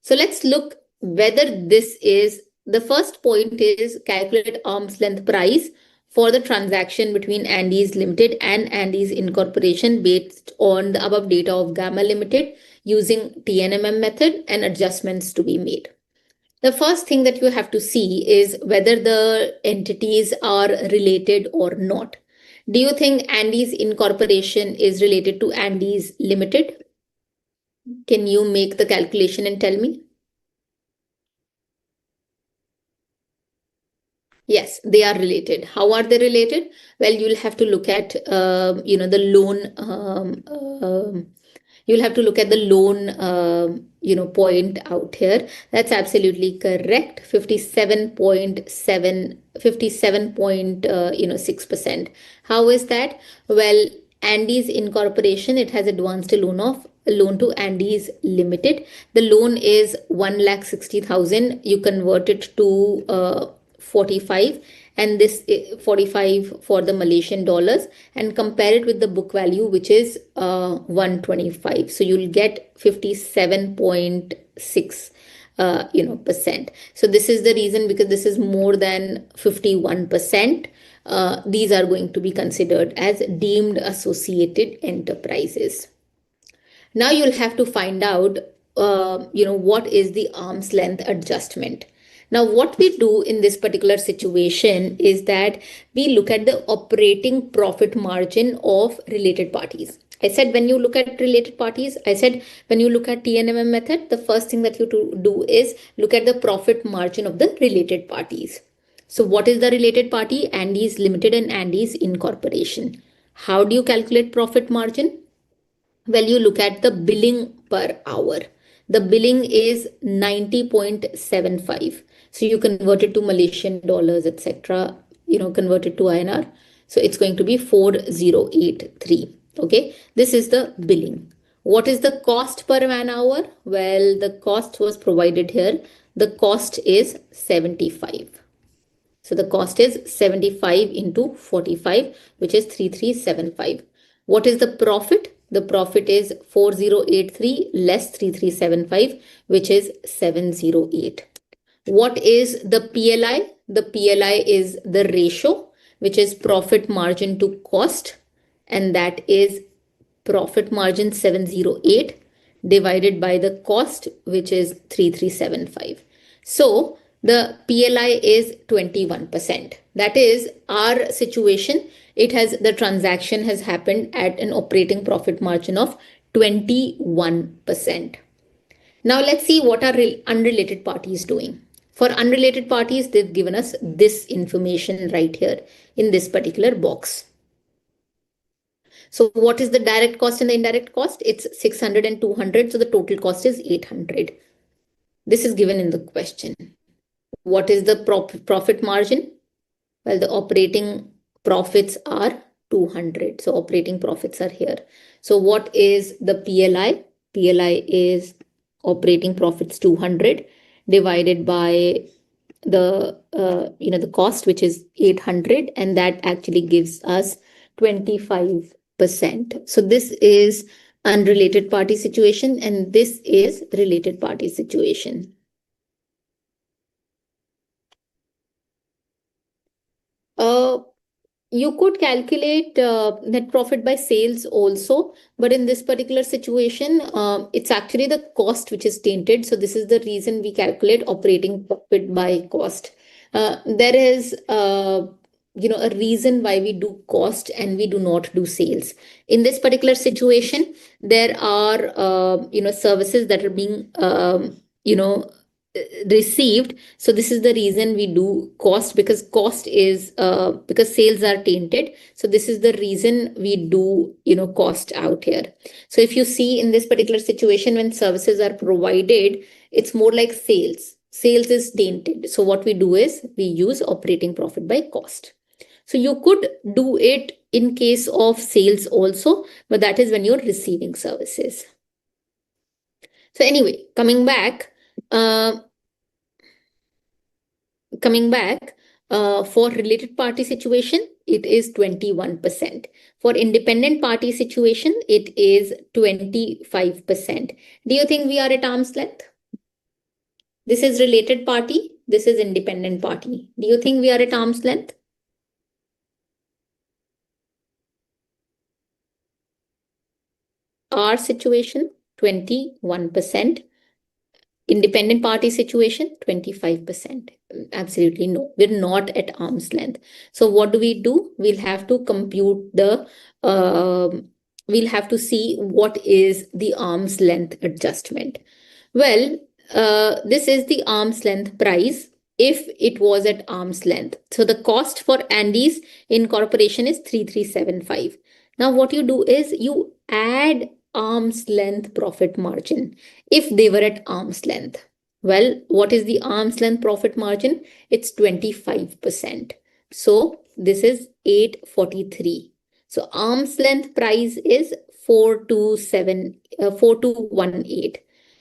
A: So let's look whether this is the first point is calculate arm's length price for the transaction between Andes Limited and Andes Incorporation based on the above data of Gamma Limited using TNMM method and adjustments to be made. The first thing that you have to see is whether the entities are related or not. Do you think Andes Incorporation is related to Andes Limited? Can you make the calculation and tell me? Yes, they are related. How are they related? Well, you'll have to look at, the loan. You'll have to look at the loan, point out here. That's absolutely correct. 57.7, 57.6%. How is that? Well, Andes Incorporation, it has advanced a loan to Andes Limited. The loan is 1,60,000. You convert it to 45, and this 45 for the Malaysian dollars, and compare it with the book value, which is 125. So you'll get 57.6 percent. So this is the reason, because this is more than 51%. These are going to be considered as deemed associated enterprises. Now you'll have to find out, what is the arm's length adjustment. Now, what we do in this particular situation is that we look at the operating profit margin of related parties. I said when you look at related parties, I said when you look at TNMM method, the first thing that you do is look at the profit margin of the related parties. So what is the related party? Andes Limited and Andes Incorporation. How do you calculate profit margin? Well, you look at the billing per hour. The billing is 90.75. So you convert it to Malaysian dollars, etc. Convert it to INR. So it's going to be 4083. Okay, this is the billing. What is the cost per man hour? Well, the cost was provided here. The cost is 75. So the cost is 75 into 45, which is 3375. What is the profit? The profit is 4083 less 3375, which is 708. What is the PLI? The PLI is the ratio, which is profit margin to cost, and that is profit margin 708 divided by the cost, which is 3375. So the PLI is 21%. That is our situation. The transaction has happened at an operating profit margin of 21%. Now let's see what are unrelated parties doing. For unrelated parties, they've given us this information right here in this particular box. So what is the direct cost and the indirect cost? It's 600 and 200. So the total cost is 800. This is given in the question. What is the profit margin? Well, the operating profits are 200. So operating profits are here. So what is the PLI? PLI is operating profits 200 divided by the cost, which is 800, and that actually gives us 25%. So this is unrelated party situation, and this is related party situation. You could calculate net profit by sales also, but in this particular situation, it's actually the cost which is tainted. So this is the reason we calculate operating profit by cost. There is, a reason why we do cost and we do not do sales. In this particular situation, there are, services that are being, received. So this is the reason we do cost, because cost is because sales are tainted. So this is the reason we do cost out here. So if you see in this particular situation, when services are provided, it's more like sales is tainted. So what we do is we use operating profit by cost. So you could do it in case of sales also, but that is when you're receiving services. So anyway, uh, coming back, for related party situation, it is 21%. For independent party situation, it is 25%. Do you think we are at arm's length? This is related party, this is independent party. Do you think we are at arm's length? Our situation, 21%. Independent party situation, 25%. Absolutely no, we're not at arm's length. So what do? We'll have to compute we'll have to see what is the arm's length adjustment. Well, this is the arm's length price if it was at arm's length. So the cost for Andes incorporation is 3375. Now what you do is you add arm's length profit margin if they were at arm's length. Well, what is the arm's length profit margin? It's 25%. So this is 843. So arm's length price is 4218.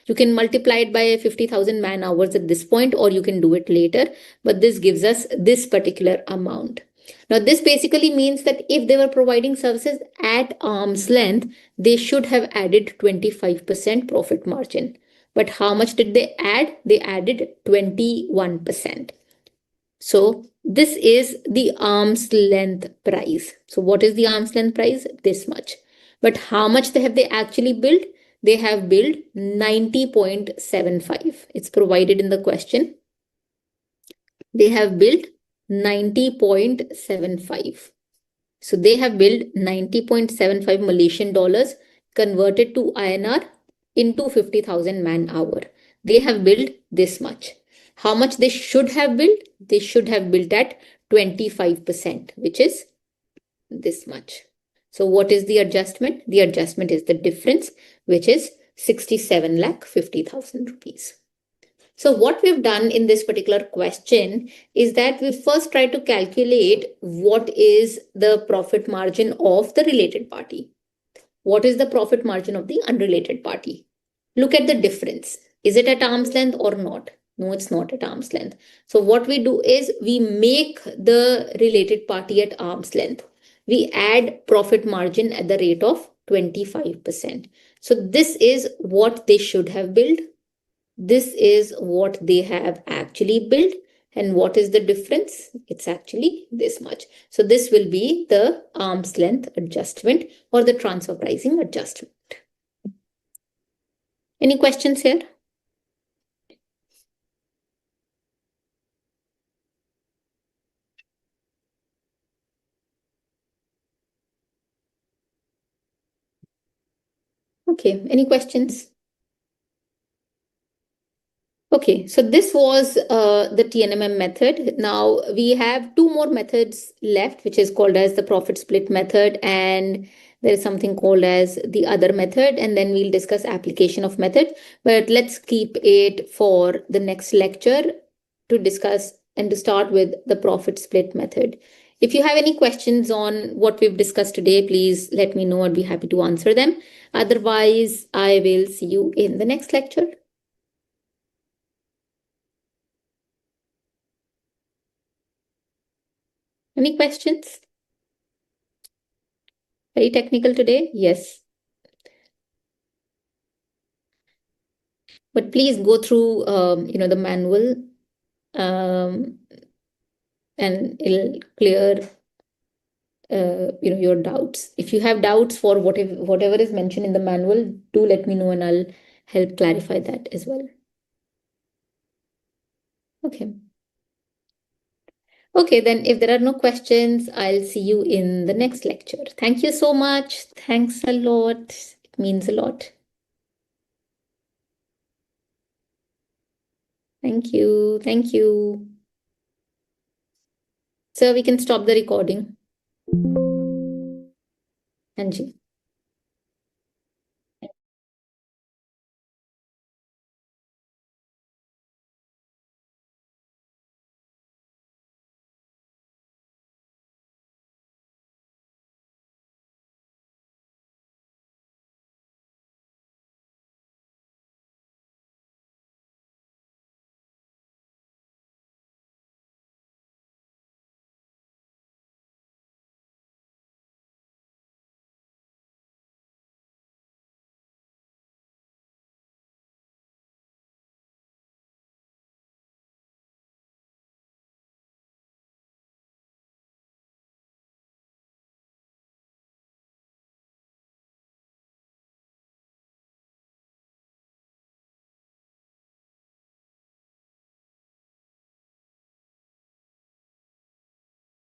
A: You can multiply it by 50,000 man hours at this point, or you can do it later, but this gives us this particular amount. Now, this basically means that if they were providing services at arm's length, they should have added 25% profit margin. But how much did they add? They added 21%. So this is the arm's length price. So what is the arm's length price? This much. But how much have they actually billed? They have billed 90.75. It's provided in the question. They have billed 90.75. So they have billed 90.75 Malaysian dollars converted to INR into 50,000 man hour. They have billed this much. How much they should have billed? They should have billed at 25%, which is this much. So what is the adjustment? The adjustment is the difference, which is 67,50,000 rupees. So what we've done in this particular question is that we first try to calculate what is the profit margin of the related party. What is the profit margin of the unrelated party? Look at the difference. Is it at arm's length or not? No, it's not at arm's length. So what we do is we make the related party at arm's length. We add profit margin at the rate of 25%. So this is what they should have billed. This is what they have actually billed. And what is the difference? It's actually this much. So this will be the arm's length adjustment or the transfer pricing adjustment. Any questions here? Okay, any questions? Okay, so this was the TNMM method. Now we have two more methods left, which is called as the profit split method, and there is something called as the other method, and then we'll discuss application of method. But let's keep it for the next lecture to discuss and to start with the profit split method. If you have any questions on what we've discussed today, please let me know. I'd be happy to answer them. Otherwise, I will see you in the next lecture. Any questions? Very technical today? Yes. But please go through, the manual, and it'll clear your doubts. If you have doubts for whatever is mentioned in the manual, do let me know and I'll help clarify that as well. Okay. Okay, then if there are no questions, I'll see you in the next lecture. Thank you so much. Thanks a lot. It means a lot. Thank you. Thank you. So we can stop the recording. Anji.